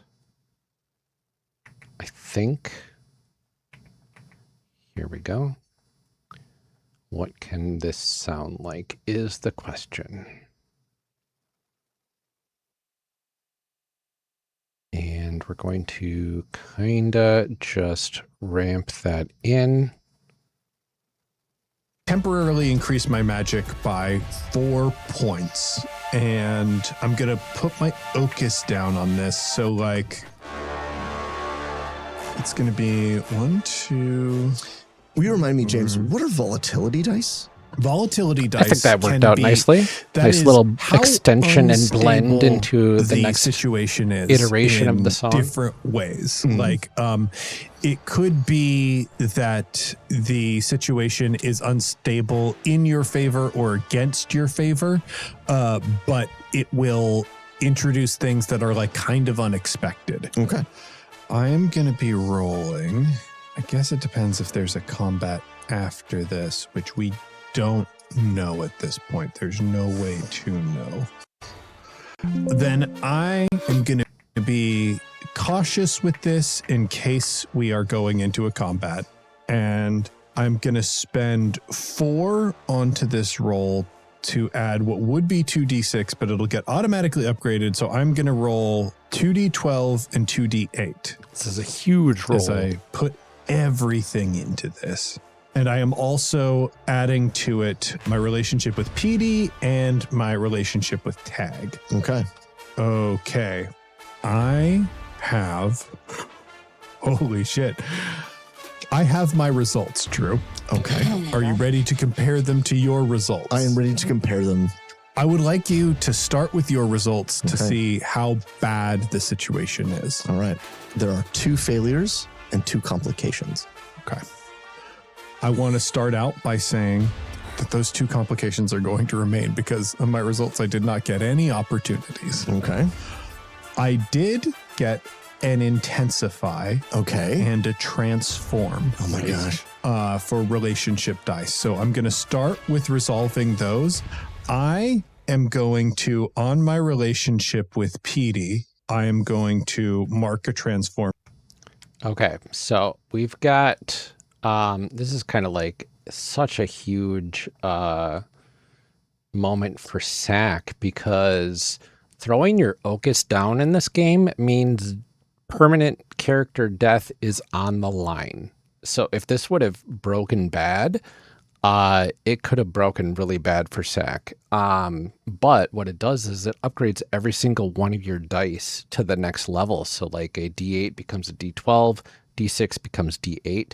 I think, here we go. What can this sound like is the question. And we're going to kind of just ramp that in. Temporarily increase my magic by 4 points, and I'm gonna put my Ocus down on this. So like, it's gonna be 1, 2. Will you remind me, James, what are volatility dice? Volatility dice. I think that worked out nicely. Nice little extension and blend into the next situation is iteration of the song. Different ways. Like, it could be that the situation is unstable in your favor or against your favor, but it will introduce things that are like kind of unexpected. Okay. I am going to be rolling. I guess it depends if there's a combat after this, which we don't know at this point. There's no way to know. Then I am going to be cautious with this in case we are going into a combat. And I'm going to spend 4 onto this roll to add what would be 2d6, but it'll get automatically upgraded. So I'm going to roll 2d12 and 2d8. This is a huge roll. As I put everything into this. And I am also adding to it my relationship with PD and my relationship with Tag. Okay. Okay. I have... Holy shit. I have my results, Drew. Okay. Are you ready to compare them to your results? I am ready to compare them. I would like you to start with your results to see how bad the situation is. All right. There are 2 failures and 2 complications. Okay. I want to start out by saying that those 2 complications are going to remain because of my results. I did not get any opportunities. Okay. I did get an intensify. Okay. And a transform. Oh my gosh. For relationship dice. So I'm going to start with resolving those. I am going to, on my relationship with PD, I am going to mark a transform. Okay, so we've got, this is kind of like such a huge moment for Sack because throwing your Ocus down in this game means permanent character death is on the line. So if this would have broken bad, it could have broken really bad for Sack. But what it does is it upgrades every single one of your dice to the next level. So like a D8 becomes a D12, D6 becomes D8.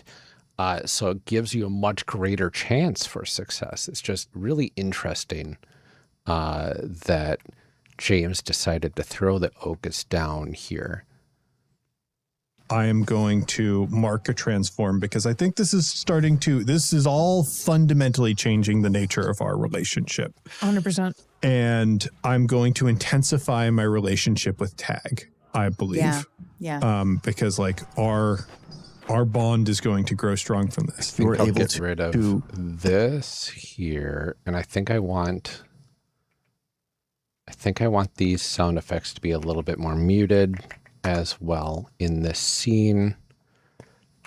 So it gives you a much greater chance for success. It's just really interesting that James decided to throw the Ocus down here. I am going to mark a transform because I think this is all fundamentally changing the nature of our relationship. 100%. And I'm going to intensify my relationship with Tag, I believe. Yeah. Because like our bond is going to grow strong from this. I think I'll get rid of this here, and I think I want these sound effects to be a little bit more muted as well in this scene.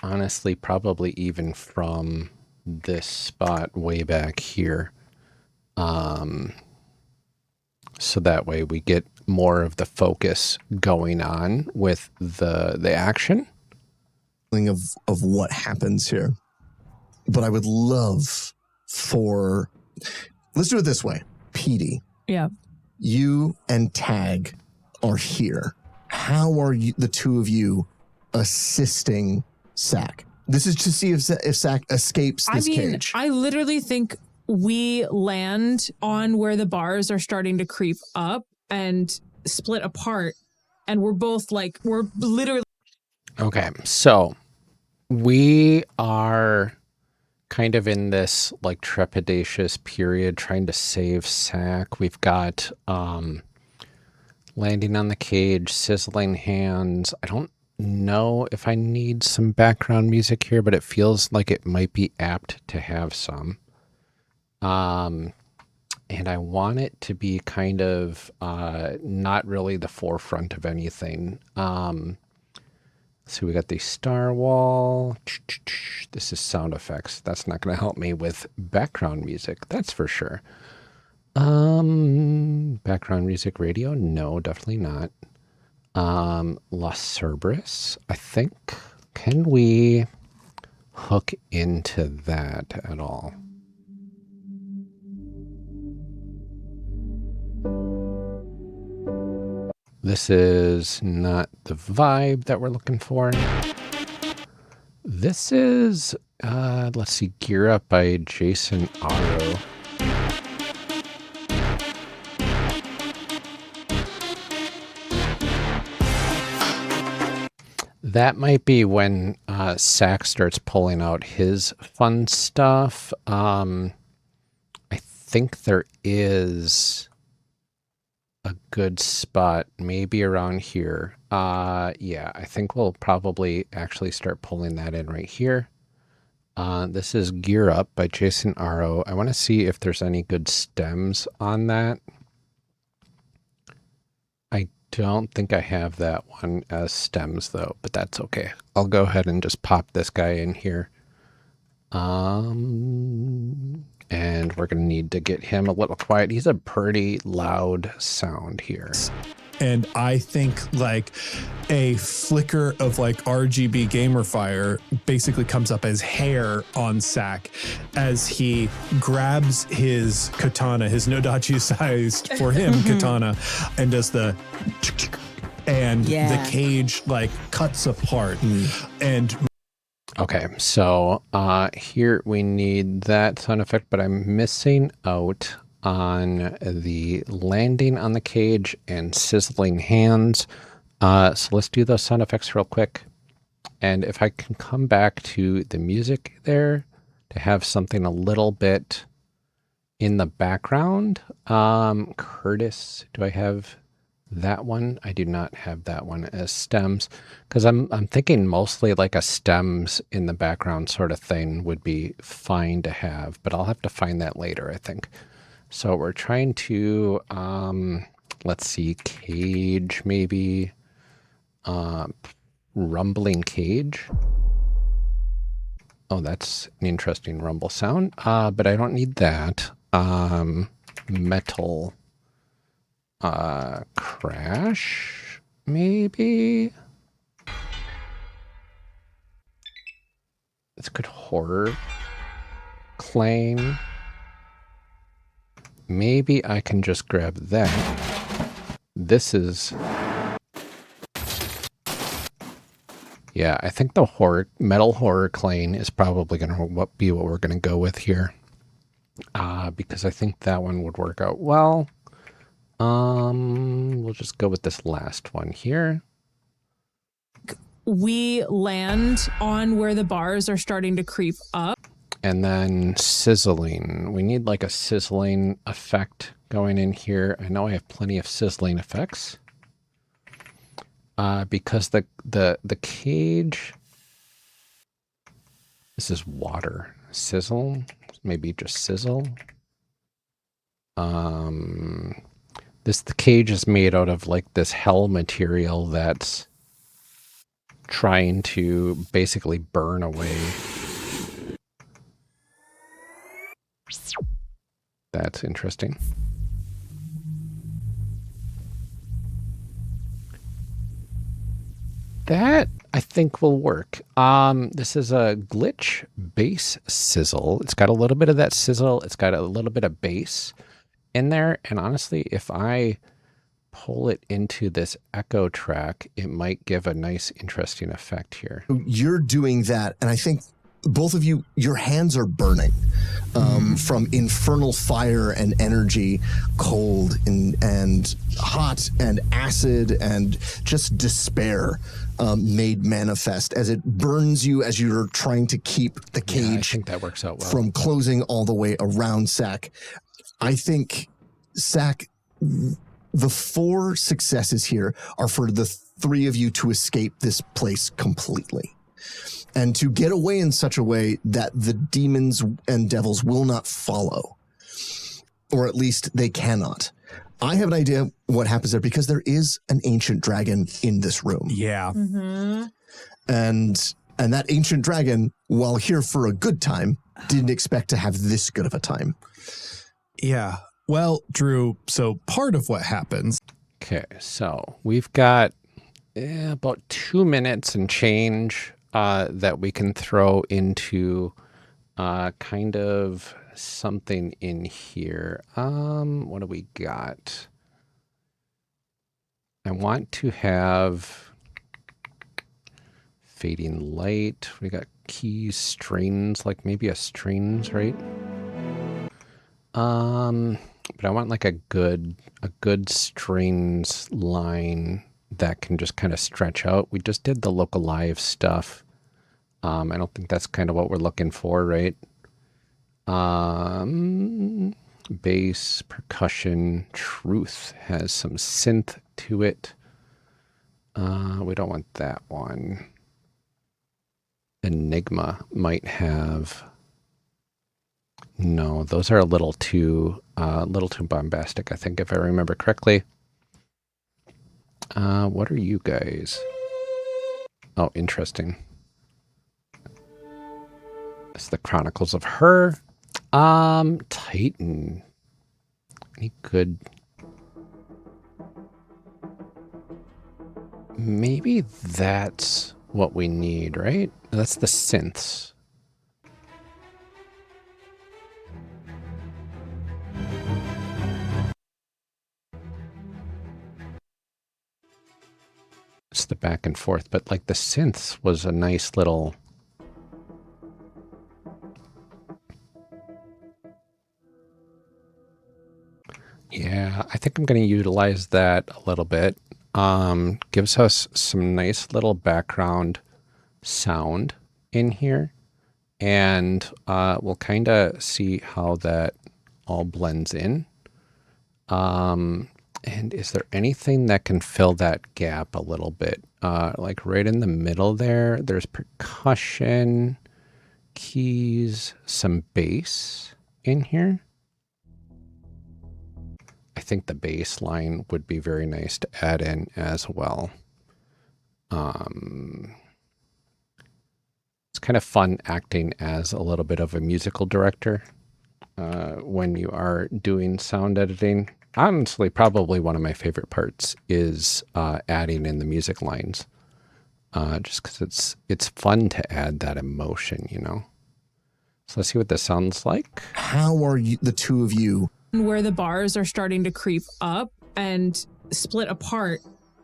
Honestly, probably even from this spot way back here. So that way we get more of the focus going on with the action. Of what happens here. But I would love for, let's do it this way. Petey. Yeah. You and Tag are here. How are you, the two of you, assisting Sack? This is to see if Sack escapes this cage. I literally think we land on where the bars are starting to creep up and split apart. And we're both like, we're literally. Okay, so we are kind of in this like trepidatious period trying to save Sack. We've got landing on the cage, sizzling hands. I don't know if I need some background music here, but it feels like it might be apt to have some. And I want it to be kind of not really the forefront of anything. So we got the Starwhal. This is sound effects. That's not going to help me with background music. That's for sure. Background music radio? No, definitely not. Los Cerberus, I think. Can we hook into that at all? This is not the vibe that we're looking for. This is, let's see, Gear Up by Jason Aro. That might be when Sack starts pulling out his fun stuff. I think there is a good spot maybe around here. Yeah, I think we'll probably actually start pulling that in right here. This is Gear Up by Jason Aro. I want to see if there's any good stems on that. I don't think I have that one as stems though, but that's okay. I'll go ahead and just pop this guy in here. And we're going to need to get him a little quiet. He's a pretty loud sound here. And I think like a flicker of like RGB gamer fire basically comes up as hair on Sack as he grabs his katana, his Nodachi sized for him katana, and does the and the cage like cuts apart and okay, so here we need that sound effect, but I'm missing out on the landing on the cage and sizzling hands. So let's do those sound effects real quick. And if I can come back to the music there to have something a little bit in the background. Curtis, do I have that one? I do not have that one as stems because I'm thinking mostly like a stems in the background sort of thing would be fine to have, but I'll have to find that later, I think. So we're trying to, let's see, cage maybe, rumbling cage. Oh, that's an interesting rumble sound, but I don't need that. metal crash, maybe? It's a good horror claim. Maybe I can just grab that. This is... Yeah, I think the metal horror claim is probably going to be what we're going to go with here. Because I think that one would work out well. We'll just go with this last one here. We land on where the bars are starting to creep up. And then sizzling. We need like a sizzling effect going in here. I know I have plenty of sizzling effects. Because the cage, this is water. Sizzle, maybe just sizzle. The cage is made out of like this hell material that's trying to basically burn away. That's interesting. That I think will work. This is a glitch bass sizzle. It's got a little bit of that sizzle. It's got a little bit of bass in there. And honestly, if I pull it into this echo track, it might give a nice, interesting effect here. You're doing that, and I think both of you, your hands are burning from infernal fire and energy, cold and hot and acid and just despair made manifest as it burns you as you're trying to keep the cage I think that works out well. From closing all the way around Sack. I think, Sack, the 4 successes here are for the 3 of you to escape this place completely. And to get away in such a way that the demons and devils will not follow. Or at least they cannot. I have an idea what happens there because there is an ancient dragon in this room. Yeah. Mm-hmm. And that ancient dragon, while here for a good time, didn't expect to have this good of a time. Yeah. Well, Drew, so part of what happens. Okay, so we've got about 2 minutes and change that we can throw into kind of something in here. What do we got? I want to have fading light. We got keys, strings, like maybe a strings, right? But I want like a good strings line that can just kind of stretch out. We just did the local live stuff. I don't think that's kind of what we're looking for, right? Bass, percussion, truth has some synth to it. We don't want that one. Enigma might have... No, those are a little too bombastic, I think, if I remember correctly. What are you guys? Oh, interesting. It's the Chronicles of Her. Titan. Any good? Maybe that's what we need, right? That's the synths. It's the back and forth, but like the synths was a nice little... Yeah, I think I'm going to utilize that a little bit. Gives us some nice little background sound in here. And we'll kind of see how that all blends in. And is there anything that can fill that gap a little bit? Like right in the middle there, there's percussion, keys, some bass in here. I think the bass line would be very nice to add in as well. It's kind of fun acting as a little bit of a musical director. when you are doing sound editing. Honestly, probably one of my favorite parts is adding in the music lines, just because it's fun to add that emotion, you know. So let's see what this sounds like. How are you, the two of you? Where the bars are starting to creep up and split apart,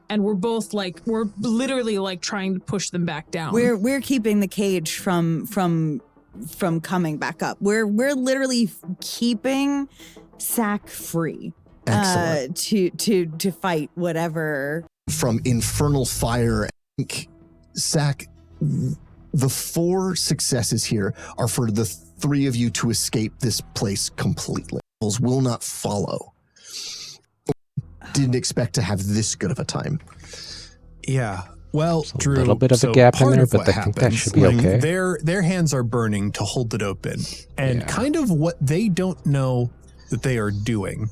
and we're both like, we're literally like trying to push them back down. We're keeping the cage from coming back up. We're literally keeping Sack free. Excellent. To fight whatever. From infernal fire, Sack, the 4 successes here are for the 3 of you to escape this place completely. Will not follow. Didn't expect to have this good of a time. Yeah. Well, There's a Drew, little bit of a so gap in part there, of but what I think that happens, should be like, okay. Their hands are burning to hold it open, and Yeah. kind of what they don't know that they are doing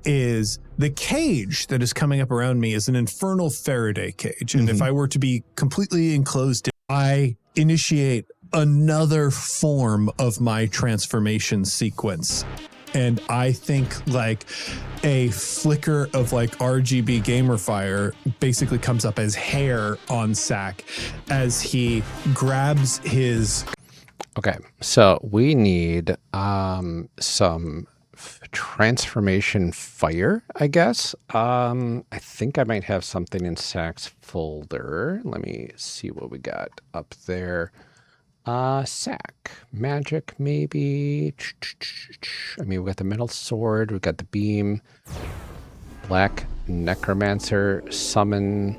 is the cage that is coming up around me is an infernal Faraday cage, and if I were to be completely enclosed, I initiate another form of my transformation sequence. And I think like a flicker of like RGB gamer fire basically comes up as hair on Sack as he grabs his. Okay, so we need some transformation fire, I guess. I think I might have something in Sack's folder. Let me see what we got up there. Sack, magic, maybe. I mean, we got the metal sword, we got the beam, black necromancer, summon,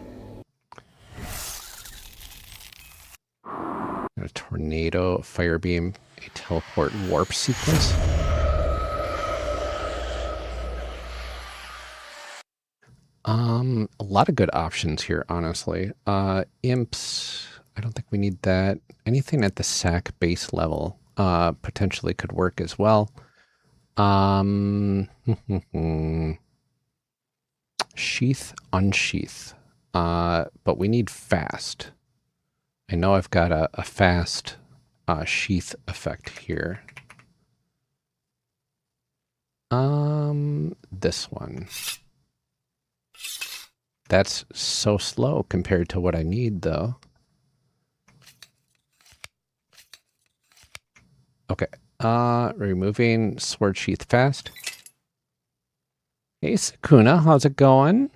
a tornado, a fire beam, a teleport warp sequence. A lot of good options here, honestly. Imps, I don't think we need that. Anything at the Sack base level potentially could work as well. Sheath, unsheath. But we need fast. I know I've got a fast sheath effect here. This one. That's so slow compared to what I need, though. Okay. Removing sword sheath fast. Hey, Sakuna, how's it going?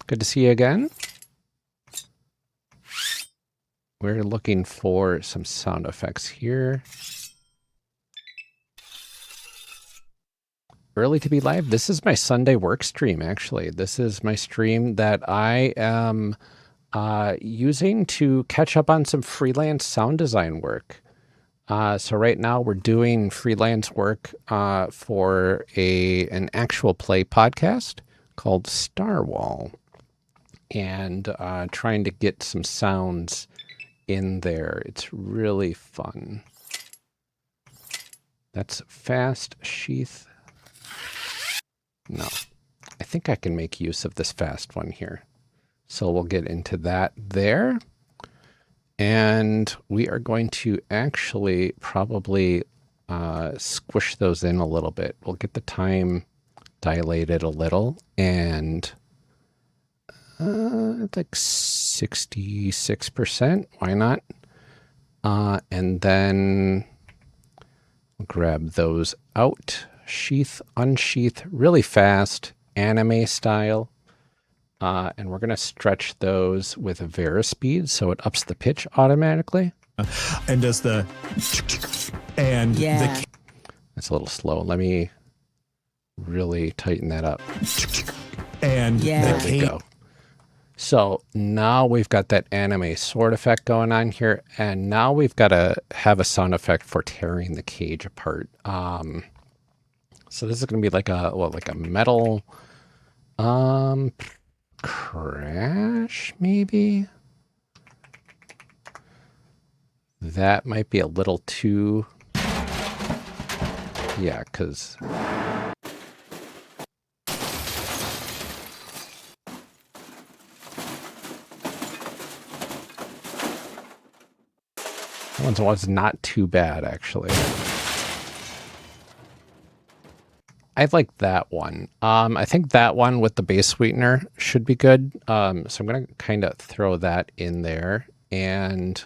Good to see you again. We're looking for some sound effects here. Early to be live. This is my Sunday work stream, actually. This is my stream that I am using to catch up on some freelance sound design work. So right now we're doing freelance work for an actual play podcast called Starwhal, and trying to get some sounds in there. It's really fun. That's fast sheath. No, I think I can make use of this fast one here. So we'll get into that there. And we are going to actually probably squish those in a little bit. We'll get the time dilated a little, and it's like 66%. Why not? And then we'll grab those out. Sheath, unsheath, really fast, anime style. And we're going to stretch those with a Verispeed, so it ups the pitch automatically. And does the. And Yeah. It's a little slow. Let me really tighten that up. And Yeah. There we go. So now we've got that anime sword effect going on here, and now we've got to have a sound effect for tearing the cage apart. So this is going to be like a metal crash, maybe? That might be a little too... Yeah, because... That one was not too bad, actually. I like that one. I think that one with the base sweetener should be good. So I'm going to kind of throw that in there, and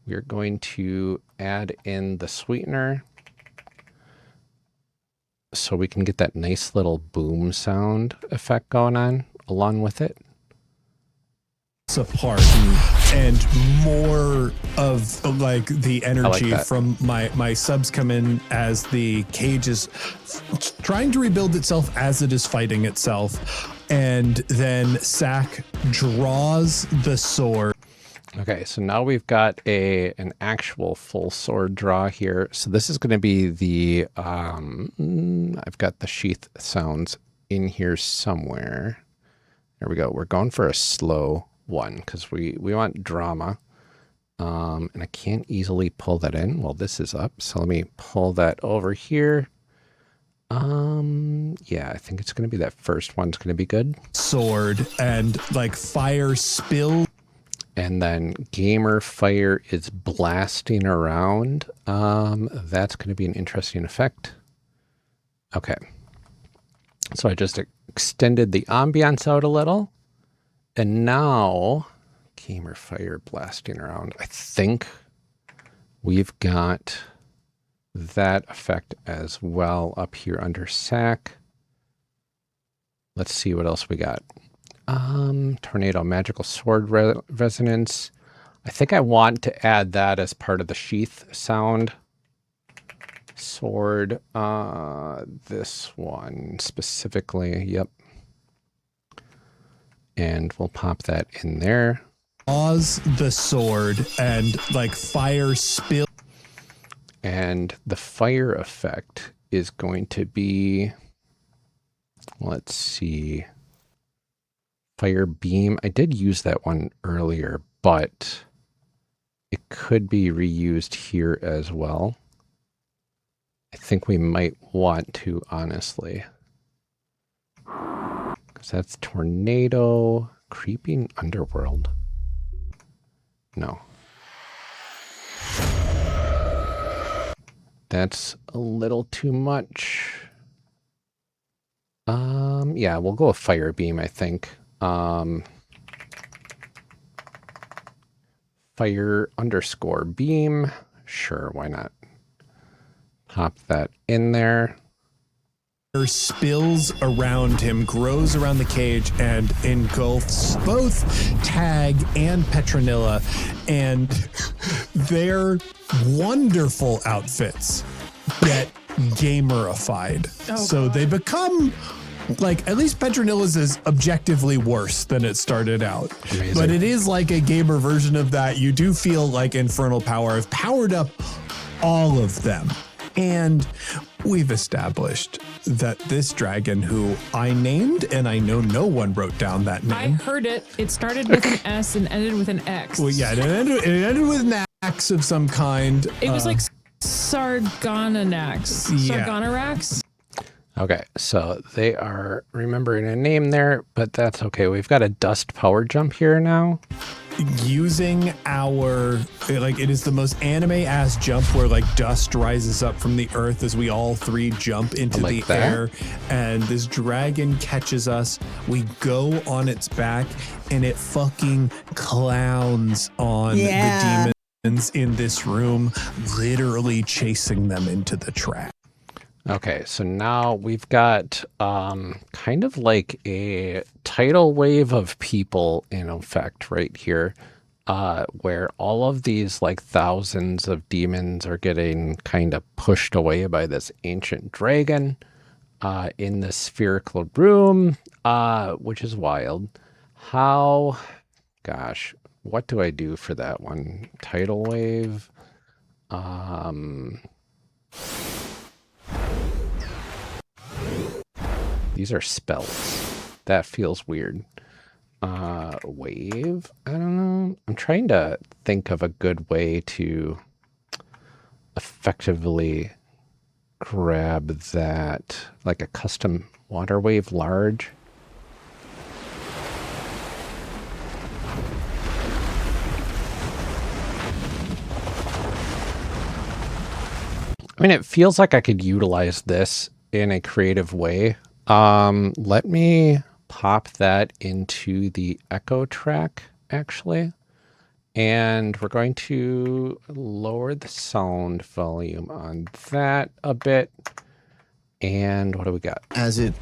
we're going to add in the sweetener so we can get that nice little boom sound effect going on along with it. Apart and more of like the energy from my subs come in as the cage is trying to rebuild itself as it is fighting itself, and then Sack draws the sword. Okay, so now we've got an actual full sword draw here. So this is going to be the I've got the sheath sounds in here somewhere. There we go. We're going for a slow one because we want drama, and I can't easily pull that in. Well, this is up, so let me pull that over here. Yeah, I think it's going to be that first one's going to be good. Sword and like fire spill, and then gamer fire is blasting around. That's going to be an interesting effect. Okay, so I just extended the ambiance out a little. And now, gamer fire blasting around. I think we've got that effect as well up here under Sack. Let's see what else we got. Tornado, magical sword resonance. I think I want to add that as part of the sheath sound. Sword, this one specifically, yep. And we'll pop that in there. Pause the sword and like fire spill. And the fire effect is going to be, let's see, fire beam. I did use that one earlier, but it could be reused here as well. I think we might want to, honestly. So that's tornado, creeping underworld. No. That's a little too much. Yeah, we'll go with fire beam, I think. Fire underscore beam. Sure, why not? Pop that in there. Spills around him, grows around the cage, and engulfs both Tag and Petronilla, and their wonderful outfits get gamerified. So they become, like, at least Petronilla's is objectively worse than it started out. Amazing. But it is like a gamer version of that. You do feel like Infernal Power. I've powered up all of them. And we've established that this dragon, who I named, and I know no one wrote down that name. I heard it. It started with an S and ended with an X. Well, yeah, it ended with an axe of some kind. It was like Sargonanax. Yeah. Sargonarax? Okay, so they are remembering a name there, but that's okay. We've got a dust power jump here now. Using our, like, it is the most anime-ass jump where, like, dust rises up from the earth as we all three jump into the air, and this dragon catches us. We go on its back, and it fucking clowns on the demons in this room, literally chasing them into the track. Okay, so now we've got kind of like a tidal wave of people in effect right here, where all of these like thousands of demons are getting kind of pushed away by this ancient dragon in this spherical room, which is wild. How, gosh, what do I do for that one? Tidal wave. These are spells. That feels weird. Wave? I don't know. I'm trying to think of a good way to effectively grab that, like a custom water wave large. I mean, it feels like I could utilize this in a creative way. Let me pop that into the echo track, actually. And we're going to lower the sound volume on that a bit. And what do we got? As it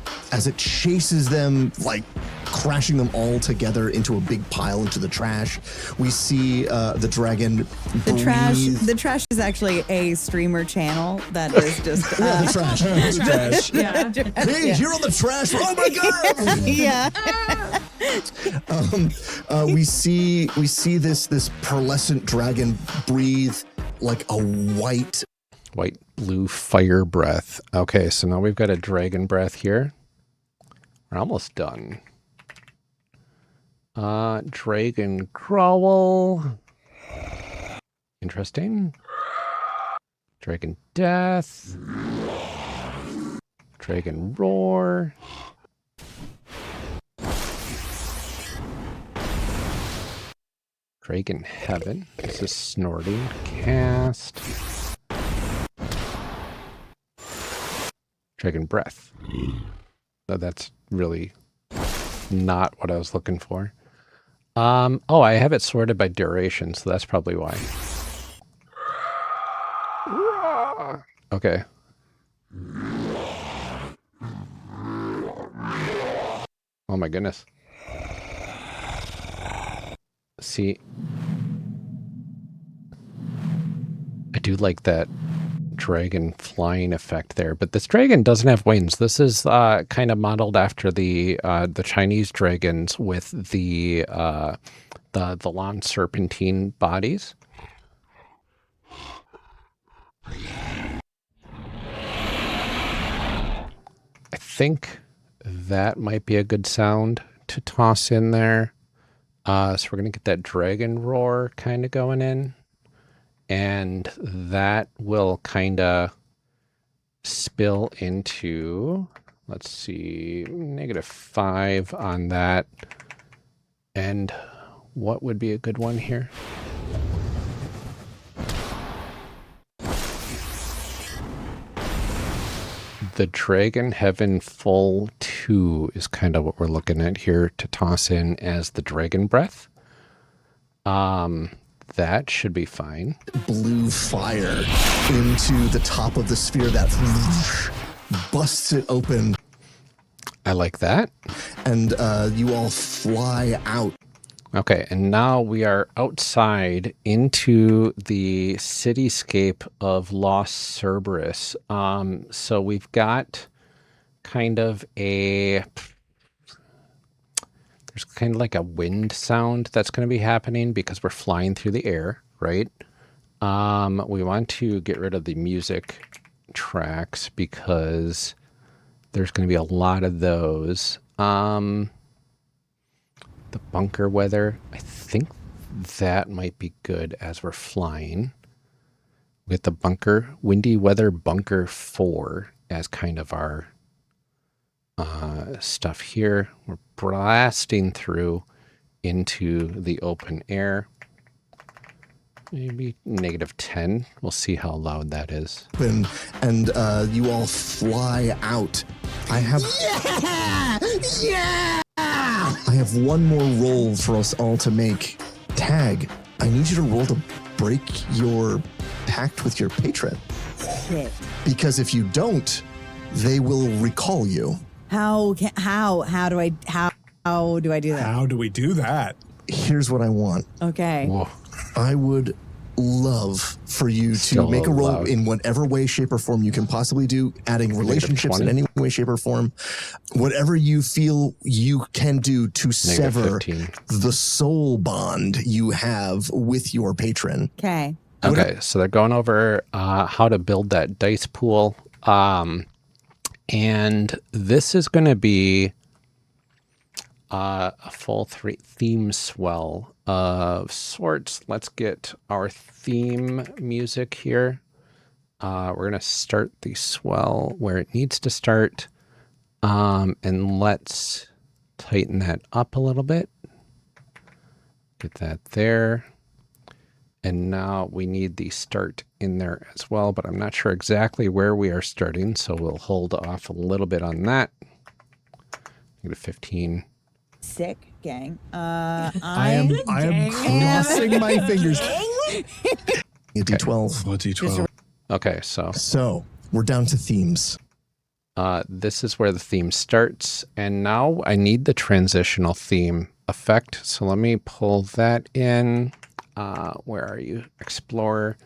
chases them, like crashing them all together into a big pile into the trash, we see the dragon breathe. The trash is actually a streamer channel that is just Yeah, the trash. The trash. Yeah. Hey, you're on the trash. Oh my god! Yeah. We see this pearlescent dragon breathe like a white Blue fire breath. Okay, so now we've got a dragon breath here. We're almost done. Dragon growl. Interesting. Dragon death. Dragon roar. Dragon heaven. This is snorting. Cast. Dragon breath. No, that's really not what I was looking for. Oh, I have it sorted by duration, so that's probably why. Okay. Oh my goodness. See, I do like that dragon flying effect there, but this dragon doesn't have wings. This is kind of modeled after the Chinese dragons with the long serpentine bodies. I think that might be a good sound to toss in there. So we're gonna get that dragon roar kind of going in. And that will kind of spill into, let's see, -5 on that. And what would be a good one here? The Dragon Heaven Full 2 is kind of what we're looking at here to toss in as the Dragon Breath. That should be fine. Blue fire into the top of the sphere that busts it open. I like that. And you all fly out. Okay, and now we are outside into the cityscape of Lost Cerberus. So we've got kind of there's kind of like a wind sound that's going to be happening because we're flying through the air, right? We want to get rid of the music tracks because there's going to be a lot of those. The bunker weather, I think that might be good as we're flying. With the bunker, windy weather bunker 4 as kind of our stuff here. We're blasting through into the open air. Maybe -10. We'll see how loud that is. And you all fly out. I have one more roll for us all to make. Tag, I need you to roll to break your pact with your patron. Shit. Because if you don't, they will recall you. How do I do that? How do we do that? Here's what I want. Okay. Whoa. I would love for you to Still make a roll loud. in whatever way, shape, or form you can possibly do, adding relationships in any way, shape, or form. Whatever you feel you can do to sever -15. the soul bond you have with your patron. Okay. Okay, so they're going over how to build that dice pool. And this is going to be a full theme swell of sorts. Let's get our theme music here. We're going to start the swell where it needs to start. And let's tighten that up a little bit. Get that there. And now we need the start in there as well, but I'm not sure exactly where we are starting, so we'll hold off a little bit on that. Get a 15. Sick, gang. I am crossing my fingers. A D12. A D12. Okay, so we're down to themes. this is where the theme starts, and now I need the transitional theme effect. So let me pull that in. Where are you? Explorer.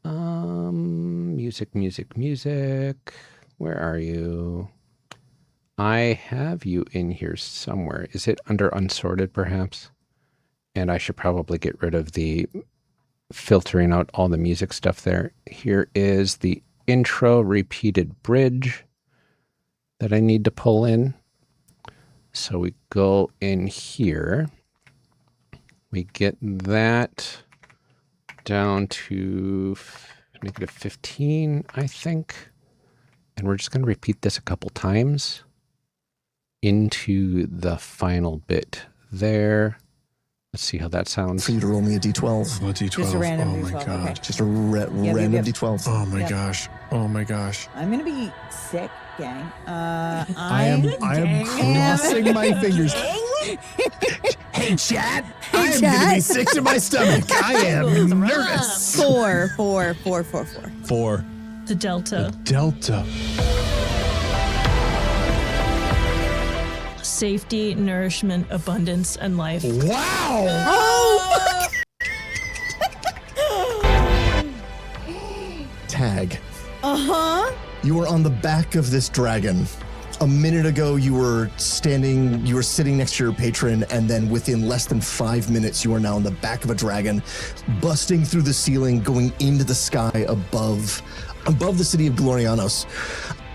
Music, music, music. Where are you? I have you in here somewhere. Is it under unsorted, perhaps? And I should probably get rid of the filtering out all the music stuff there. Here is the intro repeated bridge that I need to pull in. So we go in here. We get that down to -15, I think. And we're just going to repeat this a couple times into the final bit there. Let's see how that sounds. For you to roll me a D12. A D12. Just a random oh my D12, god. okay. Just a random D12. Oh my Yep. gosh. Oh my gosh. I'm gonna be sick, gang. I am crossing my fingers. Hey, chat. I am chat. gonna be sick to my stomach. I am nervous. Four. For The Delta. Delta. Safety, nourishment, abundance, and life. Wow. Oh, Tag. uh-huh. You were on the back of this dragon. A minute ago, you were sitting next to your patron, and then within less than 5 minutes, you are now on the back of a dragon, busting through the ceiling, going into the sky above the city of Glorianos.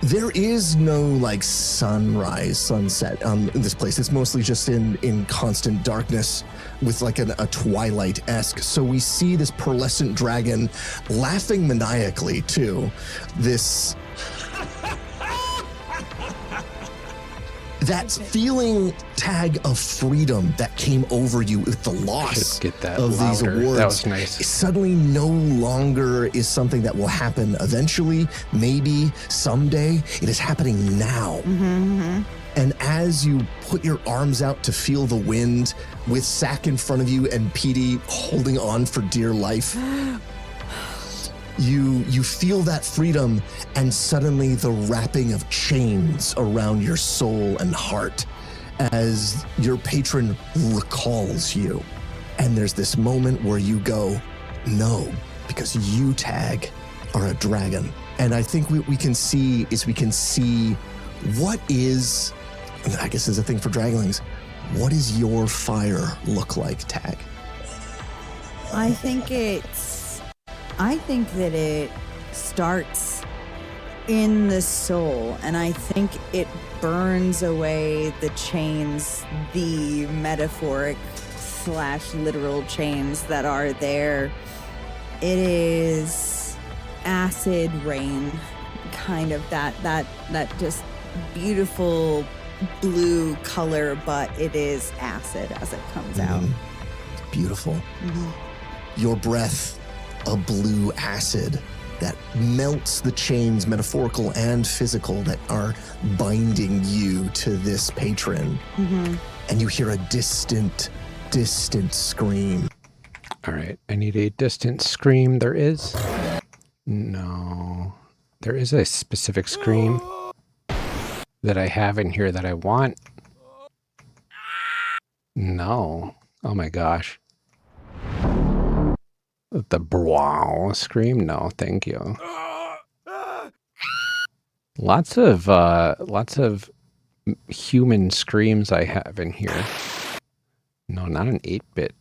There is no like sunset in this place. It's mostly just in constant darkness with like a Twilight-esque. So we see this pearlescent dragon laughing maniacally too. That feeling, Tag, of freedom that came over you with the loss Get that of these louder. awards That was nice. suddenly no longer is something that will happen eventually, maybe someday. It is happening now. And as you put your arms out to feel the wind, with Sack in front of you and Petey holding on for dear life, you feel that freedom, and suddenly the wrapping of chains around your soul and heart as your patron recalls you. And there's this moment where you go, no, because you, Tag, are a dragon. And I think what we can see what is, I guess is a thing for dragonlings, what does your fire look like, Tag? I think that it starts in the soul, and I think it burns away the chains, the metaphoric / literal chains that are there. It is acid rain, kind of that just beautiful blue color, but it is acid as it comes out. Beautiful. Your breath, a blue acid that melts the chains, metaphorical and physical, that are binding you to this patron. And you hear a distant scream. All right, I need a distant scream. There is a specific scream that I have in here that I want. No. Oh my gosh. The brow scream? No, thank you. Lots of human screams I have in here. No, not an 8-bit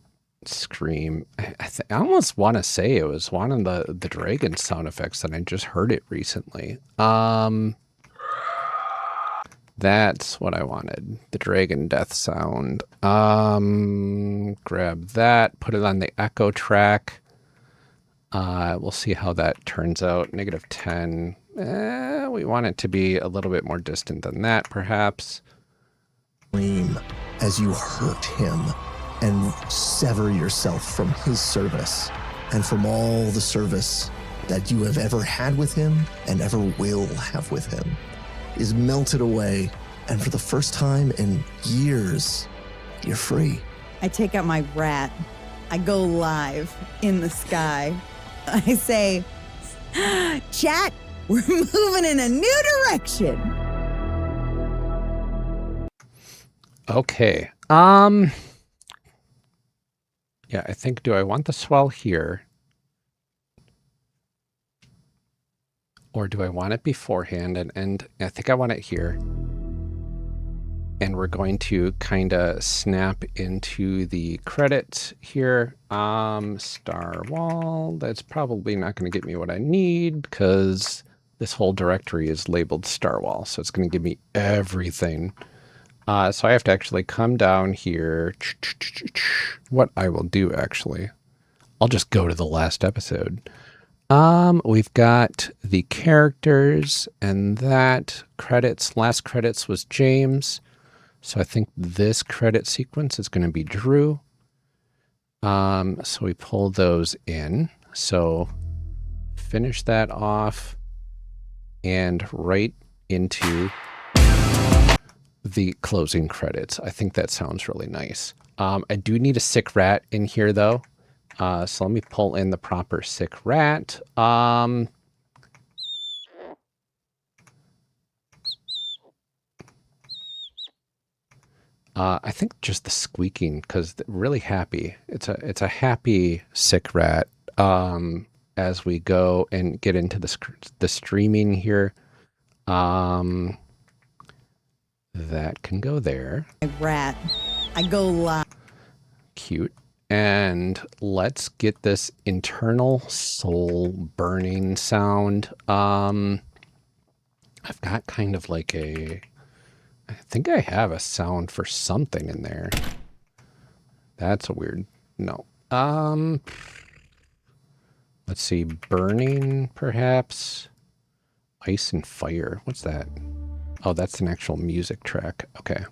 scream. I almost want to say it was one of the dragon sound effects, and I just heard it recently. That's what I wanted. The dragon death sound. Grab that, put it on the echo track. We'll see how that turns out. -10. We want it to be a little bit more distant than that, perhaps. Scream as you hurt him and sever yourself from his service and from all the service that you have ever had with him and ever will have with him is melted away. And for the first time in years, you're free. I take out my rat. I go live in the sky. I say, chat, we're moving in a new direction. Okay. Yeah, I think, do I want the swell here? Or do I want it beforehand? And I think I want it here. And we're going to kind of snap into the credits here. Starwhal, that's probably not going to get me what I need because this whole directory is labeled Starwhal. So it's going to give me everything. So I have to actually come down here. What I will do, actually, I'll just go to the last episode. We've got the characters and that credits. Last credits was James. So I think this credit sequence is going to be Drew. So we pull those in. So finish that off and right into the closing credits. I think that sounds really nice. I do need a sick rat in here though. So let me pull in the proper sick rat. I think just the squeaking, because really happy. It's a happy sick rat. As we go and get into the streaming here, that can go there. My rat. I go live. Cute. And let's get this internal soul burning sound. I've got kind of like I think I have a sound for something in there. That's a weird, no. Let's see, burning perhaps. Ice and fire, what's that? Oh, that's an actual music track, okay.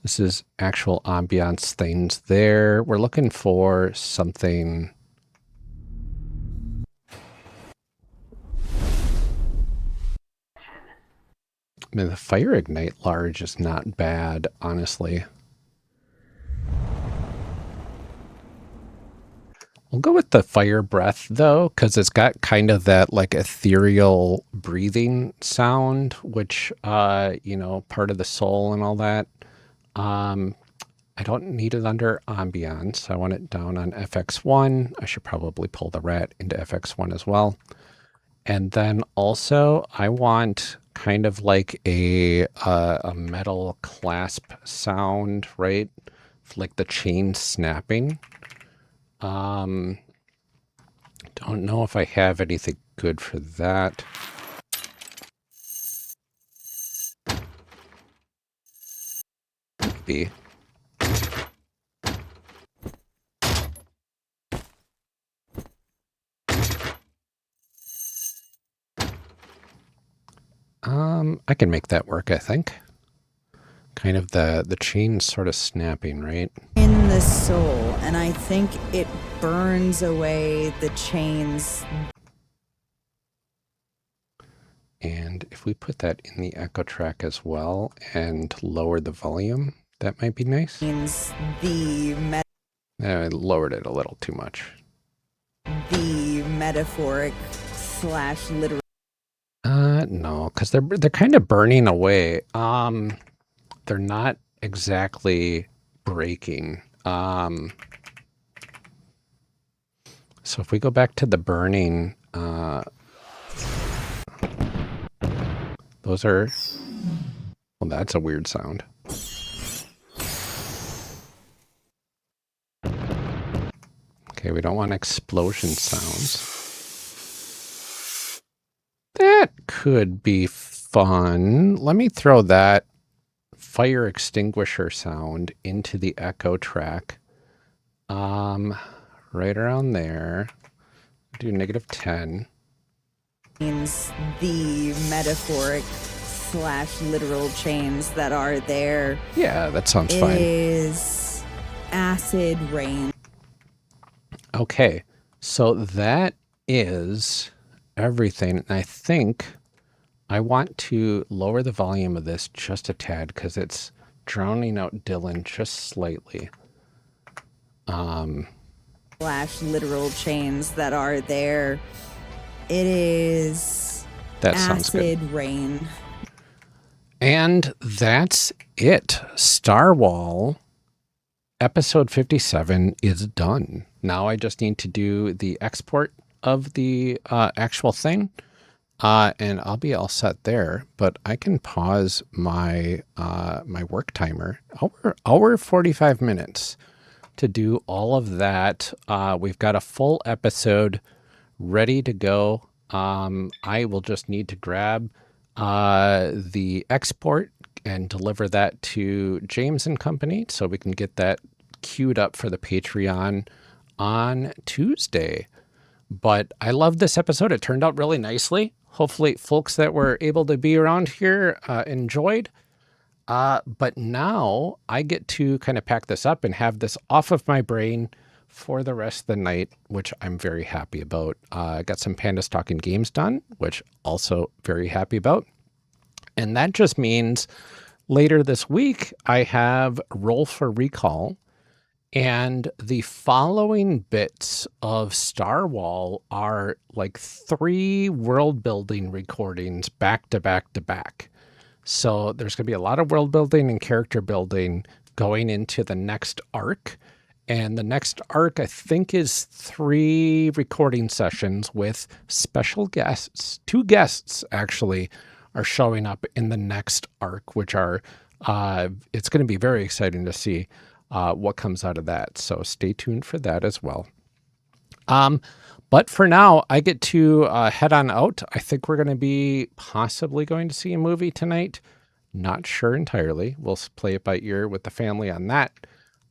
This is actual ambiance things there. We're looking for something. I mean, the fire ignite large is not bad, honestly. We'll go with the fire breath though, because it's got kind of that like ethereal breathing sound, which, you know, part of the soul and all that. I don't need it under ambiance. I want it down on FX1. I should probably pull the rat into FX1 as well. And then also I want kind of like a metal clasp sound, right? Like the chain snapping. Don't know if I have anything good for that. Be. I can make that work, I think. Kind of the chain sort of snapping, right? In the soul, and I think it burns away the chains. And if we put that in the echo track as well and lower the volume, that might be nice. The I lowered it a little too much. The metaphoric / literal. No, because they're kind of burning away. They're not exactly breaking. So if we go back to the burning, those are, well, that's a weird sound. Okay, we don't want explosion sounds. That could be fun. Let me throw that fire extinguisher sound into the echo track. Right around there. Do -10. Means the metaphoric / literal chains that are there. Yeah, that sounds fine. Is acid rain. Okay, so that is everything. And I think I want to lower the volume of this just a tad because it's drowning out Dylan just slightly. Slash literal chains that are there. It is That sounds good. acid rain. And that's it. Starwhal episode 57 is done. Now I just need to do the export of the actual thing, and I'll be all set there. But I can pause my my work timer. Hour 45 minutes to do all of that. We've got a full episode ready to go. I will just need to grab the export and deliver that to James and Company so we can get that queued up for the Patreon on Tuesday. But I love this episode. It turned out really nicely. Hopefully folks that were able to be around here enjoyed. But now I get to kind of pack this up and have this off of my brain for the rest of the night, which I'm very happy about. I got some Pandas Talking Games done, which also very happy about. And that just means later this week, I have Roll for Recall. And the following bits of Starwhal are like 3 world building recordings back to back to back. So there's going to be a lot of world building and character building going into the next arc. And the next arc, I think, is 3 recording sessions with special guests. 2 guests, actually, are showing up in the next arc, which are, it's going to be very exciting to see what comes out of that. So stay tuned for that as well. But for now, I get to head on out. I think we're going to be possibly going to see a movie tonight. Not sure entirely. We'll play it by ear with the family on that.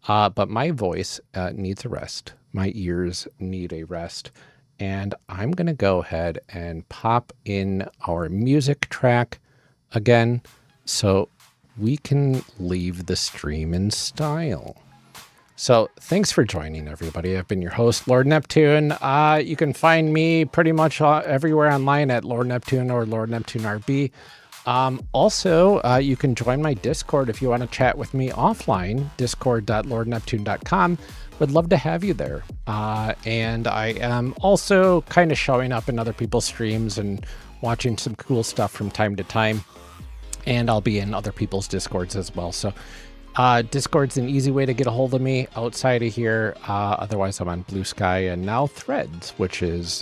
But my voice needs a rest. My ears need a rest. And I'm going to go ahead and pop in our music track again so we can leave the stream in style. So thanks for joining, everybody. I've been your host, Lord Neptune. You can find me pretty much everywhere online at Lord Neptune or Lord Neptune RB. Also, you can join my Discord if you want to chat with me offline, discord.lordneptune.com. Would love to have you there. And I am also kind of showing up in other people's streams and watching some cool stuff from time to time. And I'll be in other people's Discords as well. So Discord's an easy way to get a hold of me outside of here. Otherwise, I'm on Blue Sky and now Threads, which is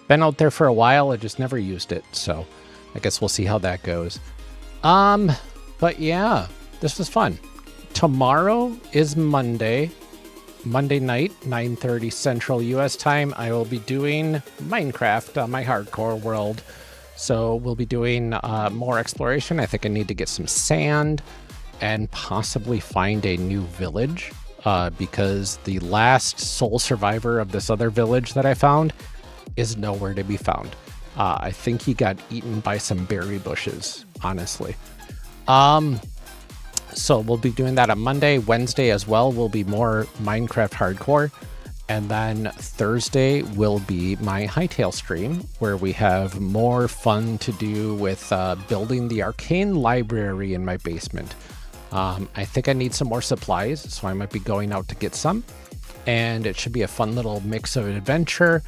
been out there for a while. I just never used it. So I guess we'll see how that goes. But yeah, this was fun. Tomorrow is Monday night, 9:30 Central US time. I will be doing Minecraft on my hardcore world. So we'll be doing more exploration. I think I need to get some sand and possibly find a new village because the last sole survivor of this other village that I found is nowhere to be found. I think he got eaten by some berry bushes, honestly. So we'll be doing that on Monday. Wednesday as well will be more Minecraft hardcore. And then Thursday will be my Hightail stream, where we have more fun to do with building the arcane library in my basement. I think I need some more supplies, so I might be going out to get some. And it should be a fun little mix of adventure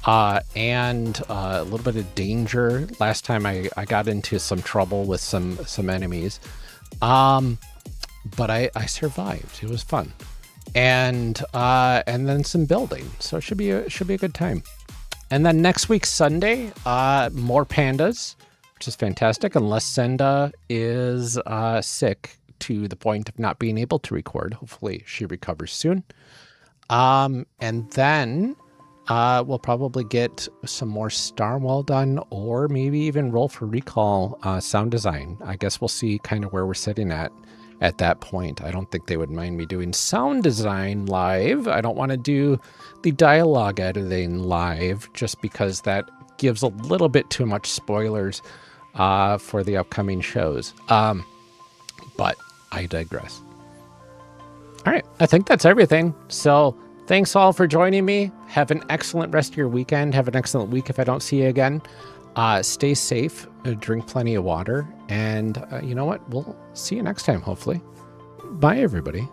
and a little bit of danger. Last time I got into some trouble with some enemies. But I survived. It was fun. And then some building. So it should be a good time. And then next week, Sunday, more Pandas, which is fantastic, unless Senda is sick to the point of not being able to record. Hopefully she recovers soon. And then we'll probably get some more Starwhal done, or maybe even Roll for Recall sound design. I guess we'll see kind of where we're sitting at that point. I don't think they would mind me doing sound design live. I don't want to do the dialogue editing live just because that gives a little bit too much spoilers for the upcoming shows. But I digress. All right, I think that's everything. So Thanks all for joining me. Have an excellent rest of your weekend. Have an excellent week if I don't see you again. Stay safe, drink plenty of water, and you know what? We'll see you next time, hopefully. Bye, everybody.